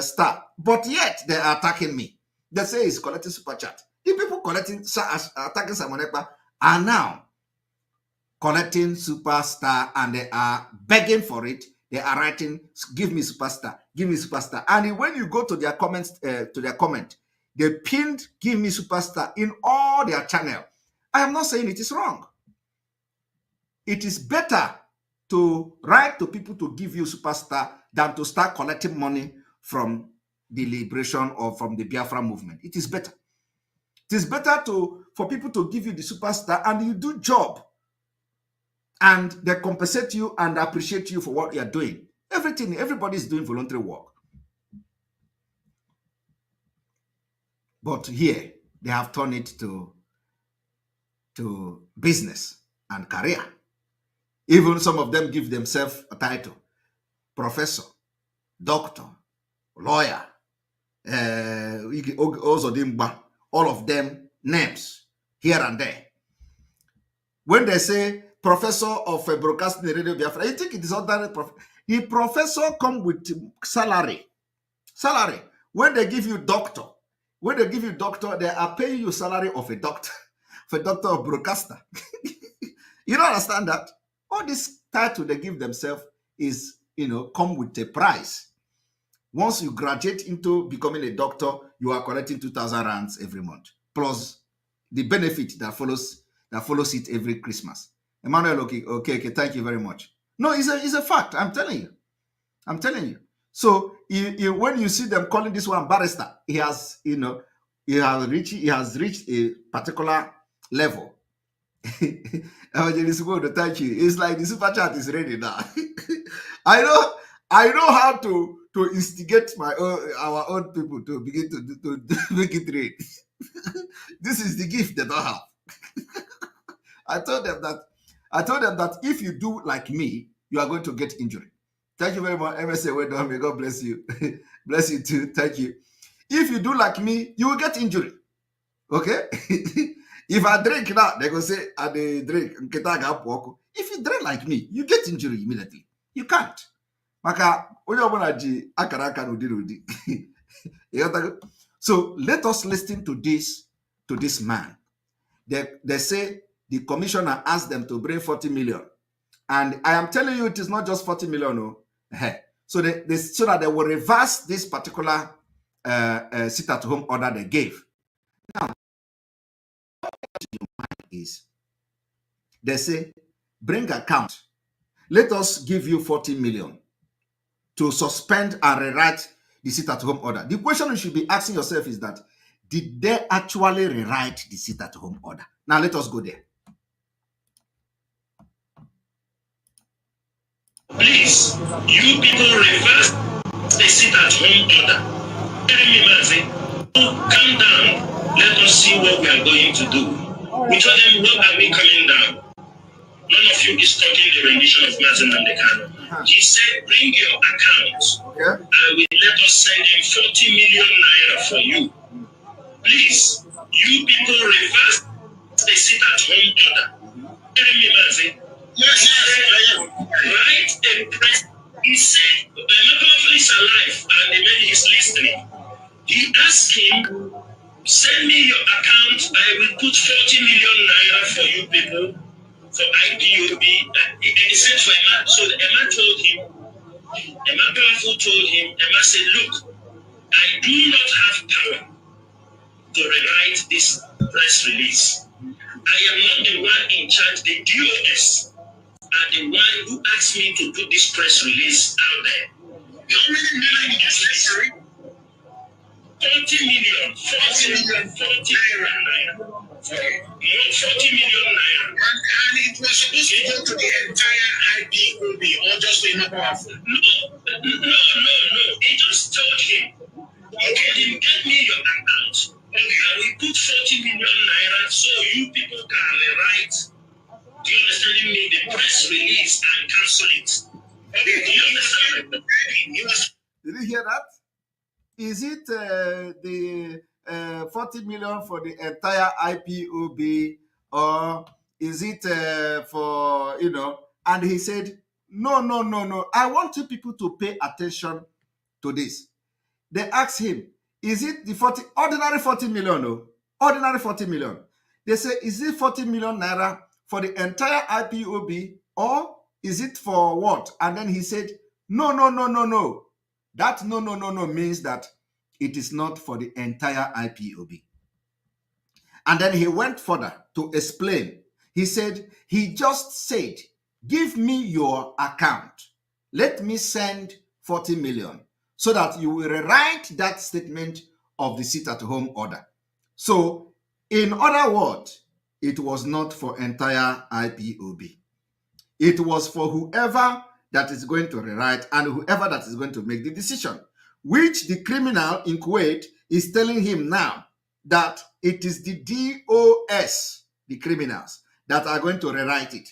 star. But yet they are attacking me. They say he's collecting super chat. The people attacking Simon Ekpa are now collecting superstar, and they are begging for it. They are writing, give me superstar, give me superstar. And when you go to their comments, they pinned give me superstar in all their channel. I am not saying it is wrong. It is better to write to people to give you superstar than to start collecting money from the liberation or from the Biafra movement. It is better. It is better for people to give you the superstar and you do job. And they compensate you and appreciate you for what you are doing. Everybody is doing voluntary work. But here, they have turned it to business and career. Even some of them give themselves a title. Professor, doctor, lawyer, all of them names here and there. When they say professor of broadcasting radio Biafra, you think it is ordinary professor. The professor come with salary. Salary. When they give you doctor, they are paying you salary of a doctor, for a doctor of broadcaster. You don't understand that? All this title they give themselves is, come with a price. Once you graduate into becoming a doctor, you are collecting 2,000 rands every month, plus the benefit that follows it every Christmas. Emmanuel, okay, thank you very much. No, it's a fact. I'm telling you. So when you see them calling this one barrister, he has reached a particular level. Thank you. It's like the super chat is ready now. I know how to instigate our own people to begin to make it rain. This is the gift they don't have. I told them that if you do like me, you are going to get injury. Thank you very much, MSA. Well done. May God bless you. Bless you too. Thank you. If you do like me, you will get injury. Okay? If I drink now, they go say, I drink. If you drink like me, you get injury immediately. You can't. So let us listen to this man. They say the commissioner asked them to bring 40 million. And I am telling you, it is not just 40 million. No. So so that they will reverse this particular sit-at-home order they gave. Now, is they say, bring account. Let us give you 40 million to suspend and rewrite the sit-at-home order. The question you should be asking yourself is that, did they actually rewrite the sit-at-home order? Now let us go there. Please, you people reverse the sit-at-home order. Calm down. Let us see what we are going to do. We told them, what are we coming down? None of you is talking the rendition of Martin and the Kano. He said, bring your accounts. And we let us send him 40 million naira for you. Please, you people reverse the sit-at-home order. Yes, I am. Write a press. He said, Makalafel is alive and the man is listening. He asked him, send me your account. I will put 40 million naira for you people for IPOB. He said for Emma. So Emma told him, Emma Powerful told him, Emma said, look, I do not have power to rewrite this press release. I am not the one in charge. The DOS are the one who asked me to put this press release out there. How many million is necessary? 40 million. 40 million. 40 naira. 40 million naira. And it was supposed to go to the entire IPOB or just to Emma Powerful? No. He just told him, okay, get me your account. Okay, and we put 40 million naira so you people can rewrite. Do you understand me? The press release and cancel it. Okay, do you understand? Did you hear that? Is it the 40 million for the entire IPOB, or is it for, and he said, no. I want you people to pay attention to this. They asked him, is it the ordinary 40 million? No, ordinary 40 million. They say, is it 40 million naira for the entire IPOB, or is it for what? And then he said, no. That no means that it is not for the entire IPOB. And then he went further to explain. He said, he just said, give me your account. Let me send 40 million so that you will rewrite that statement of the sit-at-home order. So, in other words, it was not for entire IPOB. It was for whoever that is going to rewrite and whoever that is going to make the decision, which the criminal in Kuwait is telling him now that it is the DOS, the criminals, that are going to rewrite it.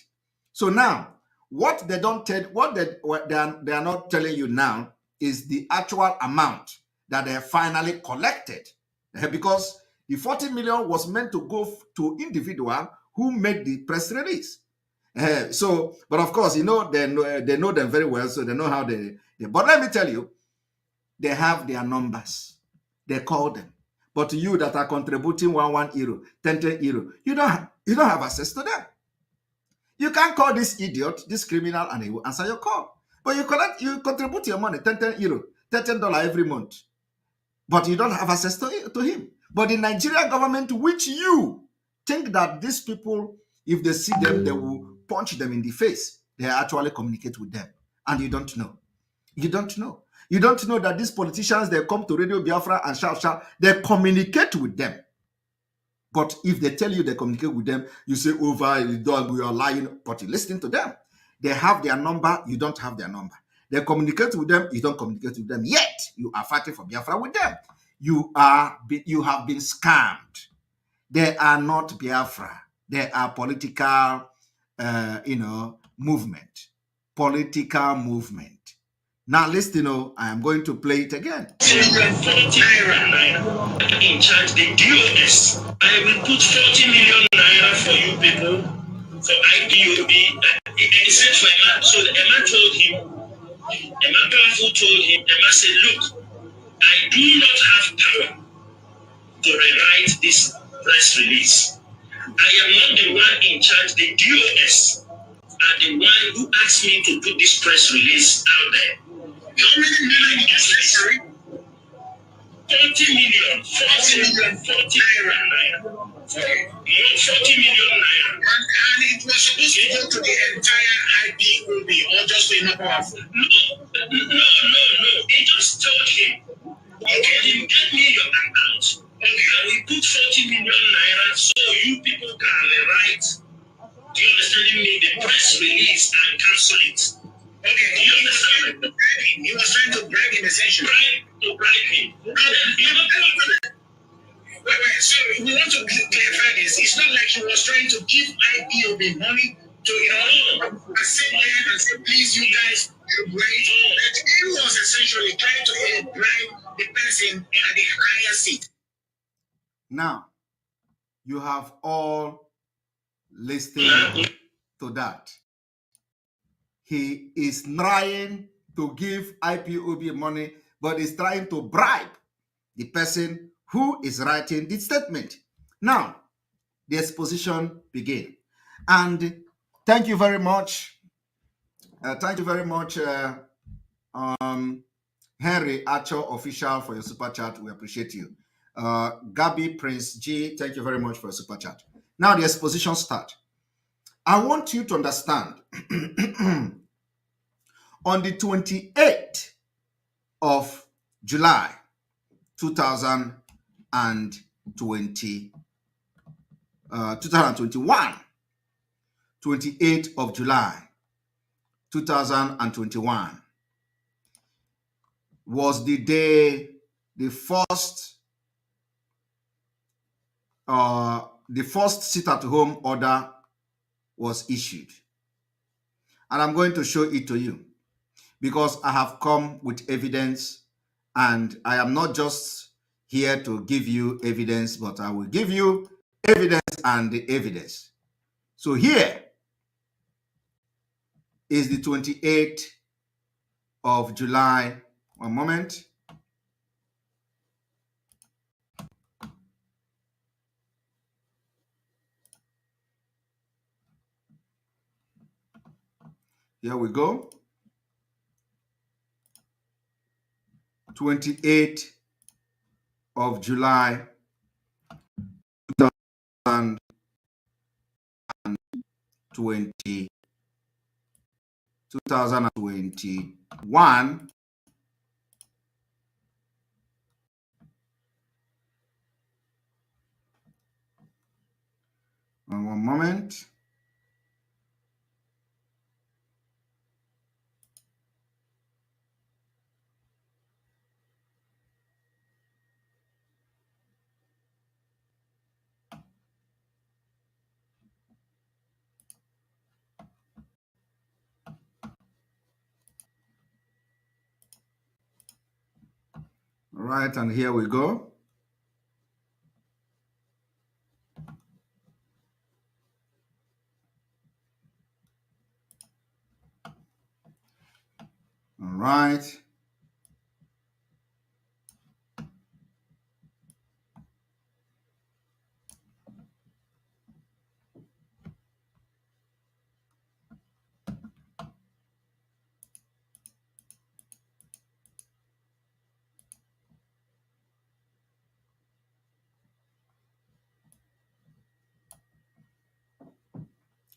So now, what they don't tell, what they are not telling you now is the actual amount that they finally collected, because the 40 million was meant to go to individual who made the press release. But of course, they know them very well, so they know how they. But let me tell you, they have their numbers. They call them. But you that are contributing 1 euro, 10 euro, you don't have access to them. You can't call this idiot, this criminal, and he will answer your call. But you contribute your money, 10 euro, $10 every month. But you don't have access to him. But the Nigerian government, which you think that these people, if they see them, they will punch them in the face. They actually communicate with them. And you don't know. You don't know. You don't know that these politicians, they come to Radio Biafra and shout, they communicate with them. But if they tell you they communicate with them, you say, over, you are lying, but you listen to them. They have their number, you don't have their number. They communicate with them, you don't communicate with them. Yet you are fighting for Biafra with them. You have been scammed. They are not Biafra. They are political, movement. Political movement. Now listen, I am going to play it again. Naira in charge the DOS. I will put 40 million naira for you people for IPOB. He said for Emma. So Emma told him, Emma Powerful told him, Emma said, look, I do not have power to rewrite this press release. I am not the one in charge. The DOS are the one who asked me to put this press release out there. How many million is necessary? 40 million, 40 million, 40 naira. Okay. 40 million naira. And it was supposed to go to the entire IPOB or just to Emma Powerful? No. They just told him, okay, get me your account. Okay, I will put 40 million naira so you people can write. Do you understand me? The press release and cancel it. Okay, he was trying to bribe him essentially. Bribe him. Wait, so we want to clarify this. It's not like he was trying to give IPOB money to, sit there and say, please, you guys, you wait. That he was essentially trying to bribe the person at the higher seat. Now, you have all listened to that. He is trying to give IPOB money, but is trying to bribe the person who is writing the statement. Now, the exposition begins. And thank you very much. Henry Acho Official, for your super chat. We appreciate you. Gabby Prince G, thank you very much for your super chat. Now the exposition starts. I want you to understand on the 28th of July 2021, 28th of July 2021 was the day the first sit-at-home order was issued. And I'm going to show it to you because I have come with evidence, and I am not just here to give you evidence, but I will give you evidence and the evidence. So here is the 28th of July. One moment. Here we go. 28th of July 2021. One moment. All right, and here we go. All right.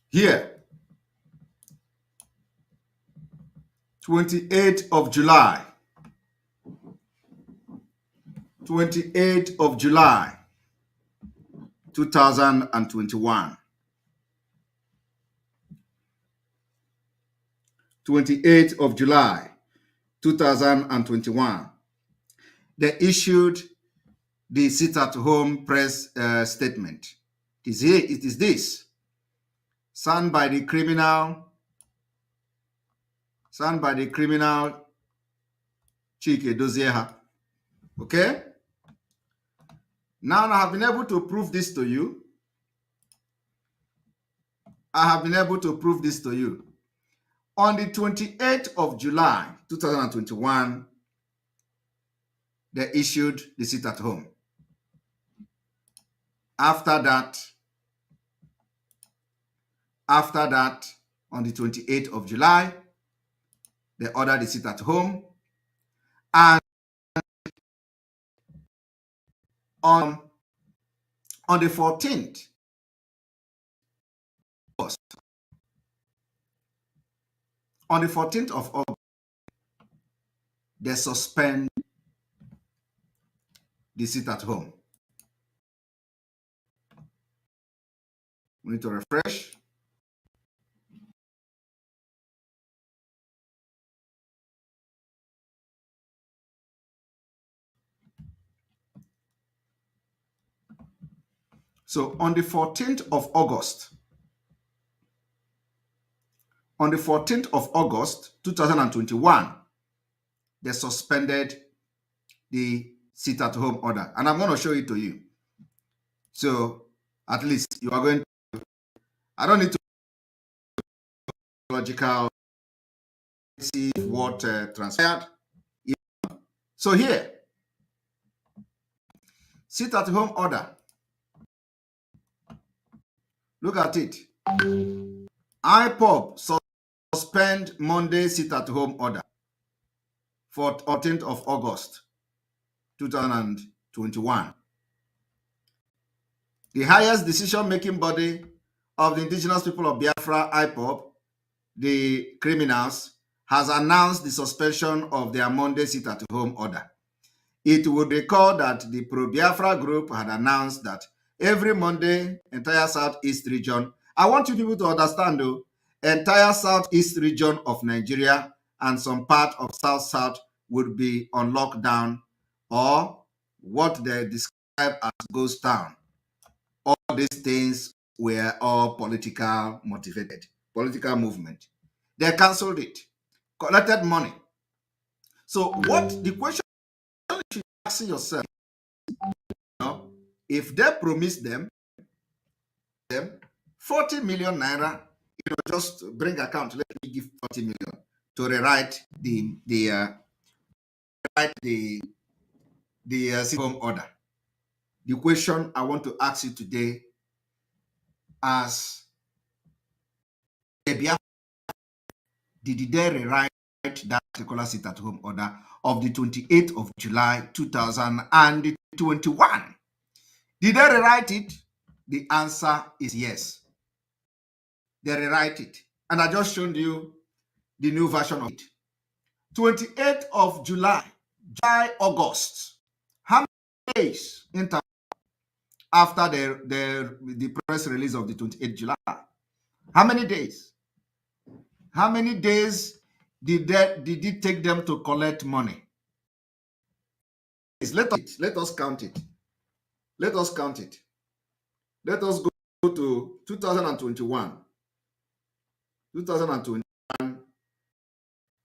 Here, 28th of July, 28th of July, 2021. 28th of July, 2021, they issued the sit-at-home press statement. It is this, signed by the criminal Chike Dozieha. Okay? Now I have been able to prove this to you. On the 28th of July, 2021, they issued the sit-at-home. After that, on the 28th of July, they ordered the sit-at-home. And on the 14th of August, they suspend the sit-at-home. We need to refresh. So on the 14th of August, 2021, they suspended the sit-at-home order. And I'm going to show it to you. So at least you are going to, I don't need to logical see what transpired. So here, sit-at-home order. Look at it. IPOB suspend Monday sit-at-home order for 14th of August, 2021. The highest decision-making body of the indigenous people of Biafra, IPOB, the criminals, has announced the suspension of their Monday sit-at-home order. It would recall that the pro-Biafra group had announced that every Monday, entire Southeast region, I want you people to understand though, entire Southeast region of Nigeria and some part of South would be on lockdown, or what they describe as ghost town. All these things were all political motivated, political movement. They cancelled it, collected money. So what the question you should ask yourself, if they promise them 40 million naira, just bring account, let me give 40 million to rewrite the sit-at-home order. The question I want to ask you today, as did they rewrite that particular sit-at-home order of the 28th of July 2021? Did they rewrite it? The answer is yes. They rewrite it. And I just showed you the new version of it. 28th of July, August. How many days after the press release of the 28th July? How many days? How many days did it take them to collect money? Let us count it. Let us count it. Let us go to 2021. 2021,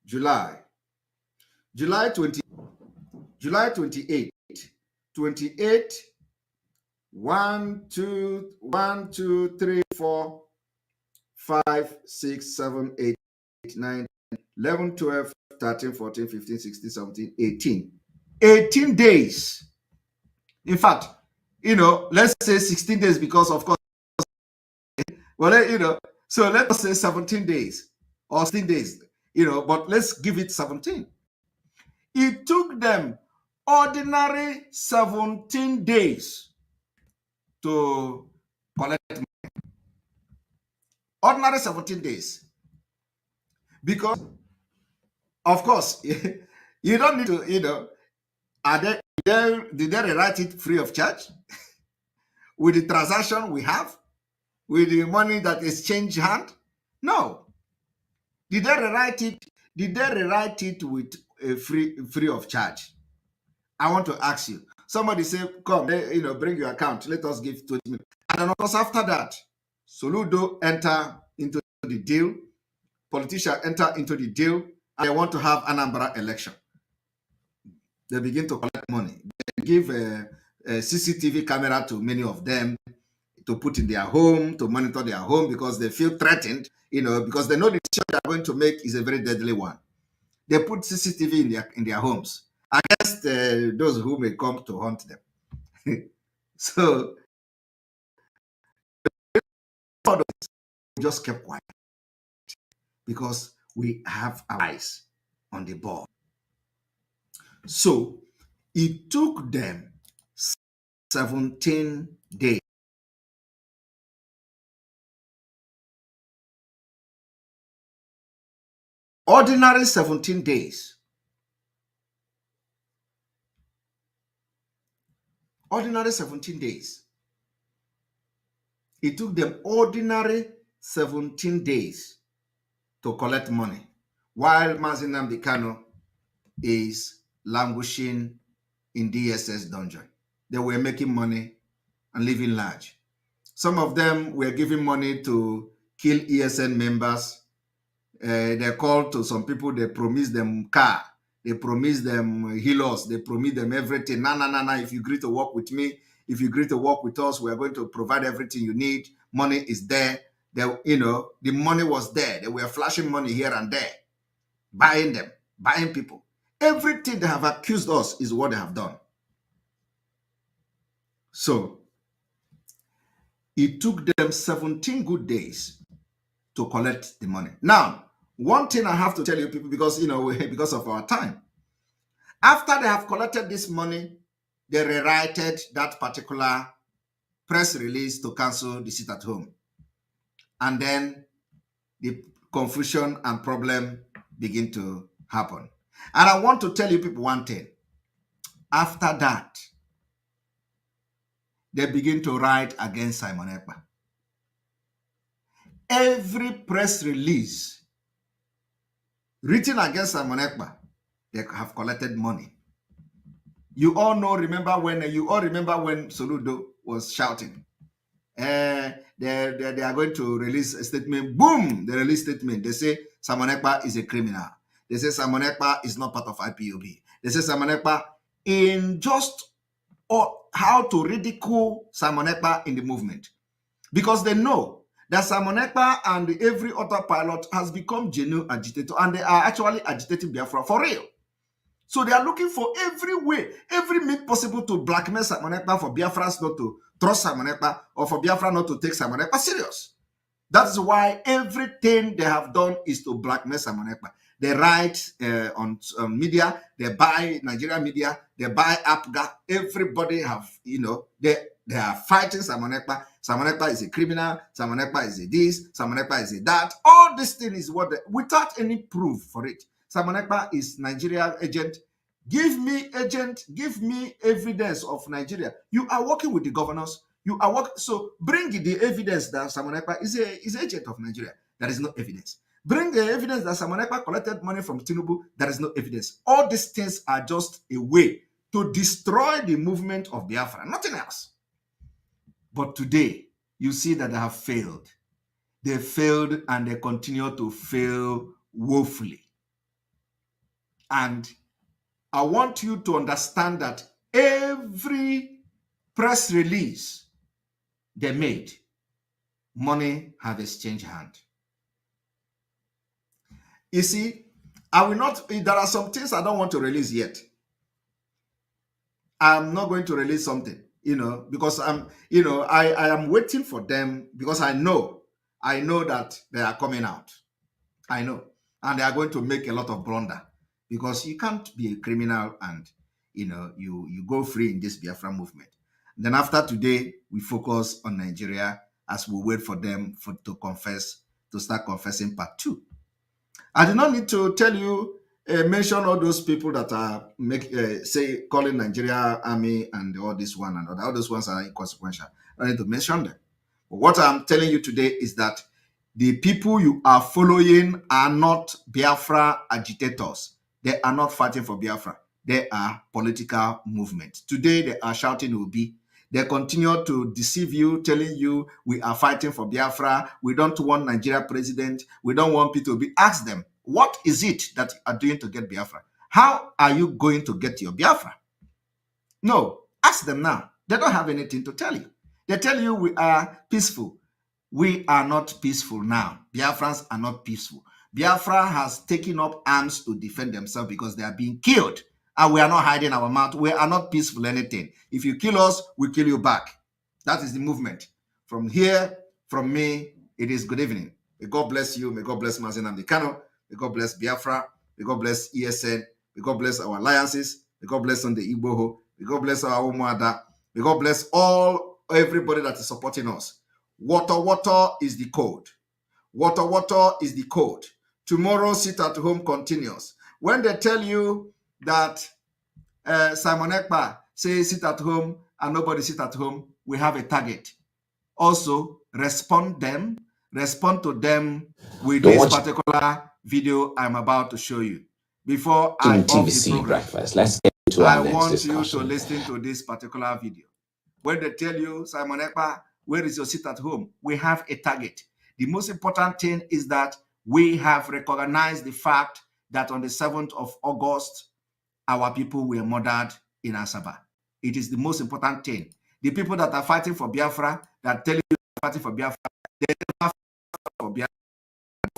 July 28, 1, 2, 3, 4, 5, 6, 7, 8, 9, 11, 12, 13, 14, 15, 16, 17, 18. 18 days. In fact, let's say 16 days because, of course, well, so let us say 17 days or 16 days, but let's give it 17. It took them ordinary 17 days to collect money. Ordinary 17 days. Because, of course, you don't need to, did they rewrite it free of charge? With the transaction we have? With the money that is changed hand? No. Did they rewrite it? Did they rewrite it with free of charge. I want to ask you. Somebody say, come, bring your account. Let us give 20 minutes. And then of course, after that, Soludo enter into the deal. Politicians enter into the deal. And they want to have Anambra election. They begin to collect money. They give a CCTV camera to many of them to put in their home, to monitor their home because they feel threatened, because they know the decision they are going to make is a very deadly one. They put CCTV in their homes against those who may come to hunt them. So we just kept quiet because we have our eyes on the ball. So it took them 17 days. Ordinary 17 days. Ordinary 17 days. It took them ordinary 17 days to collect money, while Mazi Nnamdi Kanu is languishing in DSS dungeon. They were making money and living large. Some of them were giving money to kill ESN members. They called to some people, they promised them car, they promised them healers, they promised them everything. Nah, if you agree to work with me, if you agree to work with us, we are going to provide everything you need. Money is there. The money was there. They were flashing money here and there, buying them, buying people. Everything they have accused us is what they have done. So it took them 17 good days to collect the money. Now, one thing I have to tell you people, because because of our time, after they have collected this money, they rewrited that particular press release to cancel the sit at home. And then the confusion and problem begin to happen. And I want to tell you people one thing. After that, they begin to write against Simon Ekpa. Every press release written against Simon Ekpa, they have collected money. You all remember when Soludo was shouting, they are going to release a statement. Boom! They release statement. They say Simon Ekpa is a criminal. They say Simon Ekpa is not part of IPOB. They say Simon Ekpa in just how to ridicule Simon Ekpa in the movement. Because they know that Simon Ekpa and every other pilot has become genuine agitator, and they are actually agitating Biafra for real. So they are looking for every way, every means possible to blackmail Simon Ekpa for Biafrans not to trust Simon Ekpa, or for Biafra not to take Simon Ekpa serious. That's why everything they have done is to blackmail Simon Ekpa. They write on media, they buy Nigerian media, they buy APGA. Everybody have, they are fighting Simon Ekpa. Simon Ekpa is a criminal. Simon Ekpa is a this. Simon Ekpa is a that. All this thing is without any proof for it. Simon Ekpa is Nigeria agent. Give me agent. Give me evidence of Nigeria. You are working with the governors. You are working. So bring the evidence that Simon Ekpa is agent of Nigeria. There is no evidence. Bring the evidence that Simon Ekpa collected money from Tinubu. There is no evidence. All these things are just a way to destroy the movement of Biafra. Nothing else. But today, you see that they have failed. They failed and they continue to fail woefully. And I want you to understand that every press release they made, money have exchanged hand. You see, there are some things I don't want to release yet. I'm not going to release something, because I am waiting for them, because I know that they are coming out. I know. And they are going to make a lot of blunder, because you can't be a criminal and, you go free in this Biafra movement. Then after today, we focus on Nigeria as we wait for them to start confessing part 2. I do not need to tell you, mention all those people that are calling Nigeria army and all this one and all those ones are inconsequential. I don't need to mention them. But what I'm telling you today is that the people you are following are not Biafra agitators. They are not fighting for Biafra. They are political movement. Today, they are shouting Obi. They continue to deceive you, telling you we are fighting for Biafra. We don't want Nigeria president. We don't want people to be. Ask them, what is it that you are doing to get Biafra? How are you going to get your Biafra? No, ask them now. They don't have anything to tell you. They tell you we are peaceful. We are not peaceful now. Biafrans are not peaceful. Biafra has taken up arms to defend themselves because they are being killed. And we are not hiding our mouth. We are not peaceful anything. If you kill us, we kill you back. That is the movement. From here, from me, it is good evening. May God bless you. May God bless Mazen Amdekano. May God bless Biafra. May God bless ESN. May God bless our alliances. May God bless on the Igboho. May God bless our Umuada. May God bless everybody that is supporting us. Water is the code. Water is the code. Tomorrow, sit at home continues. When they tell you that Simon Ekpa says sit at home and nobody sit at home, we have a target. Also, respond to them with this particular video I'm about to show you. Before I off the program, breakfast. Let's get to our next discussion. I want you to listen to this particular video. When they tell you, Simon Ekpa, where is your seat at home? We have a target. The most important thing is that we have recognized the fact that on the 7th of August, our people were murdered in Asaba. It is the most important thing. The people that are fighting for Biafra, that tell you they're fighting for Biafra, they are fighting for Biafra.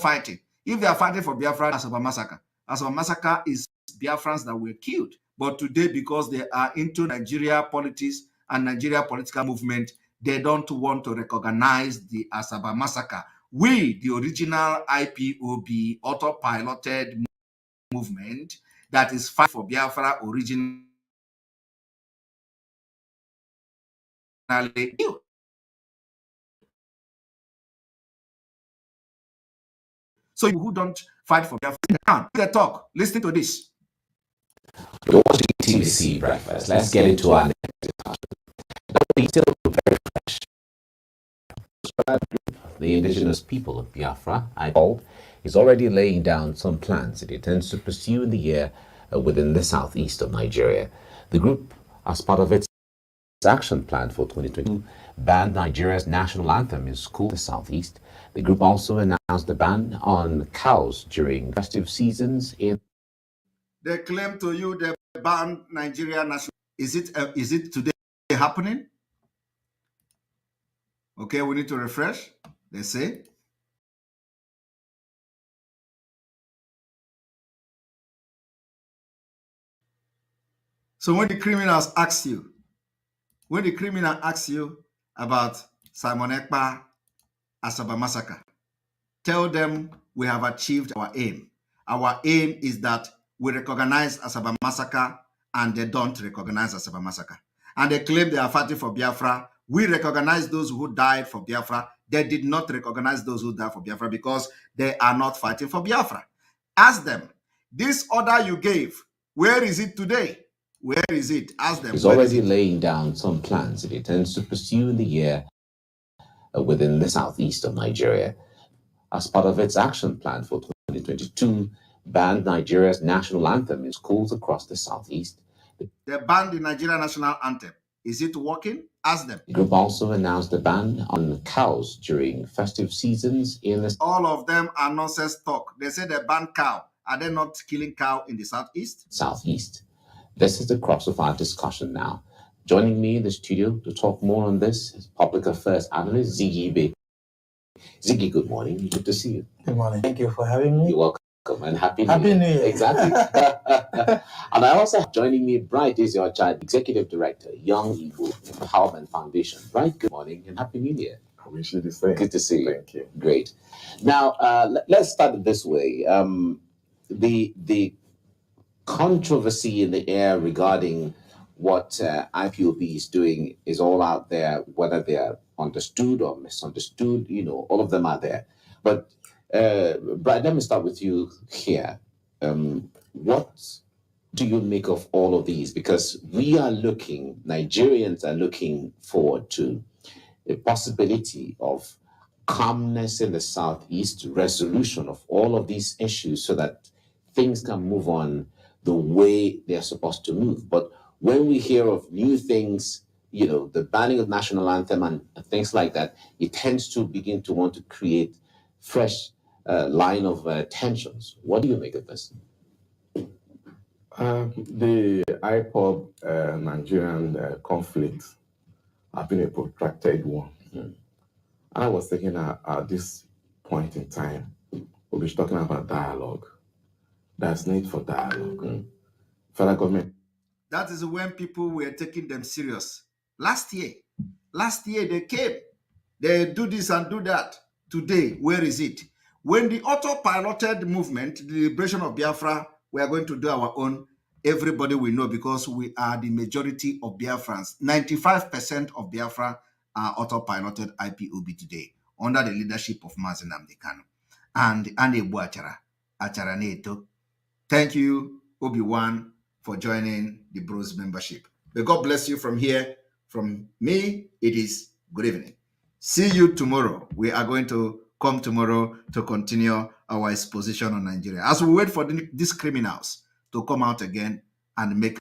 Fighting. If they are fighting for Biafra, Asaba massacre. Asaba massacre is Biafrans that were killed. But today, because they are into Nigeria politics and Nigeria political movement, they don't want to recognize the Asaba massacre. We, the original IPOB, autopiloted movement that is fighting for Biafra originally killed. So who don't fight for Biafra? Now, they talk. Listen to this. You're watching TVC Breakfast. Let's get into our next discussion. Still very fresh. The indigenous people of Biafra, IPOB, is already laying down some plans it intends to pursue in the year within the southeast of Nigeria. The group, as part of its action plan for 2022, banned Nigeria's national anthem in schools in the southeast. The group also announced the ban on cows during festive seasons in. They claim to you they banned Nigeria national. Is it today happening? Okay, we need to refresh. They say. So when the criminals ask you, about Simon Ekpa Asaba massacre, tell them we have achieved our aim. Our aim is that we recognize Asaba massacre and they don't recognize Asaba massacre. And they claim they are fighting for Biafra. We recognize those who died for Biafra. They did not recognize those who died for Biafra because they are not fighting for Biafra. Ask them, this order you gave, where is it today? Where is it? Ask them. He's already laying down some plans it intends to pursue in the year within the southeast of Nigeria. As part of its action plan for 2022, banned Nigeria's national anthem in schools across the southeast. They banned the Nigerian national anthem. Is it working? Ask them. The group also announced a ban on cows during festive seasons in the. All of them are nonsense talk. They say they banned cow. Are they not killing cow in the southeast? Southeast. This is the crux of our discussion now. Joining me in the studio to talk more on this is public affairs analyst Ziggy Baker. Ziggy, good morning. Good to see you. Good morning. Thank you for having me. You're welcome and happy New Year. Exactly. And I also have joining me, Bright is your child executive director, Young Igbo Empowerment Foundation. Bright, good morning and happy New Year. I wish you the same. Good to see you. Thank you. Great. Now, let's start it this way. The controversy in the air regarding what IPOB is doing is all out there, whether they're understood or misunderstood, all of them are there. But Brad, let me start with you here. What do you make of all of these? Because Nigerians are looking forward to a possibility of calmness in the southeast, resolution of all of these issues so that things can move on the way they're supposed to move. But when we hear of new things, you know, the banning of national anthem and things like that, it tends to begin to want to create fresh line of tensions. What do you make of this? The IPOB Nigerian conflict has been a protracted one. I was thinking at this point in time, we'll be talking about dialogue. There's need for dialogue. Federal government. That is when people were taking them serious. Last year they came. They do this and do that. Today, where is it? When the autopiloted movement, the liberation of Biafra, we are going to do our own, everybody will know because we are the majority of Biafrans. 95% of Biafra are autopiloted IPOB today under the leadership of Mazi Nnamdi Kanu and Ebu Achara Neto. Thank you, Obi-Wan, for joining the Bros membership. May God bless you from here. From me, it is good evening. See you tomorrow. We are going to come tomorrow to continue our exposition on Nigeria as we wait for these criminals to come out again and make